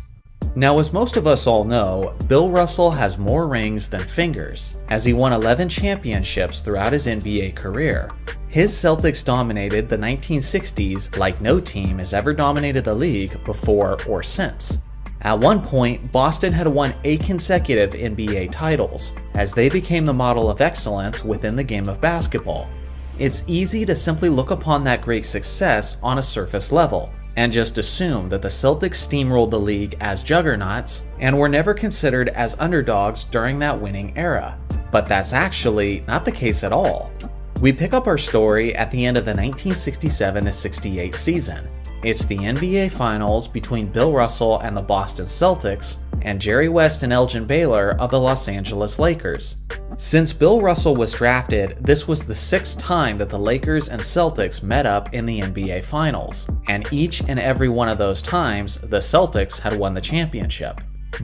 Now, as most of us all know, Bill Russell has more rings than fingers, as he won 11 championships throughout his NBA career. His Celtics dominated the 1960s like no team has ever dominated the league before or since. At one point, Boston had won 8 consecutive NBA titles, as they became the model of excellence within the game of basketball. It's easy to simply look upon that great success on a surface level, and just assume that the Celtics steamrolled the league as juggernauts and were never considered as underdogs during that winning era. But that's actually not the case at all. We pick up our story at the end of the 1967-68 season. It's the NBA Finals between Bill Russell and the Boston Celtics, and Jerry West and Elgin Baylor of the Los Angeles Lakers. Since Bill Russell was drafted, this was the 6th time that the Lakers and Celtics met up in the NBA Finals, and each and every one of those times, the Celtics had won the championship.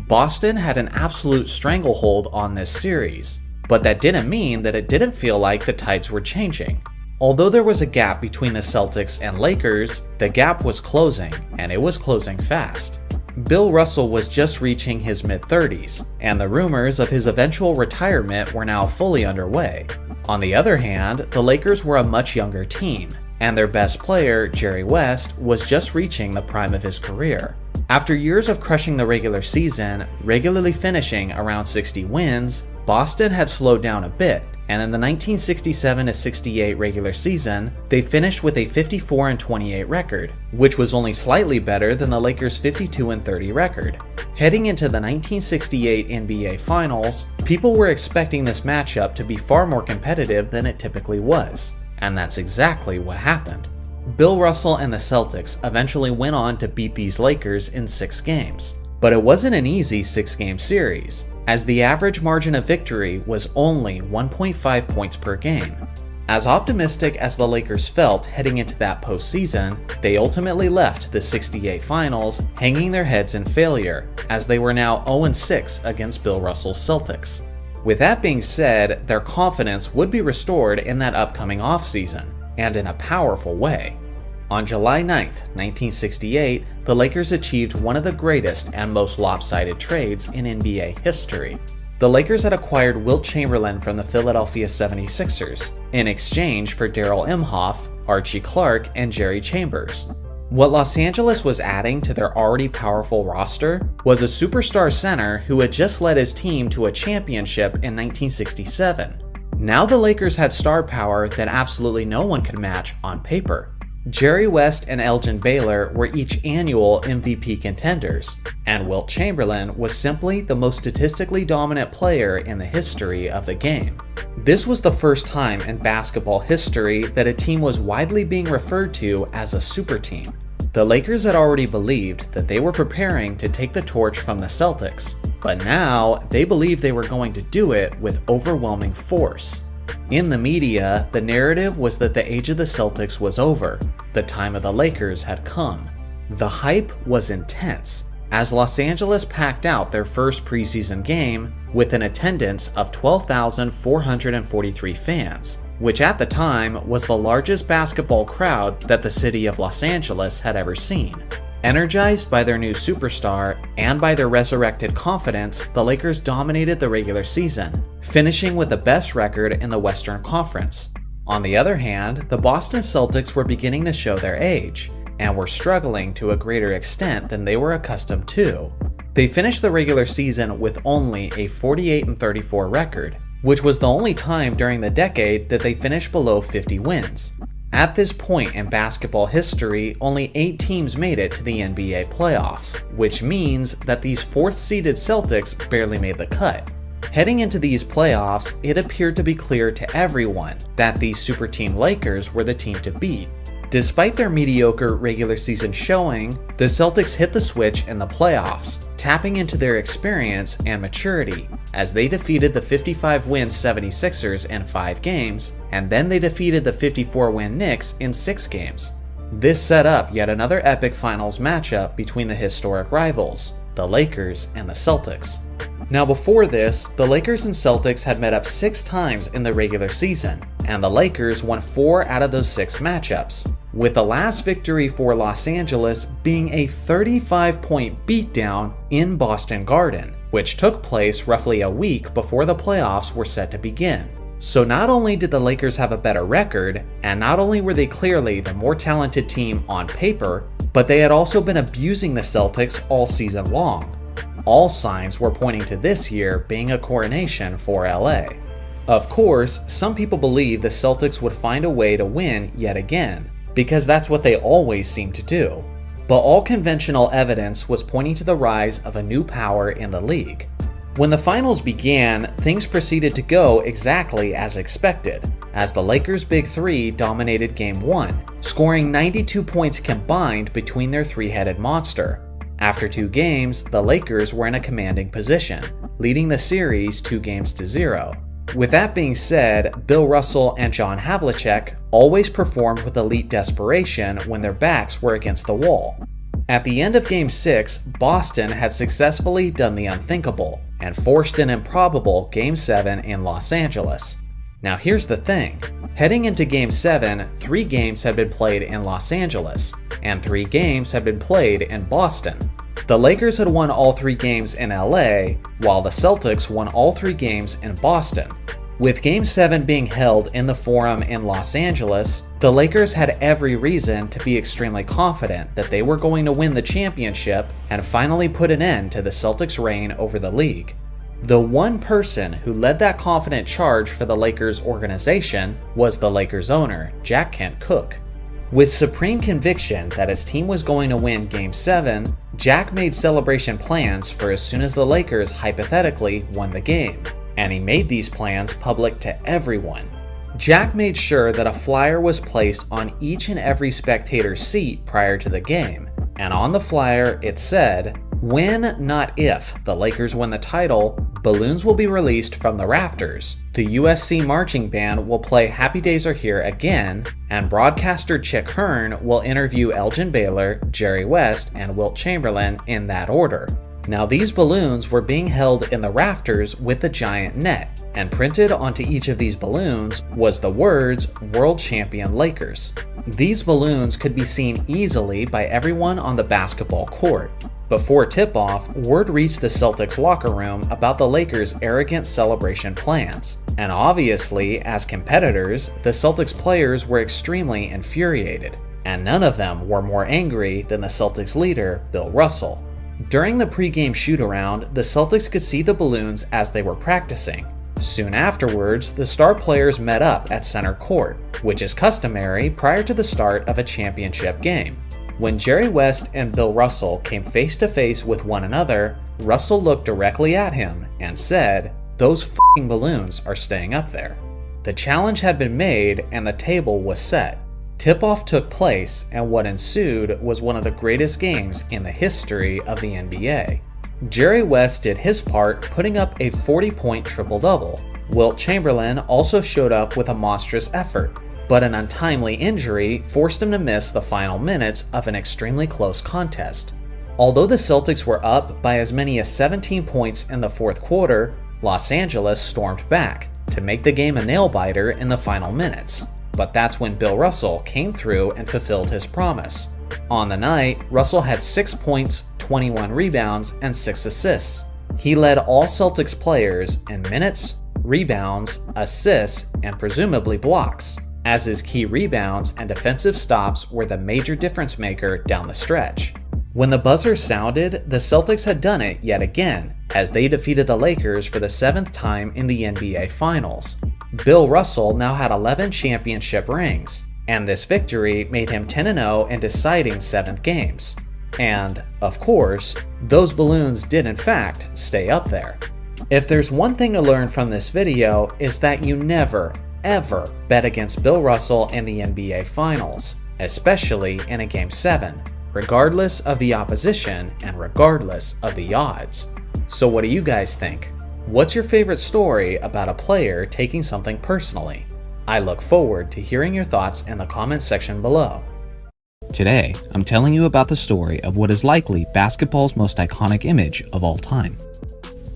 Boston had an absolute stranglehold on this series, but that didn't mean that it didn't feel like the tides were changing. Although there was a gap between the Celtics and Lakers, the gap was closing, and it was closing fast. Bill Russell was just reaching his mid-30s, and the rumors of his eventual retirement were now fully underway. On the other hand, the Lakers were a much younger team, and their best player, Jerry West, was just reaching the prime of his career. After years of crushing the regular season, regularly finishing around 60 wins, Boston had slowed down a bit, and in the 1967-68 regular season, they finished with a 54-28 record, which was only slightly better than the Lakers' 52-30 record. Heading into the 1968 NBA Finals, people were expecting this matchup to be far more competitive than it typically was, and that's exactly what happened. Bill Russell and the Celtics eventually went on to beat these Lakers in 6 games. But it wasn't an easy 6-game series, as the average margin of victory was only 1.5 points per game. As optimistic as the Lakers felt heading into that postseason, they ultimately left the 68 Finals hanging their heads in failure, as they were now 0-6 against Bill Russell's Celtics. With that being said, their confidence would be restored in that upcoming offseason, and in a powerful way. On July 9th, 1968, the Lakers achieved one of the greatest and most lopsided trades in NBA history. The Lakers had acquired Wilt Chamberlain from the Philadelphia 76ers in exchange for Darrell Imhoff, Archie Clark, and Jerry Chambers. What Los Angeles was adding to their already powerful roster was a superstar center who had just led his team to a championship in 1967. Now the Lakers had star power that absolutely no one could match on paper. Jerry West and Elgin Baylor were each annual MVP contenders, and Wilt Chamberlain was simply the most statistically dominant player in the history of the game. This was the first time in basketball history that a team was widely being referred to as a super team. The Lakers had already believed that they were preparing to take the torch from the Celtics, but now they believed they were going to do it with overwhelming force. In the media, the narrative was that the age of the Celtics was over. The time of the Lakers had come. The hype was intense, as Los Angeles packed out their first preseason game with an attendance of 12,443 fans, which at the time was the largest basketball crowd that the city of Los Angeles had ever seen. Energized by their new superstar and by their resurrected confidence, the Lakers dominated the regular season, finishing with the best record in the Western Conference. On the other hand, the Boston Celtics were beginning to show their age, and were struggling to a greater extent than they were accustomed to. They finished the regular season with only a 48-34 record, which was the only time during the decade that they finished below 50 wins. At this point in basketball history, only 8 teams made it to the NBA playoffs, which means that these 4th-seeded Celtics barely made the cut. Heading into these playoffs, it appeared to be clear to everyone that the super team Lakers were the team to beat. Despite their mediocre regular season showing, the Celtics hit the switch in the playoffs, tapping into their experience and maturity, as they defeated the 55-win 76ers in 5 games, and then they defeated the 54-win Knicks in 6 games. This set up yet another epic finals matchup between the historic rivals, the Lakers and the Celtics. Now before this, the Lakers and Celtics had met up 6 times in the regular season, and the Lakers won 4 out of those 6 matchups, with the last victory for Los Angeles being a 35-point beatdown in Boston Garden, which took place roughly a week before the playoffs were set to begin. So not only did the Lakers have a better record, and not only were they clearly the more talented team on paper, but they had also been abusing the Celtics all season long. All signs were pointing to this year being a coronation for LA. Of course, some people believe the Celtics would find a way to win yet again, because that's what they always seem to do. but all conventional evidence was pointing to the rise of a new power in the league. When the finals began, things proceeded to go exactly as expected, as the Lakers' Big Three dominated Game 1, scoring 92 points combined between their three-headed monster. After 2 games, the Lakers were in a commanding position, leading the series 2-0. With that being said, Bill Russell and John Havlicek always performed with elite desperation when their backs were against the wall. At the end of Game 6, Boston had successfully done the unthinkable and forced an improbable Game 7 in Los Angeles. Now here's the thing. Heading into Game 7, 3 games had been played in Los Angeles, and 3 games had been played in Boston. The Lakers had won all 3 games in LA, while the Celtics won all 3 games in Boston. With Game 7 being held in the Forum in Los Angeles, the Lakers had every reason to be extremely confident that they were going to win the championship and finally put an end to the Celtics' reign over the league. The one person who led that confident charge for the Lakers organization was the Lakers owner, Jack Kent Cooke. With supreme conviction that his team was going to win Game 7, Jack made celebration plans for as soon as the Lakers hypothetically won the game, and he made these plans public to everyone. Jack made sure that a flyer was placed on each and every spectator's seat prior to the game, and on the flyer it said, "When, not if, the Lakers win the title, balloons will be released from the rafters, the USC marching band will play Happy Days Are Here again, and broadcaster Chick Hearn will interview Elgin Baylor, Jerry West, and Wilt Chamberlain in that order." Now these balloons were being held in the rafters with the giant net, and printed onto each of these balloons was the words "World Champion Lakers." These balloons could be seen easily by everyone on the basketball court. Before tip-off, word reached the Celtics locker room about the Lakers' arrogant celebration plans, and obviously, as competitors, the Celtics players were extremely infuriated, and none of them were more angry than the Celtics leader, Bill Russell. During the pre-game shoot-around, the Celtics could see the balloons as they were practicing. Soon afterwards, the star players met up at center court, which is customary prior to the start of a championship game. When Jerry West and Bill Russell came face to face with one another, Russell looked directly at him and said, "Those f***ing balloons are staying up there." The challenge had been made and the table was set. Tip-off took place, and what ensued was one of the greatest games in the history of the NBA. Jerry West did his part, putting up a 40-point triple-double. Wilt Chamberlain also showed up with a monstrous effort, but an untimely injury forced him to miss the final minutes of an extremely close contest. Although the Celtics were up by as many as 17 points in the fourth quarter, Los Angeles stormed back to make the game a nail-biter in the final minutes. But that's when Bill Russell came through and fulfilled his promise. On the night, Russell had 6 points, 21 rebounds, and 6 assists. He led all Celtics players in minutes, rebounds, assists, and presumably blocks, as his key rebounds and defensive stops were the major difference maker down the stretch. When the buzzer sounded, the Celtics had done it yet again, as they defeated the Lakers for the 7th time in the NBA Finals. Bill Russell now had 11 championship rings, and this victory made him 10-0 in deciding 7th games. And, of course, those balloons did in fact stay up there. If there's one thing to learn from this video, is that you never, ever bet against Bill Russell in the NBA Finals, especially in a Game 7, regardless of the opposition and regardless of the odds. So what do you guys think? What's your favorite story about a player taking something personally? I look forward to hearing your thoughts in the comments section below. Today, I'm telling you about the story of what is likely basketball's most iconic image of all time.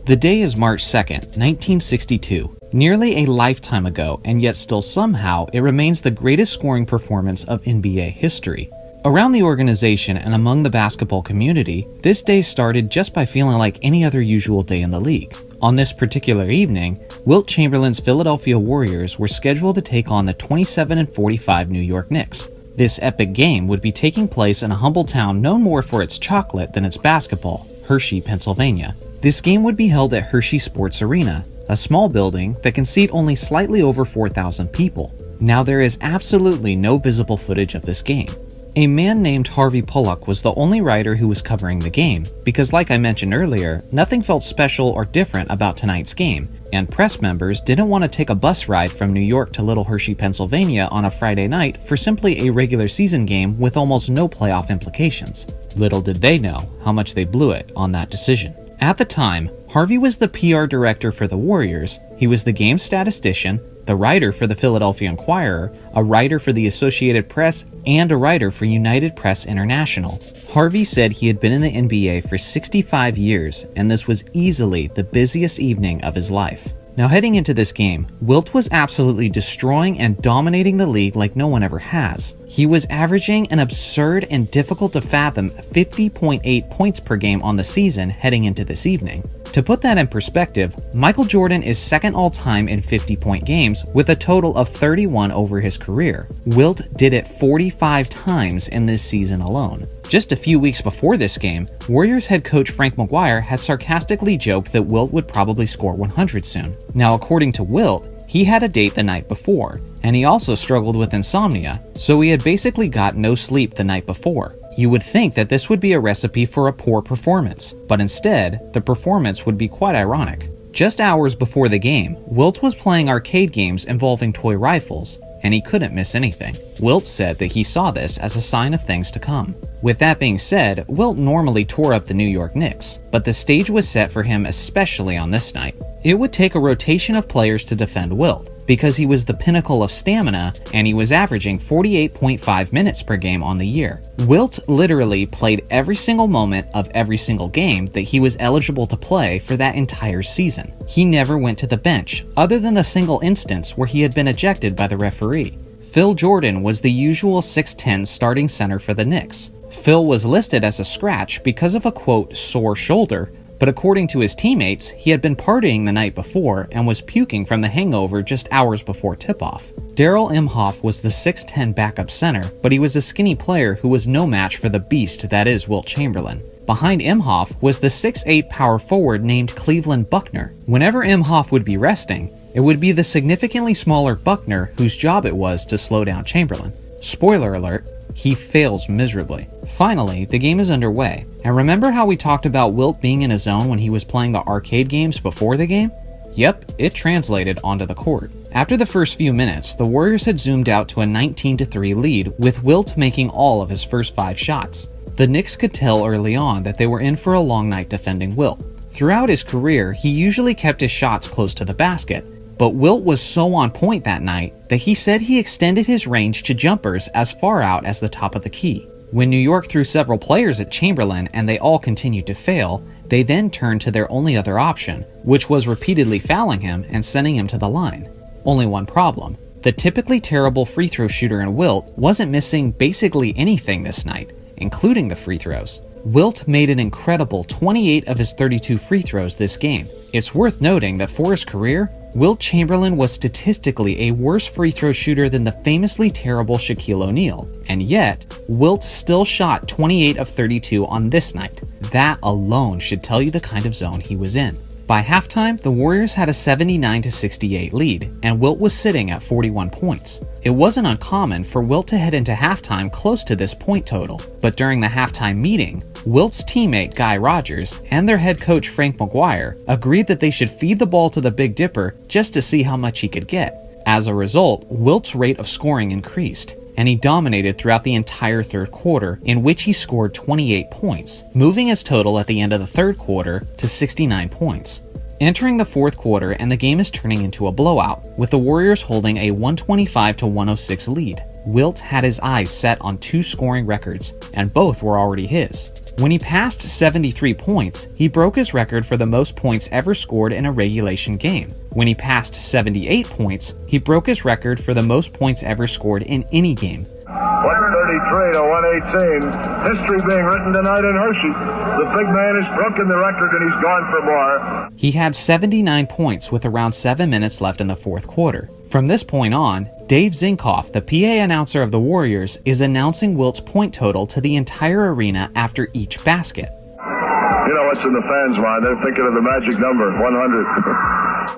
The day is March 2nd, 1962, nearly a lifetime ago, and yet still somehow it remains the greatest scoring performance of NBA history. Around the organization and among the basketball community, this day started just by feeling like any other usual day in the league. On this particular evening, Wilt Chamberlain's Philadelphia Warriors were scheduled to take on the 27-45 New York Knicks. This epic game would be taking place in a humble town known more for its chocolate than its basketball, Hershey, Pennsylvania. This game would be held at Hershey Sports Arena, a small building that can seat only slightly over 4,000 people. Now there is absolutely no visible footage of this game. A man named Harvey Pollock was the only writer who was covering the game, because like I mentioned earlier, nothing felt special or different about tonight's game, and press members didn't want to take a bus ride from New York to Little Hershey, Pennsylvania on a Friday night for simply a regular season game with almost no playoff implications. Little did they know how much they blew it on that decision. At the time, Harvey was the PR director for the Warriors, he was the game statistician, the writer for the Philadelphia Inquirer, a writer for the Associated Press, and a writer for United Press International. Harvey said he had been in the NBA for 65 years, and this was easily the busiest evening of his life. Now heading into this game, Wilt was absolutely destroying and dominating the league like no one ever has. He was averaging an absurd and difficult to fathom 50.8 points per game on the season heading into this evening. To put that in perspective, Michael Jordan is second all-time in 50-point games with a total of 31 over his career. Wilt did it 45 times in this season alone. Just a few weeks before this game, Warriors head coach Frank McGuire had sarcastically joked that Wilt would probably score 100 soon. Now, according to Wilt, he had a date the night before, and he also struggled with insomnia, so he had basically got no sleep the night before. You would think that this would be a recipe for a poor performance, but instead, the performance would be quite ironic. Just hours before the game, Wilt was playing arcade games involving toy rifles, and he couldn't miss anything. Wilt said that he saw this as a sign of things to come. With that being said, Wilt normally tore up the New York Knicks, but the stage was set for him especially on this night. It would take a rotation of players to defend Wilt, because he was the pinnacle of stamina and he was averaging 48.5 minutes per game on the year. Wilt literally played every single moment of every single game that he was eligible to play for that entire season. He never went to the bench, other than the single instance where he had been ejected by the referee. Phil Jordan was the usual 6'10" starting center for the Knicks. Phil was listed as a scratch because of a quote sore shoulder, but according to his teammates, he had been partying the night before and was puking from the hangover just hours before tip-off. Darrell Imhoff was the 6'10" backup center, but he was a skinny player who was no match for the beast that is Wilt Chamberlain. Behind Imhoff was the 6'8" power forward named Cleveland Buckner. Whenever Imhoff would be resting, it would be the significantly smaller Buckner whose job it was to slow down Chamberlain. Spoiler alert, he fails miserably. Finally, the game is underway, and remember how we talked about Wilt being in a zone when he was playing the arcade games before the game? Yep, it translated onto the court. After the first few minutes, the Warriors had zoomed out to a 19-3 lead, with Wilt making all of his first 5 shots. The Knicks could tell early on that they were in for a long night defending Wilt. Throughout his career, he usually kept his shots close to the basket, but Wilt was so on point that night that he said he extended his range to jumpers as far out as the top of the key. When New York threw several players at Chamberlain and they all continued to fail, they then turned to their only other option, which was repeatedly fouling him and sending him to the line. Only one problem. The typically terrible free throw shooter in Wilt wasn't missing basically anything this night, including the free throws. Wilt made an incredible 28 of his 32 free throws this game. It's worth noting that for his career, Wilt Chamberlain was statistically a worse free throw shooter than the famously terrible Shaquille O'Neal, and yet, Wilt still shot 28 of 32 on this night. That alone should tell you the kind of zone he was in. By halftime, the Warriors had a 79-68 lead, and Wilt was sitting at 41 points. It wasn't uncommon for Wilt to head into halftime close to this point total, but during the halftime meeting, Wilt's teammate Guy Rodgers and their head coach Frank McGuire agreed that they should feed the ball to the Big Dipper just to see how much he could get. As a result, Wilt's rate of scoring increased, and he dominated throughout the entire third quarter, in which he scored 28 points, moving his total at the end of the third quarter to 69 points. Entering the fourth quarter, and the game is turning into a blowout, with the Warriors holding a 125-106 lead. Wilt had his eyes set on 2 scoring records, and both were already his. When he passed 73 points, he broke his record for the most points ever scored in a regulation game. When he passed 78 points, he broke his record for the most points ever scored in any game. 133-118. History being written tonight in Hershey. The big man has broken the record and he's gone for more. He had 79 points with around 7 minutes left in the fourth quarter. From this point on, Dave Zinkoff, the PA announcer of the Warriors, is announcing Wilt's point total to the entire arena after each basket. You know what's in the fans' mind? They're thinking of the magic number, 100.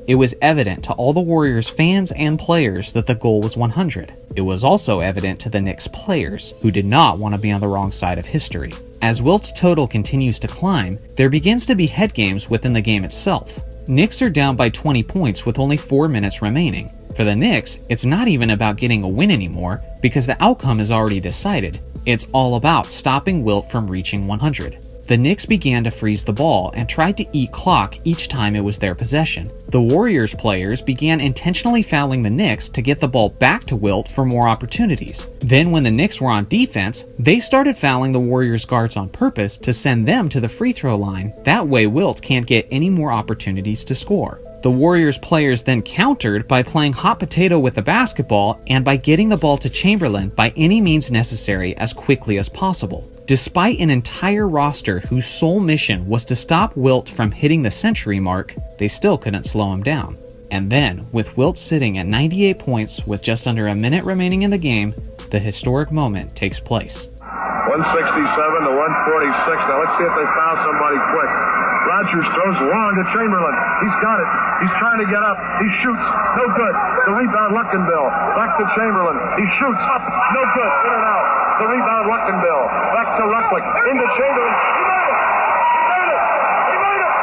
It was evident to all the Warriors fans and players that the goal was 100. It was also evident to the Knicks players, who did not want to be on the wrong side of history. As Wilt's total continues to climb, there begins to be head games within the game itself. Knicks are down by 20 points with only 4 minutes remaining. For the Knicks, it's not even about getting a win anymore, because the outcome is already decided. It's all about stopping Wilt from reaching 100. The Knicks began to freeze the ball and tried to eat clock each time it was their possession. The Warriors players began intentionally fouling the Knicks to get the ball back to Wilt for more opportunities. Then when the Knicks were on defense, they started fouling the Warriors guards on purpose to send them to the free throw line. That way Wilt can't get any more opportunities to score. The Warriors players then countered by playing hot potato with the basketball and by getting the ball to Chamberlain by any means necessary as quickly as possible. Despite an entire roster whose sole mission was to stop Wilt from hitting the century mark, they still couldn't slow him down. And then, with Wilt sitting at 98 points with just under a minute remaining in the game, the historic moment takes place. 167 to 146. Now let's see if they foul somebody quick. Rodgers throws long to Chamberlain. He's got it. He's trying to get up. He shoots. No good. The rebound, Luckenbill. Back to Chamberlain. He shoots up. No good. In and out. The rebound, Luckenbill. Back to Rucklick. Into Chamberlain. He made it. He made it. He made it.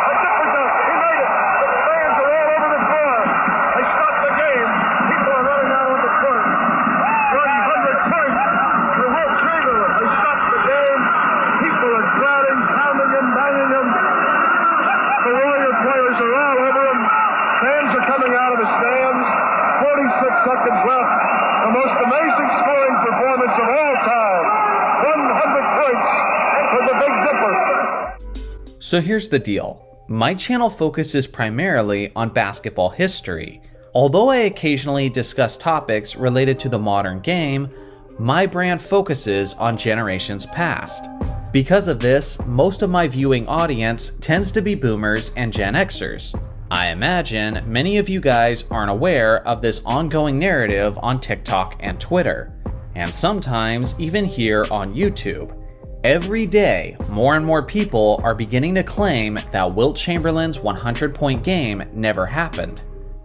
A different dunk. He made it. The fans are all over the floor. They stopped the game. People are running out on the court. 100 points for Wilt Chamberlain. They stopped the game. People are crowding, pounding him, banging him. The Warrior players are all over him. Fans are coming out of the stands. 46 seconds left. The most amazing scoring performance of all time. 100 points for the Big Dipper. So here's the deal. My channel focuses primarily on basketball history. Although I occasionally discuss topics related to the modern game, my brand focuses on generations past. Because of this, most of my viewing audience tends to be boomers and Gen Xers. I imagine many of you guys aren't aware of this ongoing narrative on TikTok and Twitter, and sometimes even here on YouTube. Every day, more and more people are beginning to claim that Wilt Chamberlain's 100-point game never happened.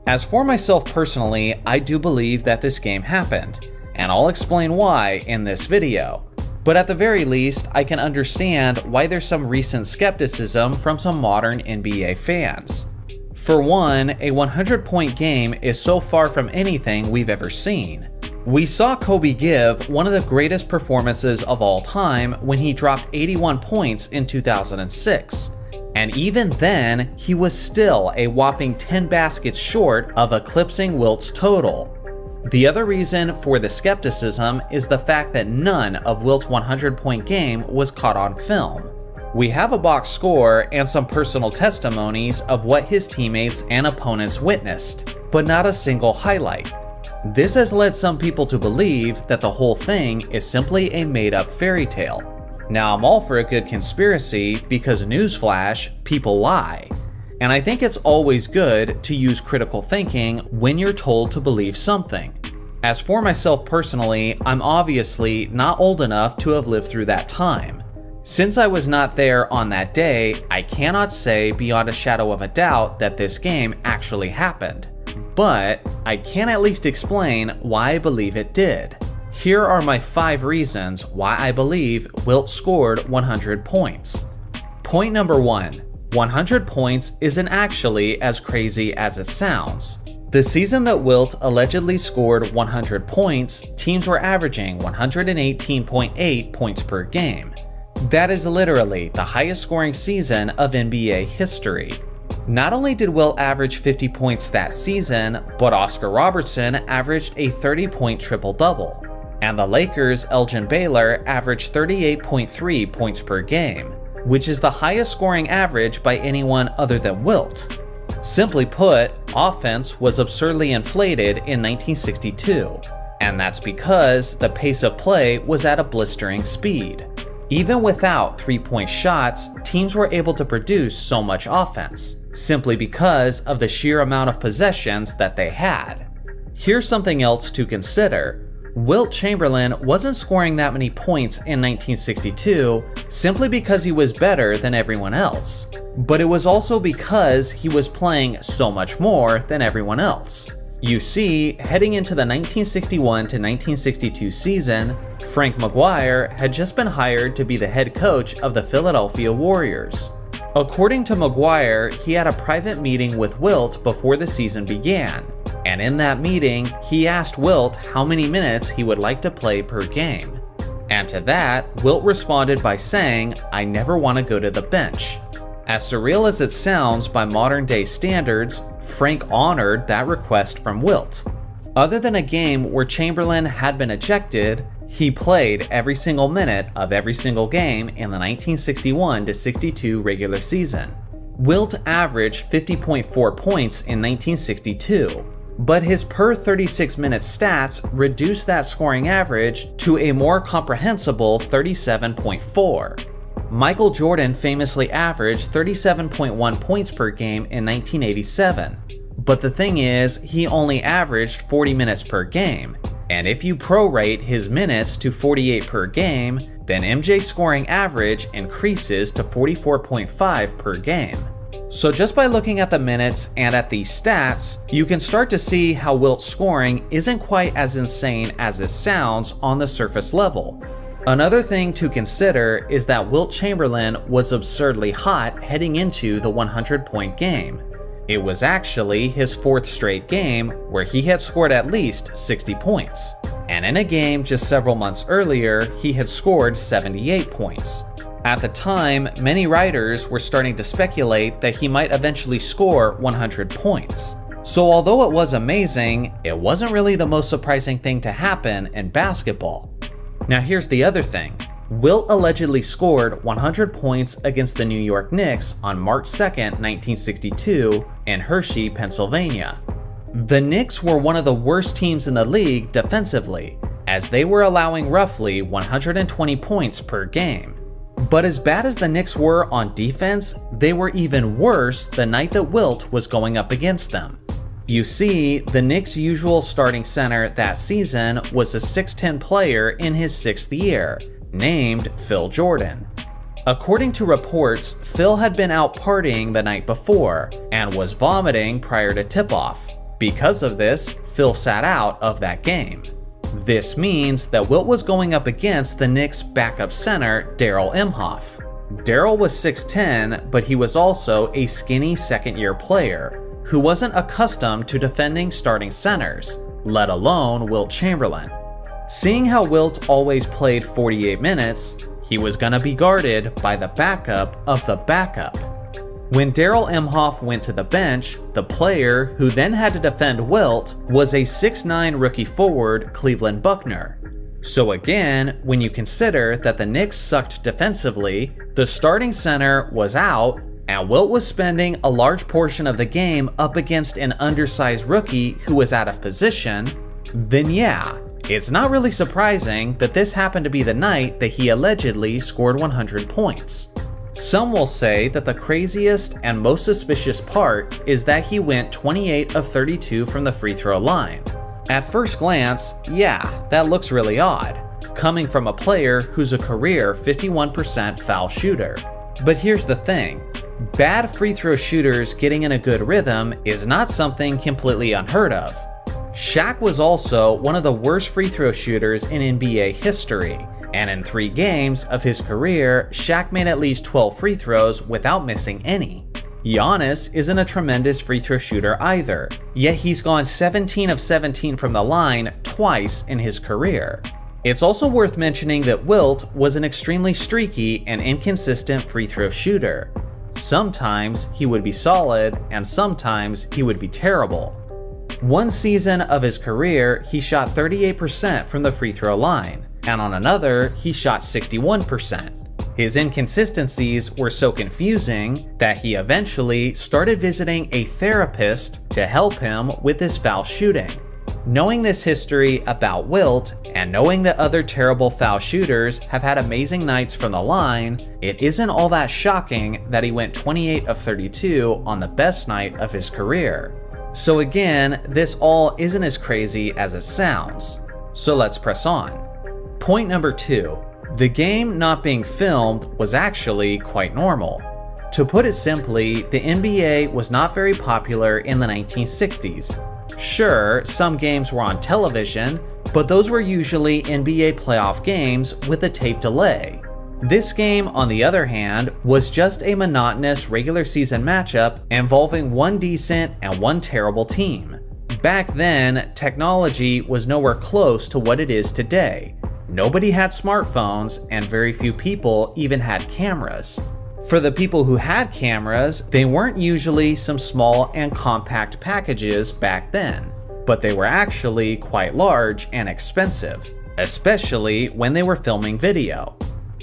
As for myself personally, I do believe that this game happened, and I'll explain why in this video. But at the very least, I can understand why there's some recent skepticism from some modern NBA fans. For one, a 100-point game is so far from anything we've ever seen. We saw Kobe give one of the greatest performances of all time when he dropped 81 points in 2006. And even then, he was still a whopping 10 baskets short of eclipsing Wilt's total. The other reason for the skepticism is the fact that none of Wilt's 100-point game was caught on film. We have a box score and some personal testimonies of what his teammates and opponents witnessed, but not a single highlight. This has led some people to believe that the whole thing is simply a made-up fairy tale. Now, I'm all for a good conspiracy because newsflash, people lie. And I think it's always good to use critical thinking when you're told to believe something. As for myself personally, I'm obviously not old enough to have lived through that time. Since I was not there on that day, I cannot say beyond a shadow of a doubt that this game actually happened. But I can at least explain why I believe it did. Here are my 5 reasons why I believe Wilt scored 100 points. Point number 1. 100 points isn't actually as crazy as it sounds. The season that Wilt allegedly scored 100 points, teams were averaging 118.8 points per game. That is literally the highest scoring season of NBA history. Not only did Wilt average 50 points that season, but Oscar Robertson averaged a 30-point triple-double, and the Lakers' Elgin Baylor averaged 38.3 points per game, which is the highest scoring average by anyone other than Wilt. Simply put, offense was absurdly inflated in 1962, and that's because the pace of play was at a blistering speed. Even without three-point shots, teams were able to produce so much offense, simply because of the sheer amount of possessions that they had. Here's something else to consider. Wilt Chamberlain wasn't scoring that many points in 1962 simply because he was better than everyone else. but it was also because he was playing so much more than everyone else. You see, heading into the 1961 to 1962 season, Frank McGuire had just been hired to be the head coach of the Philadelphia Warriors. According to McGuire, he had a private meeting with Wilt before the season began, and in that meeting, he asked Wilt how many minutes he would like to play per game. And to that, Wilt responded by saying, "I never want to go to the bench." As surreal as it sounds by modern day standards, Frank honored that request from Wilt. Other than a game where Chamberlain had been ejected, he played every single minute of every single game in the 1961 to 62 regular season. Wilt averaged 50.4 points in 1962, but his per 36-minute stats reduced that scoring average to a more comprehensible 37.4. Michael Jordan famously averaged 37.1 points per game in 1987, but the thing is, he only averaged 40 minutes per game, and if you prorate his minutes to 48 per game, then MJ's scoring average increases to 44.5 per game. So just by looking at the minutes and at these stats, you can start to see how Wilt's scoring isn't quite as insane as it sounds on the surface level. Another thing to consider is that Wilt Chamberlain was absurdly hot heading into the 100-point game. It was actually his 4th straight game where he had scored at least 60 points. And in a game just several months earlier, he had scored 78 points. At the time, many writers were starting to speculate that he might eventually score 100 points. So although it was amazing, it wasn't really the most surprising thing to happen in basketball. Now here's the other thing. Wilt allegedly scored 100 points against the New York Knicks on March 2nd, 1962 in Hershey, Pennsylvania. The Knicks were one of the worst teams in the league defensively, as they were allowing roughly 120 points per game. But as bad as the Knicks were on defense, they were even worse the night that Wilt was going up against them. You see, the Knicks' usual starting center that season was a 6'10 player in his 6th year, named Phil Jordan. According to reports, Phil had been out partying the night before and was vomiting prior to tip-off. Because of this, Phil sat out of that game. This means that Wilt was going up against the Knicks' backup center, Darrell Imhoff. Darrell was 6'10, but he was also a skinny second-year player who wasn't accustomed to defending starting centers, let alone Wilt Chamberlain. Seeing how Wilt always played 48 minutes, he was gonna be guarded by the backup of the backup. When Darrell Imhoff went to the bench, the player who then had to defend Wilt was a 6'9 rookie forward, Cleveland Buckner. So again, when you consider that the Knicks sucked defensively, the starting center was out, and Wilt was spending a large portion of the game up against an undersized rookie who was out of position, then yeah, it's not really surprising that this happened to be the night that he allegedly scored 100 points. Some will say that the craziest and most suspicious part is that he went 28 of 32 from the free throw line. At first glance, yeah, that looks really odd, coming from a player who's a career 51% foul shooter. But here's the thing. Bad free throw shooters getting in a good rhythm is not something completely unheard of. Shaq was also one of the worst free throw shooters in NBA history, and in 3 games of his career, Shaq made at least 12 free throws without missing any. Giannis isn't a tremendous free throw shooter either, yet he's gone 17 of 17 from the line twice in his career. It's also worth mentioning that Wilt was an extremely streaky and inconsistent free throw shooter. Sometimes he would be solid, and sometimes he would be terrible. One season of his career, he shot 38% from the free throw line, and on another, he shot 61%. His inconsistencies were so confusing that he eventually started visiting a therapist to help him with his foul shooting. Knowing this history about Wilt, and knowing that other terrible foul shooters have had amazing nights from the line, it isn't all that shocking that he went 28 of 32 on the best night of his career. So again, this all isn't as crazy as it sounds. So let's press on. Point number 2. The game not being filmed was actually quite normal. To put it simply, the NBA was not very popular in the 1960s. Sure, some games were on television, but those were usually NBA playoff games with a tape delay. This game, on the other hand, was just a monotonous regular season matchup involving one decent and one terrible team. Back then, technology was nowhere close to what it is today. Nobody had smartphones, and very few people even had cameras. For the people who had cameras, they weren't usually some small and compact packages back then, but they were actually quite large and expensive, especially when they were filming video.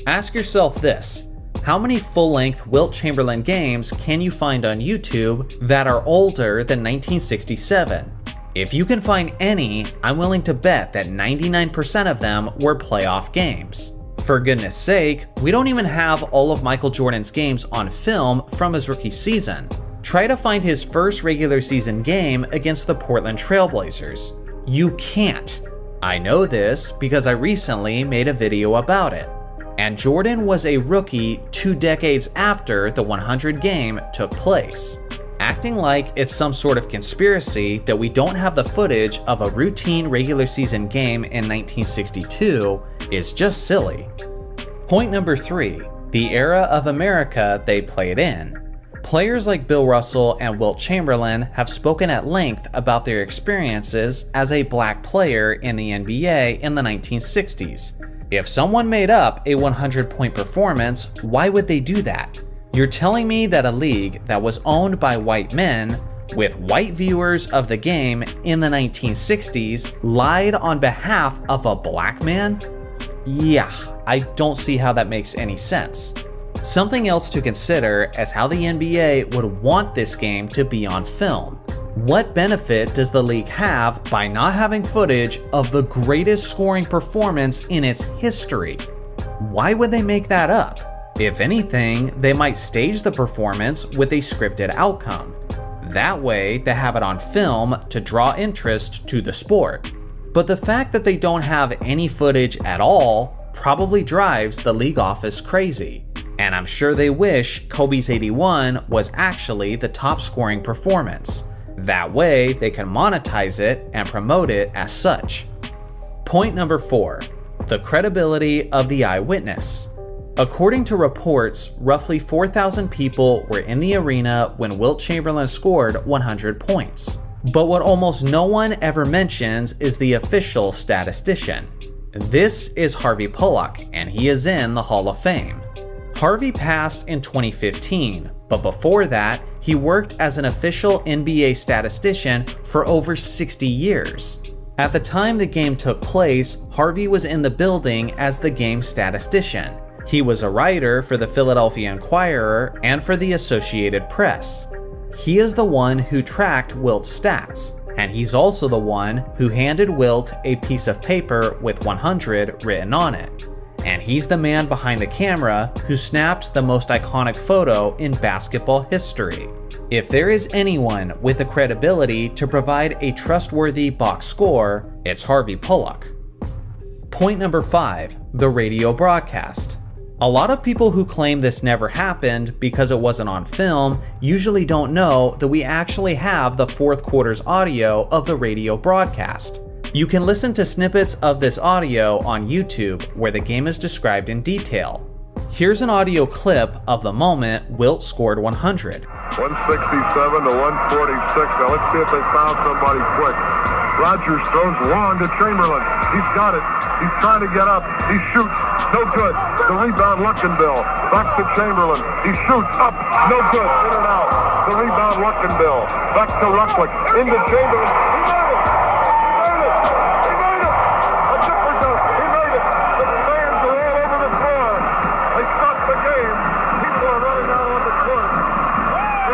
Ask yourself this: how many full-length Wilt Chamberlain games can you find on YouTube that are older than 1967? If you can find any, I'm willing to bet that 99% of them were playoff games. For goodness sake, we don't even have all of Michael Jordan's games on film from his rookie season. Try to find his first regular season game against the Portland Trail Blazers. You can't. I know this because I recently made a video about it. And Jordan was a rookie 2 decades after the 100 game took place. Acting like it's some sort of conspiracy that we don't have the footage of a routine regular season game in 1962 is just silly. Point number 3, the era of America they played in. Players like Bill Russell and Wilt Chamberlain have spoken at length about their experiences as a black player in the NBA in the 1960s. If someone made up a 100-point performance, why would they do that? You're telling me that a league that was owned by white men, with white viewers of the game in the 1960s, lied on behalf of a black man? Yeah, I don't see how that makes any sense. Something else to consider is how the NBA would want this game to be on film. What benefit does the league have by not having footage of the greatest scoring performance in its history? Why would they make that up? If anything, they might stage the performance with a scripted outcome. That way, they have it on film to draw interest to the sport. But the fact that they don't have any footage at all probably drives the league office crazy. And I'm sure they wish Kobe's 81 was actually the top scoring performance. That way, they can monetize it and promote it as such. Point number 4, the credibility of the eyewitness. According to reports, roughly 4,000 people were in the arena when Wilt Chamberlain scored 100 points. But what almost no one ever mentions is the official statistician. This is Harvey Pollock, and he is in the Hall of Fame. Harvey passed in 2015, but before that, he worked as an official NBA statistician for over 60 years. At the time the game took place, Harvey was in the building as the game's statistician. He was a writer for the Philadelphia Inquirer and for the Associated Press. He is the one who tracked Wilt's stats, and he's also the one who handed Wilt a piece of paper with 100 written on it. And he's the man behind the camera who snapped the most iconic photo in basketball history. If there is anyone with the credibility to provide a trustworthy box score, it's Harvey Pollock. Point number 5, the radio broadcast. A lot of people who claim this never happened because it wasn't on film usually don't know that we actually have the fourth quarter's audio of the radio broadcast. You can listen to snippets of this audio on YouTube where the game is described in detail. Here's an audio clip of the moment Wilt scored 100. 167 to 146. Now let's see if they found somebody quick. Rogers throws long to Chamberlain. He's got it. He's trying to get up. He shoots. No good. The rebound, Luckenbill. Back to Chamberlain. He shoots up. No good. In and out. The rebound, Luckenbill. Back to Rucklick. Into Chamberlain. He made it. He made it. A zipper dunk. He made it. The fans are all over the floor. They stopped the game. People are running out on the court.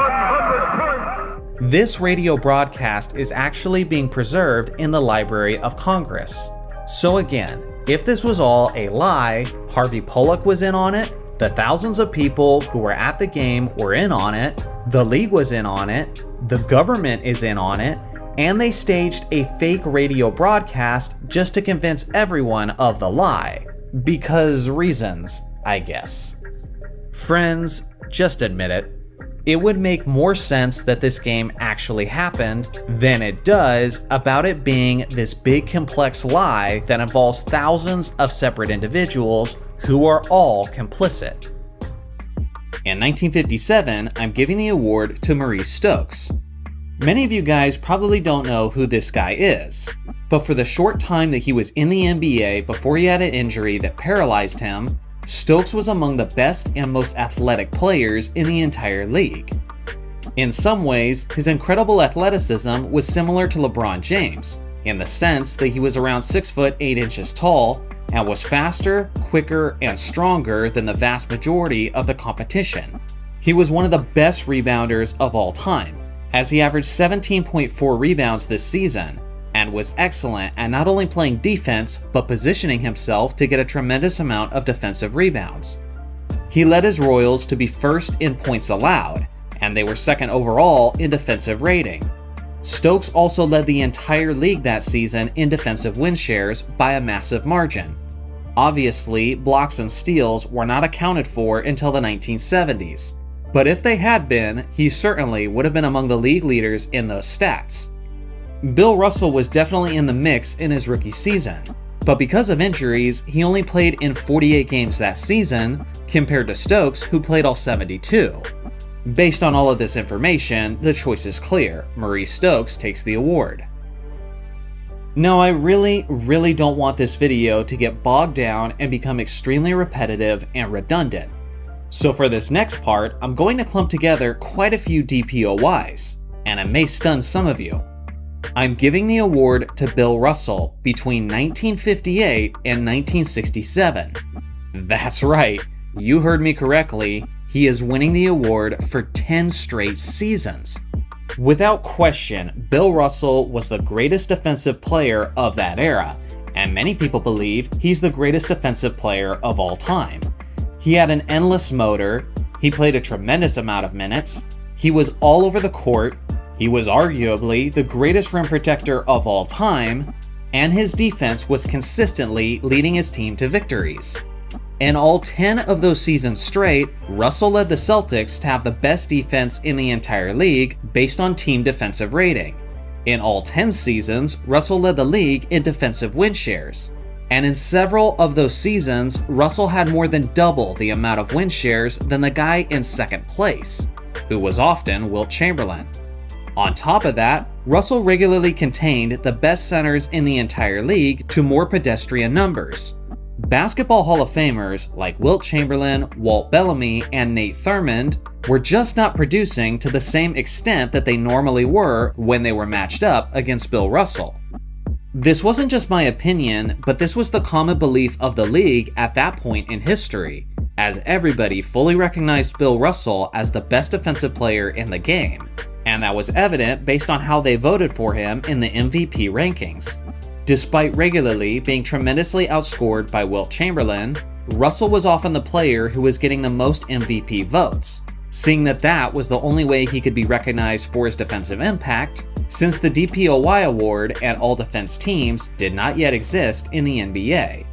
100 points. This radio broadcast is actually being preserved in the Library of Congress. So again, if this was all a lie, Harvey Pollock was in on it, the thousands of people who were at the game were in on it, the league was in on it, the government is in on it, and they staged a fake radio broadcast just to convince everyone of the lie. Because reasons, I guess. Friends, just admit it. It would make more sense that this game actually happened than it does about it being this big complex lie that involves thousands of separate individuals who are all complicit. In 1957, I'm giving the award to Maurice Stokes. Many of you guys probably don't know who this guy is, but for the short time that he was in the NBA before he had an injury that paralyzed him, Stokes was among the best and most athletic players in the entire league. In some ways, his incredible athleticism was similar to LeBron James, in the sense that he was around 6 foot 8 inches tall and was faster, quicker, and stronger than the vast majority of the competition. He was one of the best rebounders of all time, as he averaged 17.4 rebounds this season, and was excellent at not only playing defense, but positioning himself to get a tremendous amount of defensive rebounds. He led his Royals to be first in points allowed, and they were second overall in defensive rating. Stokes also led the entire league that season in defensive win shares by a massive margin. Obviously, blocks and steals were not accounted for until the 1970s, but if they had been, he certainly would have been among the league leaders in those stats. Bill Russell was definitely in the mix in his rookie season, but because of injuries, he only played in 48 games that season, compared to Stokes, who played all 72. Based on all of this information, the choice is clear. Maurice Stokes takes the award. Now, I really don't want this video to get bogged down and become extremely repetitive and redundant. So for this next part, I'm going to clump together quite a few DPOYs, and it may stun some of you. I'm giving the award to Bill Russell between 1958 and 1967. That's right, you heard me correctly, he is winning the award for 10 straight seasons. Without question, Bill Russell was the greatest defensive player of that era, and many people believe he's the greatest defensive player of all time. He had an endless motor, he played a tremendous amount of minutes, he was all over the court, he was arguably the greatest rim protector of all time, and his defense was consistently leading his team to victories. In all 10 of those seasons straight, Russell led the Celtics to have the best defense in the entire league based on team defensive rating. In all 10 seasons, Russell led the league in defensive win shares. And in several of those seasons, Russell had more than double the amount of win shares than the guy in second place, who was often Wilt Chamberlain. On top of that, Russell regularly contained the best centers in the entire league to more pedestrian numbers. Basketball Hall of Famers like Wilt Chamberlain, Walt Bellamy, and Nate Thurmond were just not producing to the same extent that they normally were when they were matched up against Bill Russell. This wasn't just my opinion, but this was the common belief of the league at that point in history, as everybody fully recognized Bill Russell as the best defensive player in the game, and that was evident based on how they voted for him in the MVP rankings. Despite regularly being tremendously outscored by Wilt Chamberlain, Russell was often the player who was getting the most MVP votes, seeing that that was the only way he could be recognized for his defensive impact, since the DPOY award and all defense teams did not yet exist in the NBA.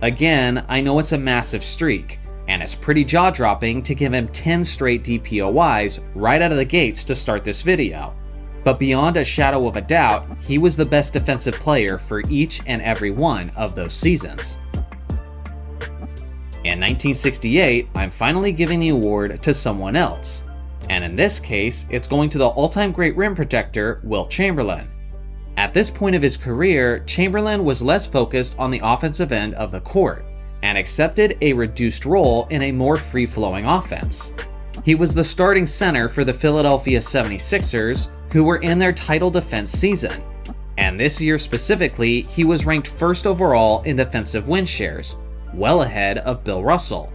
Again, I know it's a massive streak, and it's pretty jaw-dropping to give him 10 straight DPOYs right out of the gates to start this video. But beyond a shadow of a doubt, he was the best defensive player for each and every one of those seasons. In 1968, I'm finally giving the award to someone else, and in this case, it's going to the all-time great rim protector, Wilt Chamberlain. At this point of his career, Chamberlain was less focused on the offensive end of the court, and accepted a reduced role in a more free-flowing offense. He was the starting center for the Philadelphia 76ers, who were in their title defense season, and this year specifically, he was ranked first overall in defensive win shares, well ahead of Bill Russell.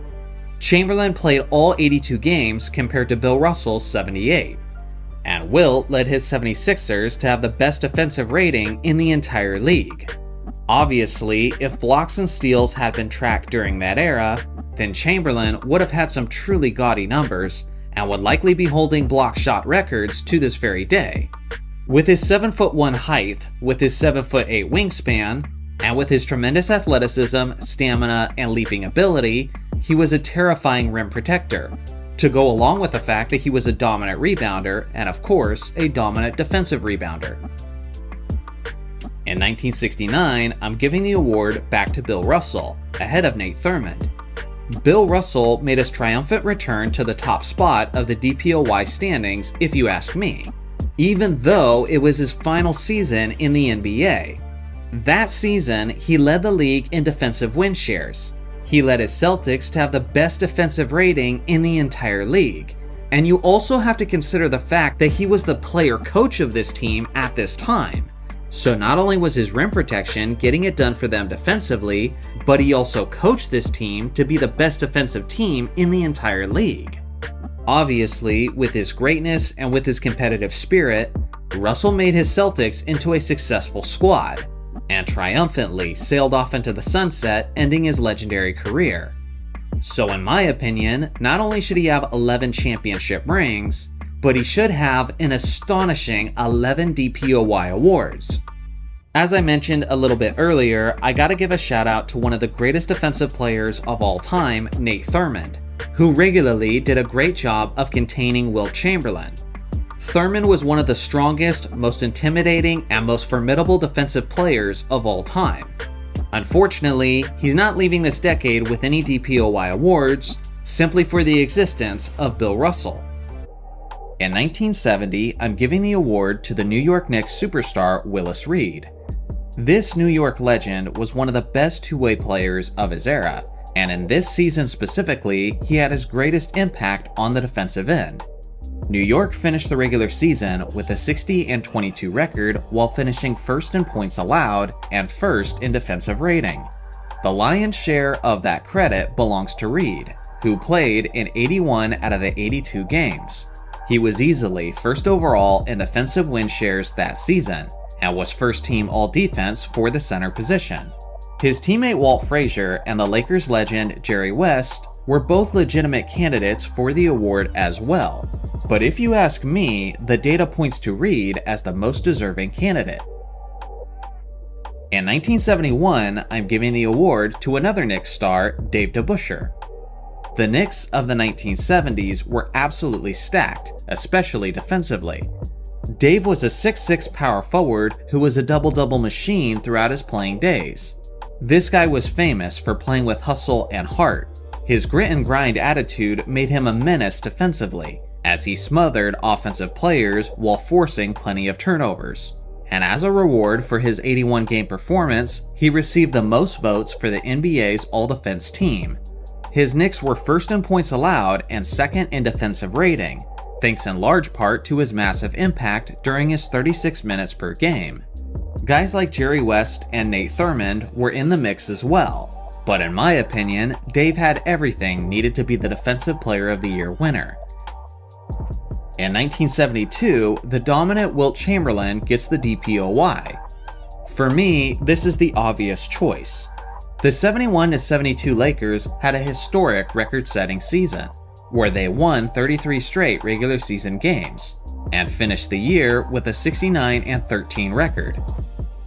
Chamberlain played all 82 games compared to Bill Russell's 78, and Wilt led his 76ers to have the best defensive rating in the entire league. Obviously, if blocks and steals had been tracked during that era, then Chamberlain would have had some truly gaudy numbers, and would likely be holding block shot records to this very day. With his 7'1" height, with his 7'8" wingspan, and with his tremendous athleticism, stamina, and leaping ability, he was a terrifying rim protector. to go along with the fact that he was a dominant rebounder and, of course, a dominant defensive rebounder. In 1969, I'm giving the award back to Bill Russell, ahead of Nate Thurmond. Bill Russell made his triumphant return to the top spot of the DPOY standings, if you ask me, even though it was his final season in the NBA. That season, he led the league in defensive win shares. He led his Celtics to have the best defensive rating in the entire league. And you also have to consider the fact that he was the player coach of this team at this time. So not only was his rim protection getting it done for them defensively, but he also coached this team to be the best defensive team in the entire league. Obviously, with his greatness and with his competitive spirit, Russell made his Celtics into a successful squad, and triumphantly sailed off into the sunset, ending his legendary career. So in my opinion, not only should he have 11 championship rings, but he should have an astonishing 11 DPOY awards. As I mentioned a little bit earlier, I gotta give a shout out to one of the greatest defensive players of all time, Nate Thurmond, who regularly did a great job of containing Wilt Chamberlain. Thurmond was one of the strongest, most intimidating, and most formidable defensive players of all time. Unfortunately, he's not leaving this decade with any DPOY awards, simply for the existence of Bill Russell. In 1970, I'm giving the award to the New York Knicks superstar Willis Reed. This New York legend was one of the best two-way players of his era, and in this season specifically, he had his greatest impact on the defensive end. New York finished the regular season with a 60-22 record while finishing first in points allowed and first in defensive rating. The lion's share of that credit belongs to Reed, who played in 81 out of the 82 games. He was easily first overall in defensive win shares that season, and was first team all-defense for the center position. His teammate Walt Frazier and the Lakers legend Jerry West were both legitimate candidates for the award as well, but if you ask me, the data points to Reed as the most deserving candidate. In 1971, I'm giving the award to another Knicks star, Dave DeBusschere. The Knicks of the 1970s were absolutely stacked, especially defensively. Dave was a 6'6" power forward who was a double-double machine throughout his playing days. This guy was famous for playing with hustle and heart. His grit and grind attitude made him a menace defensively, as he smothered offensive players while forcing plenty of turnovers. And as a reward for his 81-game performance, he received the most votes for the NBA's All-Defense team. His Knicks were first in points allowed and second in defensive rating, thanks in large part to his massive impact during his 36 minutes per game. Guys like Jerry West and Nate Thurmond were in the mix as well, but in my opinion, Dave had everything needed to be the Defensive Player of the Year winner. In 1972, the dominant Wilt Chamberlain gets the DPOY. For me, this is the obvious choice. The 71-72 Lakers had a historic record-setting season, where they won 33 straight regular season games, and finished the year with a 69-13 record.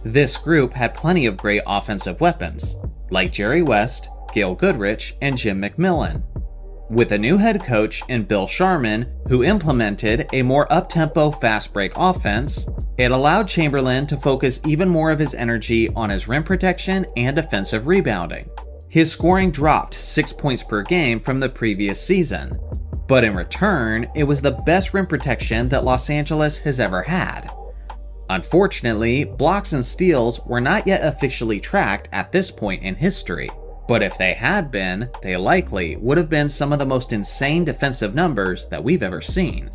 This group had plenty of great offensive weapons, like Jerry West, Gail Goodrich, and Jim McMillan. With a new head coach in Bill Sharman, who implemented a more up-tempo fast break offense, it allowed Chamberlain to focus even more of his energy on his rim protection and defensive rebounding. His scoring dropped 6 points per game from the previous season, but in return, it was the best rim protection that Los Angeles has ever had. Unfortunately, blocks and steals were not yet officially tracked at this point in history. But if they had been, they likely would have been some of the most insane defensive numbers that we've ever seen.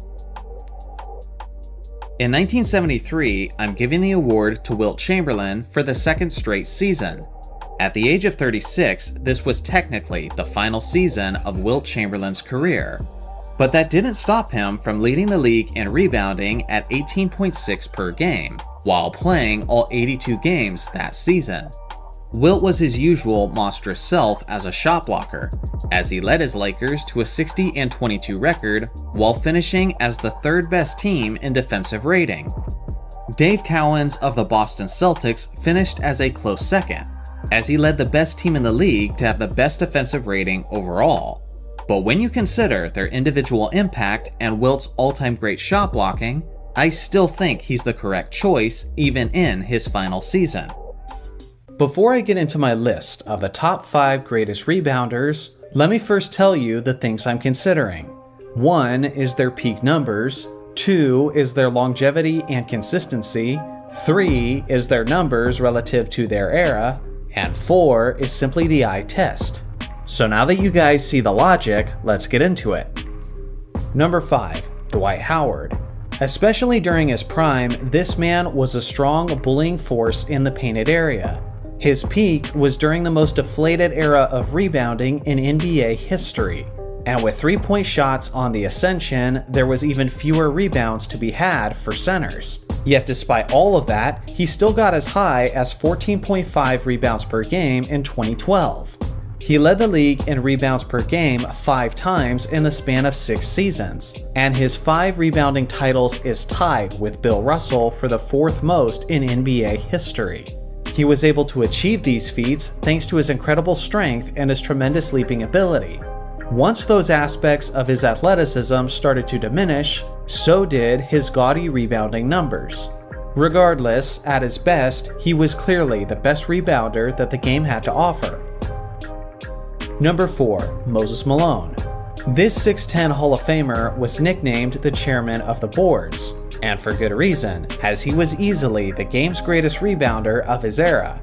In 1973, I'm giving the award to Wilt Chamberlain for the second straight season. At the age of 36, this was technically the final season of Wilt Chamberlain's career. But that didn't stop him from leading the league in rebounding at 18.6 per game, while playing all 82 games that season. Wilt was his usual monstrous self as a shot blocker, as he led his Lakers to a 60-22 record while finishing as the third best team in defensive rating. Dave Cowens of the Boston Celtics finished as a close second, as he led the best team in the league to have the best defensive rating overall. But when you consider their individual impact and Wilt's all-time great shot blocking, I still think he's the correct choice even in his final season. Before I get into my list of the top 5 greatest rebounders, let me first tell you the things I'm considering. 1 is their peak numbers, 2 is their longevity and consistency, 3 is their numbers relative to their era, and 4 is simply the eye test. So now that you guys see the logic, let's get into it. Number 5, Dwight Howard. Especially during his prime, this man was a strong bullying force in the painted area. His peak was during the most deflated era of rebounding in NBA history. And with 3-point shots on the ascension, there was even fewer rebounds to be had for centers. Yet despite all of that, he still got as high as 14.5 rebounds per game in 2012. He led the league in rebounds per game 5 times in the span of 6 seasons, and his 5 rebounding titles is tied with Bill Russell for the 4th most in NBA history. He was able to achieve these feats thanks to his incredible strength and his tremendous leaping ability. Once those aspects of his athleticism started to diminish, so did his gaudy rebounding numbers. Regardless, at his best, he was clearly the best rebounder that the game had to offer. Number 4, Moses Malone. This 6'10 Hall of Famer was nicknamed the chairman of the boards, and for good reason, as he was easily the game's greatest rebounder of his era.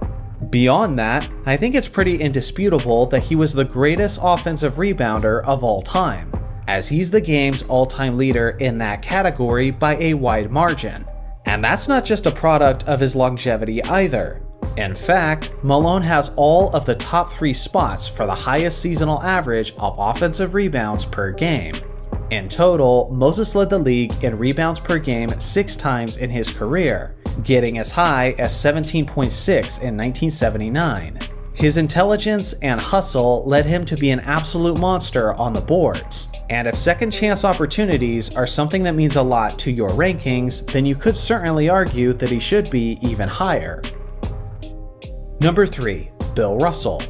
Beyond that, I think it's pretty indisputable that he was the greatest offensive rebounder of all time, as he's the game's all-time leader in that category by a wide margin. And that's not just a product of his longevity either. In fact, Malone has all of the top 3 spots for the highest seasonal average of offensive rebounds per game. In total, Moses led the league in rebounds per game 6 times in his career, getting as high as 17.6 in 1979. His intelligence and hustle led him to be an absolute monster on the boards. And if second chance opportunities are something that means a lot to your rankings, then you could certainly argue that he should be even higher. Number 3, Bill Russell.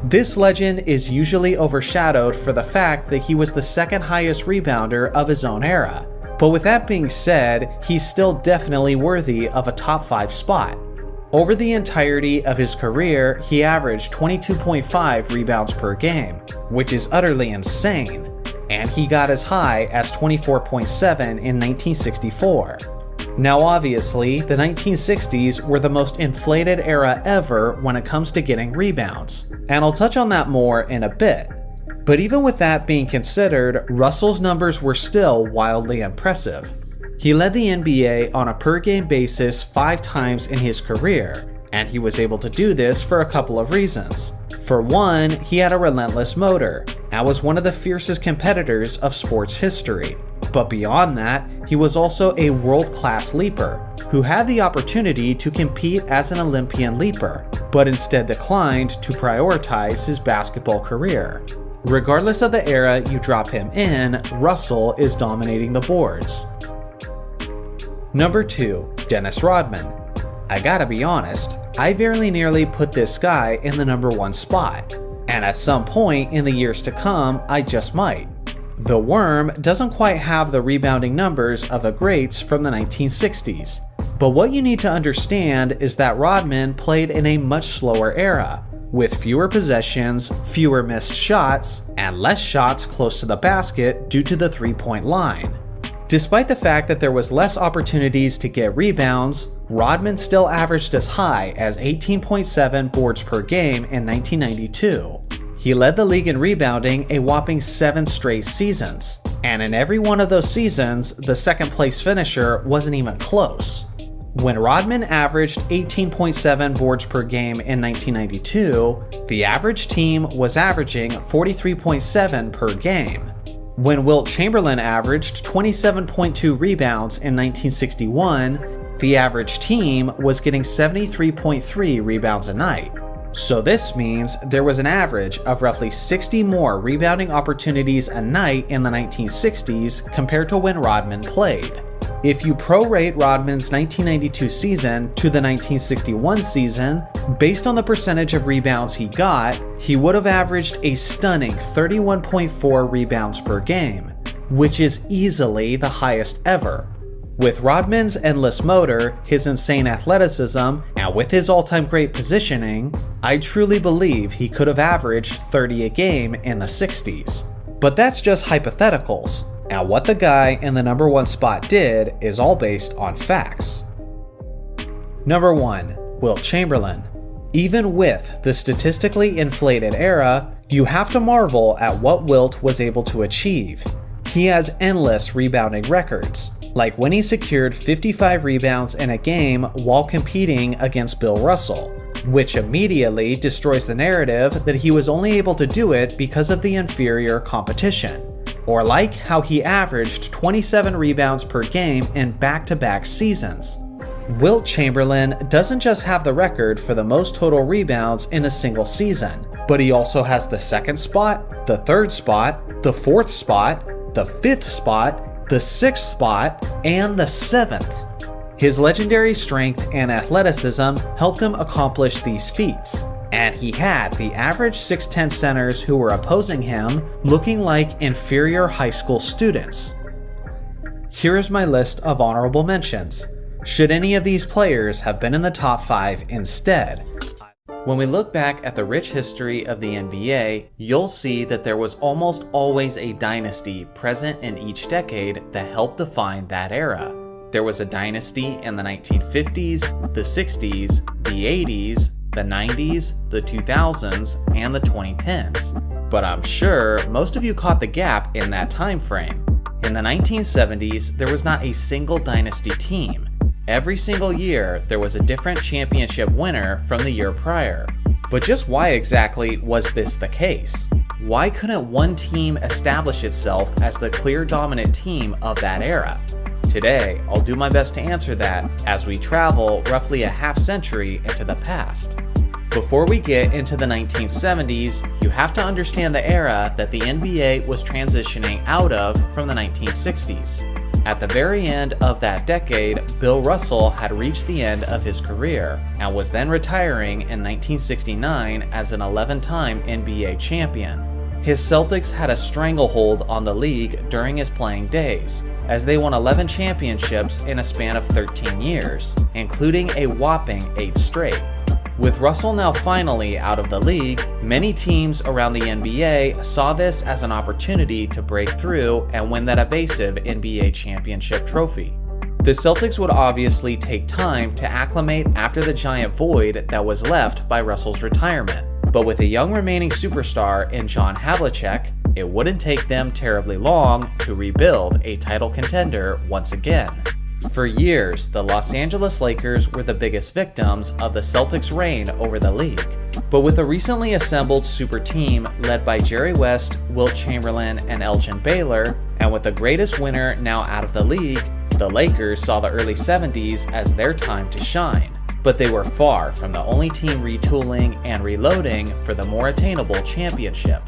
This legend is usually overshadowed for the fact that he was the 2nd highest rebounder of his own era. But with that being said, he's still definitely worthy of a top 5 spot. Over the entirety of his career, he averaged 22.5 rebounds per game, which is utterly insane, and he got as high as 24.7 in 1964. Now obviously, the 1960s were the most inflated era ever when it comes to getting rebounds, and I'll touch on that more in a bit. But even with that being considered, Russell's numbers were still wildly impressive. He led the NBA on a per-game basis 5 times in his career, and he was able to do this for a couple of reasons. For one, he had a relentless motor, and was one of the fiercest competitors of sports history. But beyond that, he was also a world-class leaper, who had the opportunity to compete as an Olympian leaper, but instead declined to prioritize his basketball career. Regardless of the era you drop him in, Russell is dominating the boards. Number 2, Dennis Rodman. I gotta be honest, I very nearly put this guy in the number 1 spot, and at some point in the years to come, I just might. The Worm doesn't quite have the rebounding numbers of the greats from the 1960s, but what you need to understand is that Rodman played in a much slower era, with fewer possessions, fewer missed shots, and less shots close to the basket due to the 3-point line. Despite the fact that there was less opportunities to get rebounds, Rodman still averaged as high as 18.7 boards per game in 1992. He led the league in rebounding a whopping 7 straight seasons, and in every one of those seasons, the second place finisher wasn't even close. When Rodman averaged 18.7 boards per game in 1992, the average team was averaging 43.7 per game. When Wilt Chamberlain averaged 27.2 rebounds in 1961, the average team was getting 73.3 rebounds a night. So this means there was an average of roughly 60 more rebounding opportunities a night in the 1960s compared to when Rodman played. If you prorate Rodman's 1992 season to the 1961 season, Based on the percentage of rebounds he got, he would have averaged a stunning 31.4 rebounds per game, which is easily the highest ever. With Rodman's endless motor, his insane athleticism, and with his all-time great positioning, I truly believe he could have averaged 30 a game in the 60s. But that's just hypotheticals, and what the guy in the number 1 spot did is all based on facts. Number 1. Wilt Chamberlain. Even with the statistically inflated era, you have to marvel at what Wilt was able to achieve. He has endless rebounding records, like when he secured 55 rebounds in a game while competing against Bill Russell, which immediately destroys the narrative that he was only able to do it because of the inferior competition. Or like how he averaged 27 rebounds per game in back-to-back seasons. Wilt Chamberlain doesn't just have the record for the most total rebounds in a single season, but he also has the 2nd spot, the 3rd spot, the 4th spot, the 5th spot, the 6th spot, and the 7th. His legendary strength and athleticism helped him accomplish these feats, and he had the average 6'10 centers who were opposing him looking like inferior high school students. Here is my list of honorable mentions. Should any of these players have been in the top 5 instead? When we look back at the rich history of the NBA, you'll see that there was almost always a dynasty present in each decade that helped define that era. There was a dynasty in the 1950s, the 60s, the 80s, the 90s, the 2000s, and the 2010s. But I'm sure most of you caught the gap in that time frame. In the 1970s, there was not a single dynasty team. Every single year, there was a different championship winner from the year prior. But just why exactly was this the case? Why couldn't one team establish itself as the clear dominant team of that era? Today, I'll do my best to answer that as we travel roughly a half century into the past. Before we get into the 1970s, you have to understand the era that the NBA was transitioning out of from the 1960s. At the very end of that decade, Bill Russell had reached the end of his career and was then retiring in 1969 as an 11-time NBA champion. His Celtics had a stranglehold on the league during his playing days, as they won 11 championships in a span of 13 years, including a whopping 8 straight. With Russell now finally out of the league, many teams around the NBA saw this as an opportunity to break through and win that evasive NBA championship trophy. The Celtics would obviously take time to acclimate after the giant void that was left by Russell's retirement, but with a young remaining superstar in John Havlicek, it wouldn't take them terribly long to rebuild a title contender once again. For years, the Los Angeles Lakers were the biggest victims of the Celtics' reign over the league. But with a recently assembled super team led by Jerry West, Wilt Chamberlain, and Elgin Baylor, and with the greatest winner now out of the league, the Lakers saw the early 70s as their time to shine. But they were far from the only team retooling and reloading for the more attainable championship.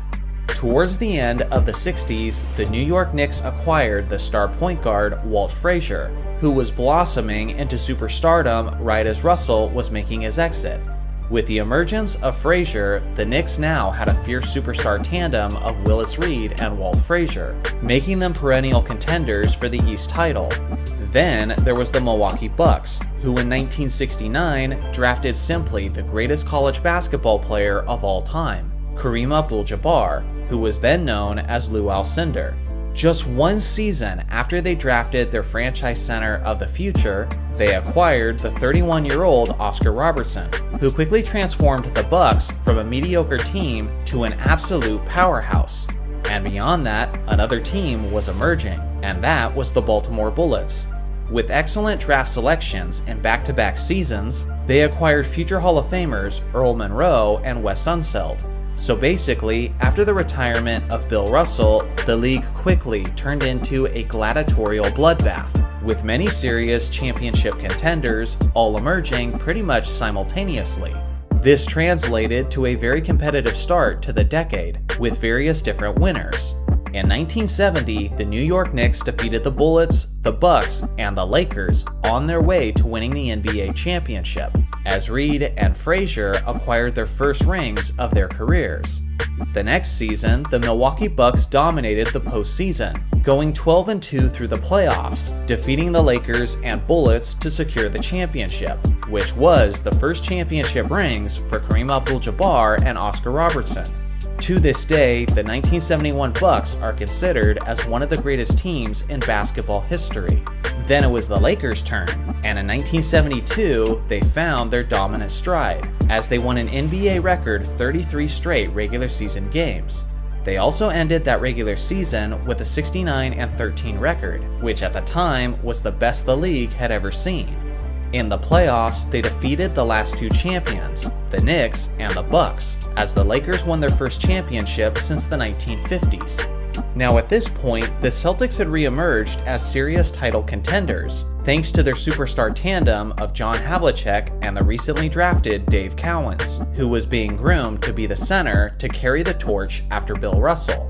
Towards the end of the 60s, the New York Knicks acquired the star point guard Walt Frazier, who was blossoming into superstardom right as Russell was making his exit. With the emergence of Frazier, the Knicks now had a fierce superstar tandem of Willis Reed and Walt Frazier, making them perennial contenders for the East title. Then there was the Milwaukee Bucks, who in 1969 drafted simply the greatest college basketball player of all time, Kareem Abdul-Jabbar, who was then known as Lou Alcindor. Just one season after they drafted their franchise center of the future, they acquired the 31-year-old Oscar Robertson, who quickly transformed the Bucks from a mediocre team to an absolute powerhouse. And beyond that, another team was emerging, and that was the Baltimore Bullets. With excellent draft selections in back-to-back seasons, they acquired future Hall of Famers Earl Monroe and Wes Unseld. So basically, after the retirement of Bill Russell, the league quickly turned into a gladiatorial bloodbath, with many serious championship contenders all emerging pretty much simultaneously. This translated to a very competitive start to the decade, with various different winners. In 1970, the New York Knicks defeated the Bullets, the Bucks, and the Lakers on their way to winning the NBA championship. as Reed and Frazier acquired their first rings of their careers. The next season, the Milwaukee Bucks dominated the postseason, going 12-2 through the playoffs, defeating the Lakers and Bullets to secure the championship, which was the first championship rings for Kareem Abdul-Jabbar and Oscar Robertson. To this day, the 1971 Bucks are considered as one of the greatest teams in basketball history. Then it was the Lakers' turn, and in 1972, they found their dominant stride, as they won an NBA record 33 straight regular season games. They also ended that regular season with a 69-13 record, which at the time was the best the league had ever seen. In the playoffs, they defeated the last two champions, the Knicks and the Bucks, as the Lakers won their first championship since the 1950s. Now at this point, the Celtics had re-emerged as serious title contenders, thanks to their superstar tandem of John Havlicek and the recently drafted Dave Cowens, who was being groomed to be the center to carry the torch after Bill Russell.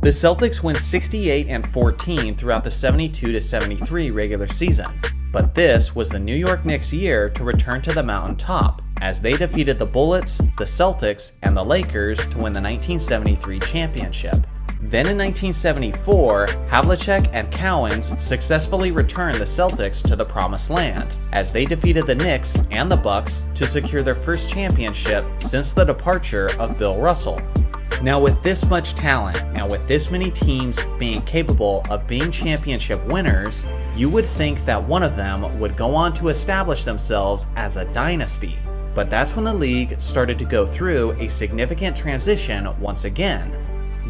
The Celtics went 68-14 throughout the 72-73 regular season. But this was the New York Knicks' year to return to the mountaintop, as they defeated the Bullets, the Celtics, and the Lakers to win the 1973 championship. Then in 1974, Havlicek and Cowens successfully returned the Celtics to the Promised Land, as they defeated the Knicks and the Bucks to secure their first championship since the departure of Bill Russell. Now with this much talent, and with this many teams being capable of being championship winners, you would think that one of them would go on to establish themselves as a dynasty. But that's when the league started to go through a significant transition once again.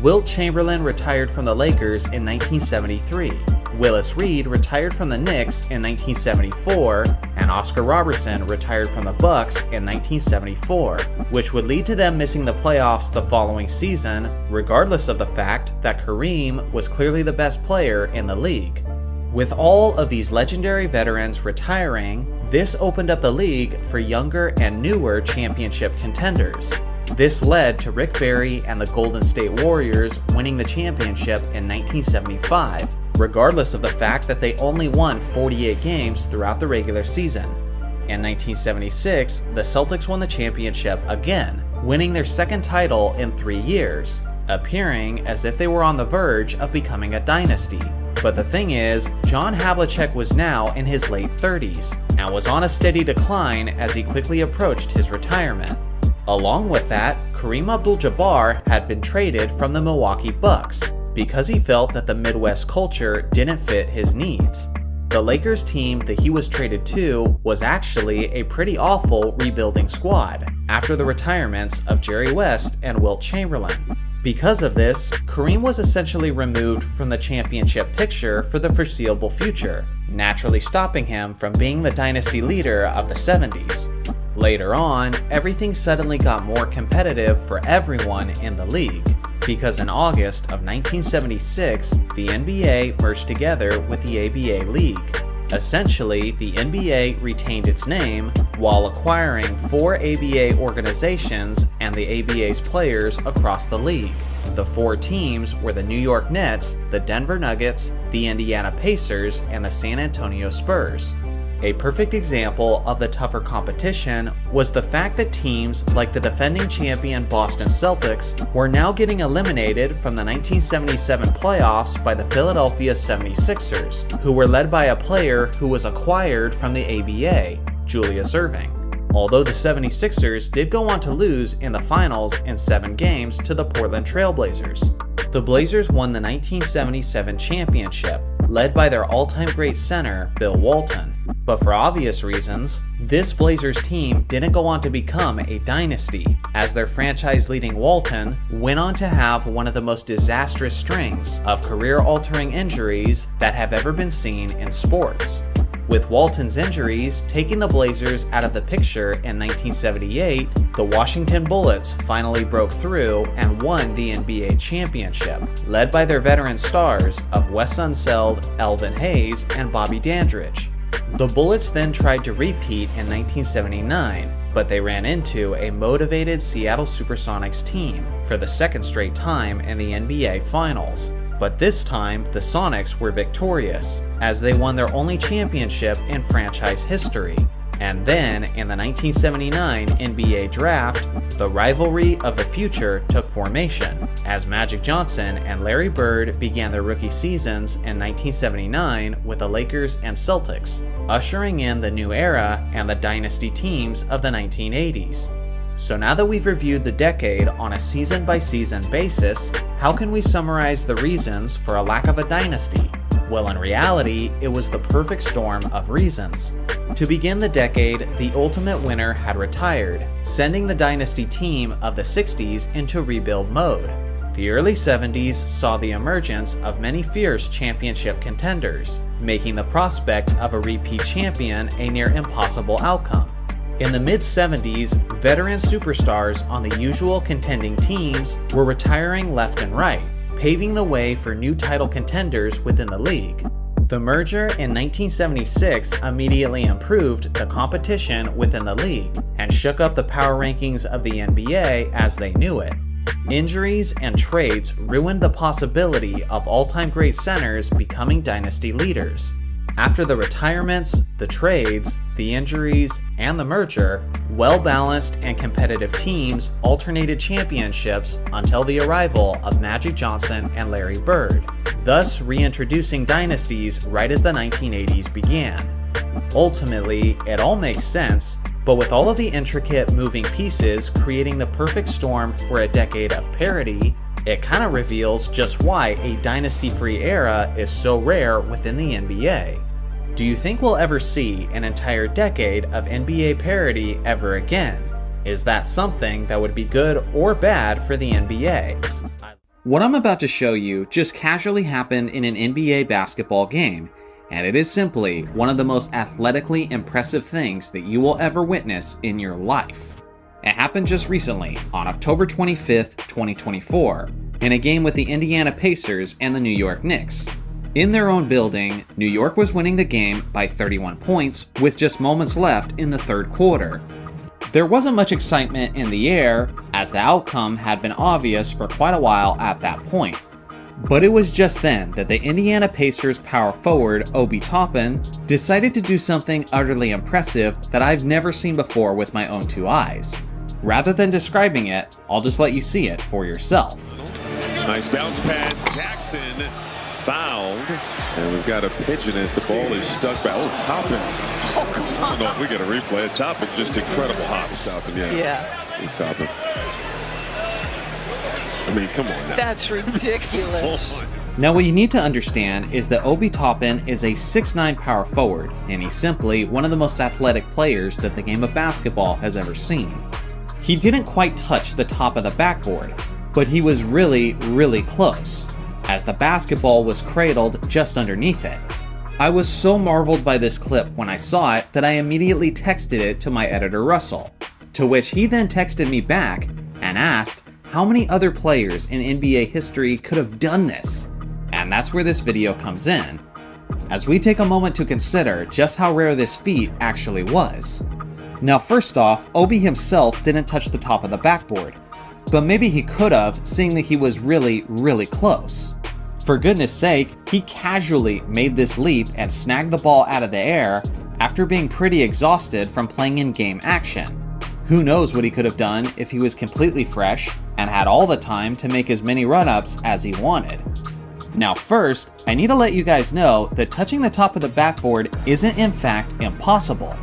Wilt Chamberlain retired from the Lakers in 1973, Willis Reed retired from the Knicks in 1974, and Oscar Robertson retired from the Bucks in 1974, which would lead to them missing the playoffs the following season, regardless of the fact that Kareem was clearly the best player in the league. With all of these legendary veterans retiring, this opened up the league for younger and newer championship contenders. This led to Rick Barry and the Golden State Warriors winning the championship in 1975, regardless of the fact that they only won 48 games throughout the regular season. In 1976, the Celtics won the championship again, winning their second title in 3 years, appearing as if they were on the verge of becoming a dynasty. But the thing is, John Havlicek was now in his late 30s, and was on a steady decline as he quickly approached his retirement. Along with that, Kareem Abdul-Jabbar had been traded from the Milwaukee Bucks, because he felt that the Midwest culture didn't fit his needs. The Lakers team that he was traded to was actually a pretty awful rebuilding squad, after the retirements of Jerry West and Wilt Chamberlain. Because of this, Kareem was essentially removed from the championship picture for the foreseeable future, naturally stopping him from being the dynasty leader of the 70s. Later on, everything suddenly got more competitive for everyone in the league, because in August of 1976, the NBA merged together with the ABA League. Essentially, the NBA retained its name while acquiring 4 ABA organizations and the ABA's players across the league. The 4 teams were the New York Nets, the Denver Nuggets, the Indiana Pacers, and the San Antonio Spurs. A perfect example of the tougher competition was the fact that teams like the defending champion Boston Celtics were now getting eliminated from the 1977 playoffs by the Philadelphia 76ers, who were led by a player who was acquired from the ABA, Julius Erving. Although the 76ers did go on to lose in the finals in 7 games to the Portland Trail Blazers. The Blazers won the 1977 championship, led by their all-time great center, Bill Walton. But for obvious reasons, this Blazers team didn't go on to become a dynasty, as their franchise-leading Walton went on to have one of the most disastrous strings of career-altering injuries that have ever been seen in sports. With Walton's injuries taking the Blazers out of the picture in 1978, the Washington Bullets finally broke through and won the NBA championship, led by their veteran stars of Wes Unseld, Elvin Hayes, and Bobby Dandridge. The Bullets then tried to repeat in 1979, but they ran into a motivated Seattle Supersonics team for the second straight time in the NBA Finals. But this time, the Sonics were victorious, as they won their only championship in franchise history. And then, in the 1979 NBA Draft, the rivalry of the future took formation, as Magic Johnson and Larry Bird began their rookie seasons in 1979 with the Lakers and Celtics, ushering in the new era and the dynasty teams of the 1980s. So now that we've reviewed the decade on a season-by-season basis, how can we summarize the reasons for a lack of a dynasty? Well, in reality, it was the perfect storm of reasons. To begin the decade, the ultimate winner had retired, sending the dynasty team of the 60s into rebuild mode. The early 70s saw the emergence of many fierce championship contenders, making the prospect of a repeat champion a near impossible outcome. In the mid-70s, veteran superstars on the usual contending teams were retiring left and right, paving the way for new title contenders within the league. The merger in 1976 immediately improved the competition within the league and shook up the power rankings of the NBA as they knew it. Injuries and trades ruined the possibility of all-time great centers becoming dynasty leaders. After the retirements, the trades, the injuries, and the merger, well-balanced and competitive teams alternated championships until the arrival of Magic Johnson and Larry Bird, thus reintroducing dynasties right as the 1980s began. Ultimately, it all makes sense, but with all of the intricate moving pieces creating the perfect storm for a decade of parity, it kind of reveals just why a dynasty-free era is so rare within the NBA. Do you think we'll ever see an entire decade of NBA parity ever again? Is that something that would be good or bad for the NBA? What I'm about to show you just casually happened in an NBA basketball game, and it is simply one of the most athletically impressive things that you will ever witness in your life. It happened just recently, on October 25th, 2024, in a game with the Indiana Pacers and the New York Knicks. In their own building, New York was winning the game by 31 points with just moments left in the third quarter. There wasn't much excitement in the air, as the outcome had been obvious for quite a while at that point. But it was just then that the Indiana Pacers power forward, Obi Toppin, decided to do something utterly impressive that I've never seen before with my own two eyes. Rather than describing it, I'll just let you see it for yourself. Nice bounce pass, Jackson fouled, and we've got a pigeon as the ball is stuck by Toppin. Oh, come on. No, we got a replay. Toppin, just incredible hops. Toppin, yeah. Toppin. I mean, come on now. That's ridiculous. Now what you need to understand is that Obi Toppin is a 6'9" power forward, and he's simply one of the most athletic players that the game of basketball has ever seen. He didn't quite touch the top of the backboard, but he was really, really close, as the basketball was cradled just underneath it. I was so marveled by this clip when I saw it that I immediately texted it to my editor Russell, to which he then texted me back and asked how many other players in NBA history could have done this. And that's where this video comes in, as we take a moment to consider just how rare this feat actually was. Now first off, Obi himself didn't touch the top of the backboard, but maybe he could have, seeing that he was really, really close. For goodness sake, he casually made this leap and snagged the ball out of the air after being pretty exhausted from playing in-game action. Who knows what he could have done if he was completely fresh and had all the time to make as many run-ups as he wanted. Now first, I need to let you guys know that touching the top of the backboard isn't in fact impossible,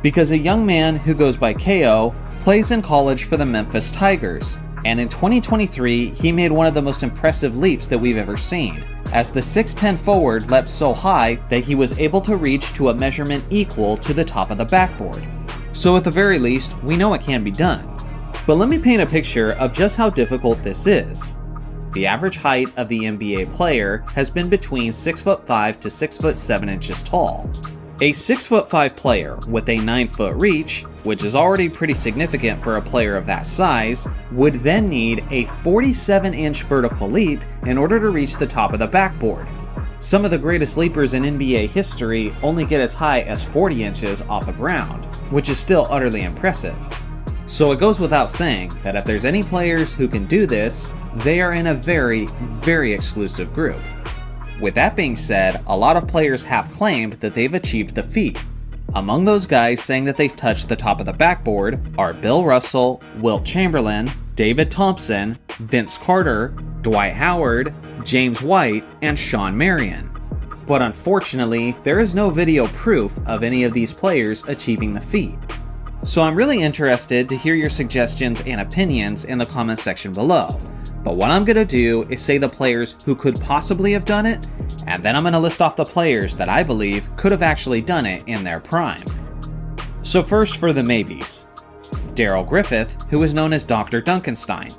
because a young man who goes by KO plays in college for the Memphis Tigers, and in 2023 he made one of the most impressive leaps that we've ever seen, as the 6'10" forward leapt so high that he was able to reach to a measurement equal to the top of the backboard. So at the very least, we know it can be done. But let me paint a picture of just how difficult this is. The average height of the NBA player has been between 6'5" to 6'7" inches tall. A 6'5" player with a 9-foot reach, which is already pretty significant for a player of that size, would then need a 47-inch vertical leap in order to reach the top of the backboard. Some of the greatest leapers in NBA history only get as high as 40 inches off the ground, which is still utterly impressive. So it goes without saying that if there's any players who can do this, they are in a very, very exclusive group. With that being said, a lot of players have claimed that they've achieved the feat. Among those guys saying that they've touched the top of the backboard are Bill Russell, Wilt Chamberlain, David Thompson, Vince Carter, Dwight Howard, James White, and Shawn Marion. But unfortunately, there is no video proof of any of these players achieving the feat. So I'm really interested to hear your suggestions and opinions in the comments section below. But what I'm going to do is say the players who could possibly have done it, and then I'm going to list off the players that I believe could have actually done it in their prime. So first for the maybes. Darrell Griffith, who is known as Dr. Dunkenstein.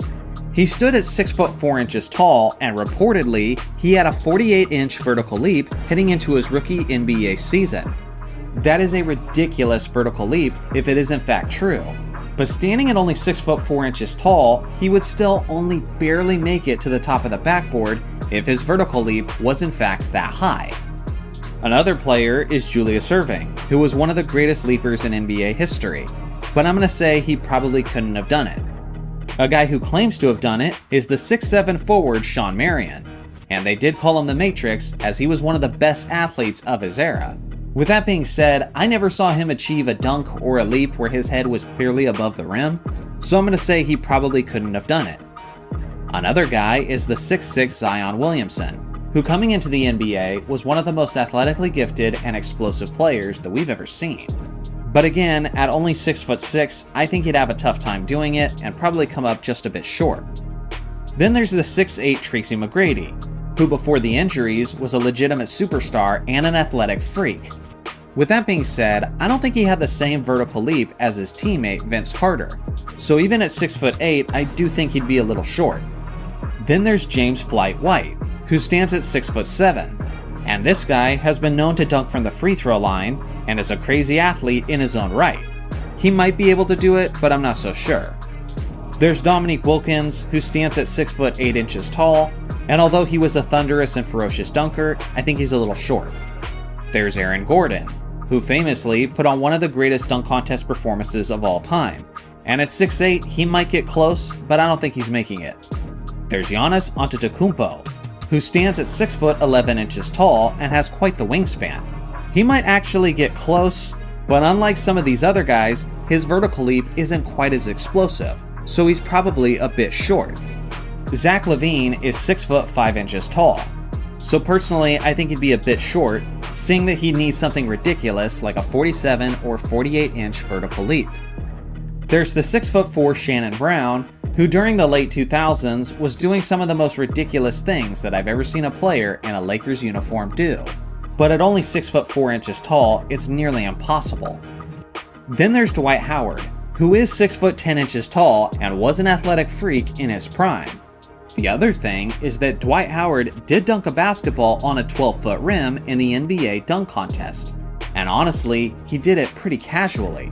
He stood at 6 foot 4 inches tall, and reportedly, he had a 48-inch vertical leap heading into his rookie NBA season. That is a ridiculous vertical leap if it is in fact true. But standing at only 6 foot 4 inches tall, he would still only barely make it to the top of the backboard if his vertical leap was in fact that high. Another player is Julius Erving, who was one of the greatest leapers in NBA history, but I'm going to say he probably couldn't have done it. A guy who claims to have done it is the 6'7" forward Shawn Marion, and they did call him the Matrix as he was one of the best athletes of his era. With that being said, I never saw him achieve a dunk or a leap where his head was clearly above the rim, so I'm going to say he probably couldn't have done it. Another guy is the 6'6" Zion Williamson, who coming into the NBA was one of the most athletically gifted and explosive players that we've ever seen. But again, at only 6'6", I think he'd have a tough time doing it and probably come up just a bit short. Then there's the 6'8" Tracy McGrady, who before the injuries was a legitimate superstar and an athletic freak. With that being said, I don't think he had the same vertical leap as his teammate Vince Carter, so even at 6'8", I do think he'd be a little short. Then there's James Flight White, who stands at 6'7", and this guy has been known to dunk from the free throw line and is a crazy athlete in his own right. He might be able to do it, but I'm not so sure. There's Dominique Wilkins, who stands at 6 foot 8 inches tall, and although he was a thunderous and ferocious dunker, I think he's a little short. There's Aaron Gordon, who famously put on one of the greatest dunk contest performances of all time, and at 6'8", he might get close, but I don't think he's making it. There's Giannis Antetokounmpo, who stands at 6 foot 11 inches tall and has quite the wingspan. He might actually get close, but unlike some of these other guys, his vertical leap isn't quite as explosive, so he's probably a bit short. Zach LaVine is 6 foot 5 inches tall, so personally I think he'd be a bit short, seeing that he'd need something ridiculous like a 47 or 48 inch vertical leap. There's the 6 foot 4 Shannon Brown, who during the late 2000s was doing some of the most ridiculous things that I've ever seen a player in a Lakers uniform do. But at only 6 foot 4 inches tall, it's nearly impossible. Then there's Dwight Howard, who is 6 foot 10 inches tall and was an athletic freak in his prime. The other thing is that Dwight Howard did dunk a basketball on a 12-foot rim in the NBA dunk contest, and honestly, he did it pretty casually.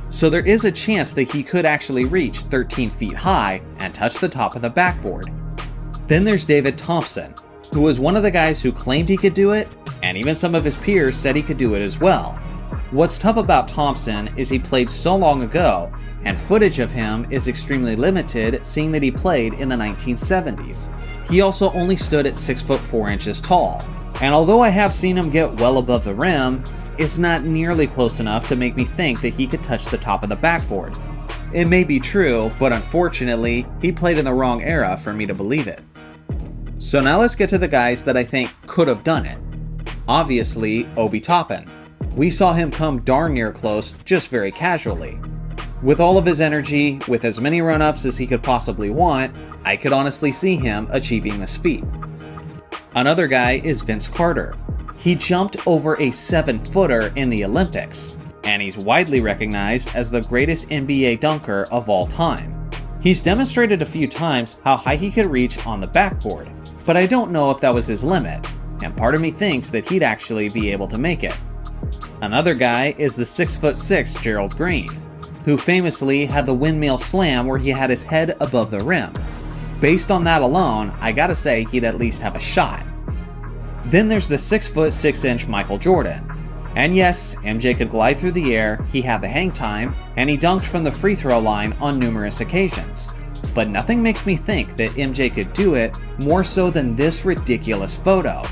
So there is a chance that he could actually reach 13 feet high and touch the top of the backboard. Then there's David Thompson, who was one of the guys who claimed he could do it, and even some of his peers said he could do it as well. What's tough about Thompson is he played so long ago, and footage of him is extremely limited seeing that he played in the 1970s. He also only stood at 6 foot 4 inches tall, and although I have seen him get well above the rim, it's not nearly close enough to make me think that he could touch the top of the backboard. It may be true, but unfortunately, he played in the wrong era for me to believe it. So now let's get to the guys that I think could have done it. Obviously, Obi Toppin. We saw him come darn near close just very casually. With all of his energy, with as many run-ups as he could possibly want, I could honestly see him achieving this feat. Another guy is Vince Carter. He jumped over a 7-footer in the Olympics, and he's widely recognized as the greatest NBA dunker of all time. He's demonstrated a few times how high he could reach on the backboard, but I don't know if that was his limit, and part of me thinks that he'd actually be able to make it. Another guy is the 6'6" Gerald Green, who famously had the windmill slam where he had his head above the rim. Based on that alone, I gotta say he'd at least have a shot. Then there's the 6 foot 6 inch Michael Jordan. And yes, MJ could glide through the air, he had the hang time, and he dunked from the free throw line on numerous occasions. But nothing makes me think that MJ could do it more so than this ridiculous photo.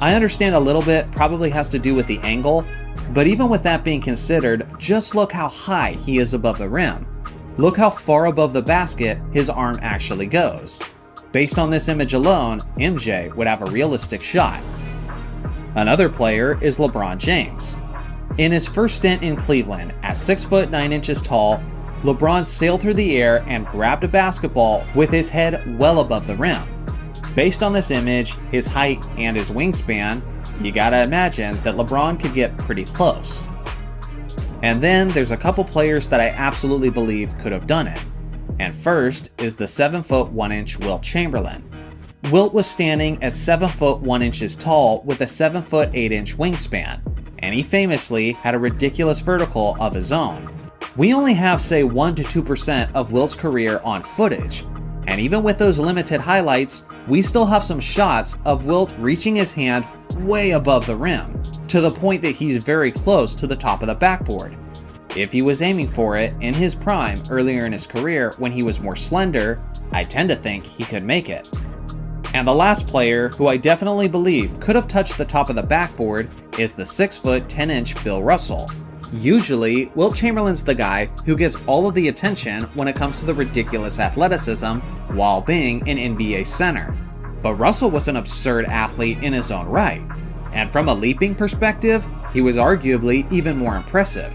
I understand a little bit probably has to do with the angle, But even with that being considered, just look how high he is above the rim. Look how far above the basket his arm actually goes. Based on this image alone, MJ would have a realistic shot. Another player is LeBron James. In his first stint in Cleveland, at 6 foot 9 inches tall, LeBron sailed through the air and grabbed a basketball with his head well above the rim. Based on this image, his height, and his wingspan, you gotta imagine that LeBron could get pretty close. And then there's a couple players that I absolutely believe could have done it. And first is the 7 foot 1 inch Wilt Chamberlain. Wilt was standing at 7 foot 1 inches tall with a 7 foot 8 inch wingspan, and he famously had a ridiculous vertical of his own. We only have say 1 to 2% of Wilt's career on footage, and even with those limited highlights, we still have some shots of Wilt reaching his hand way above the rim, to the point that he's very close to the top of the backboard. If he was aiming for it in his prime earlier in his career when he was more slender, I tend to think he could make it. And the last player who I definitely believe could have touched the top of the backboard is the 6 foot 10 inch Bill Russell. Usually, Wilt Chamberlain's the guy who gets all of the attention when it comes to the ridiculous athleticism while being an NBA center. But Russell was an absurd athlete in his own right, and from a leaping perspective, he was arguably even more impressive.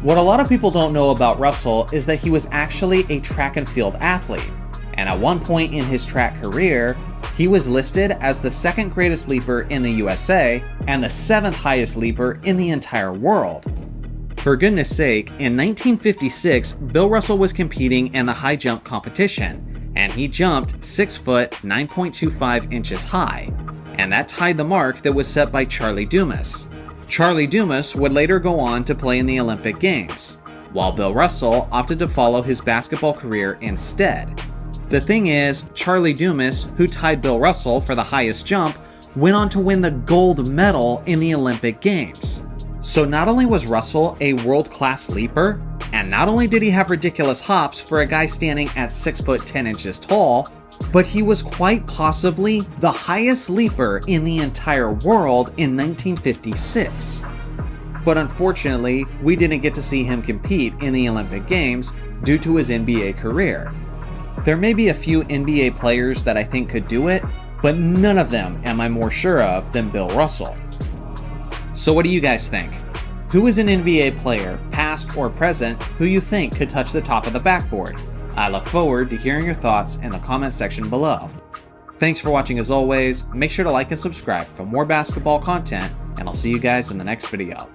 What a lot of people don't know about Russell is that he was actually a track and field athlete, and at one point in his track career, he was listed as the 2nd greatest leaper in the USA and the 7th highest leaper in the entire world. For goodness sake, in 1956, Bill Russell was competing in the high jump competition, and he jumped 6 foot 9.25 inches high, and that tied the mark that was set by Charlie Dumas. Charlie Dumas would later go on to play in the Olympic Games, while Bill Russell opted to follow his basketball career instead. The thing is, Charlie Dumas, who tied Bill Russell for the highest jump, went on to win the gold medal in the Olympic Games. So not only was Russell a world-class leaper, and not only did he have ridiculous hops for a guy standing at 6 foot 10 inches tall, but he was quite possibly the highest leaper in the entire world in 1956. But unfortunately, we didn't get to see him compete in the Olympic Games due to his NBA career. There may be a few NBA players that I think could do it, but none of them am I more sure of than Bill Russell. So what do you guys think? Who is an NBA player, past or present, who you think could touch the top of the backboard? I look forward to hearing your thoughts in the comment section below. Thanks for watching as always, make sure to like and subscribe for more basketball content, and I'll see you guys in the next video.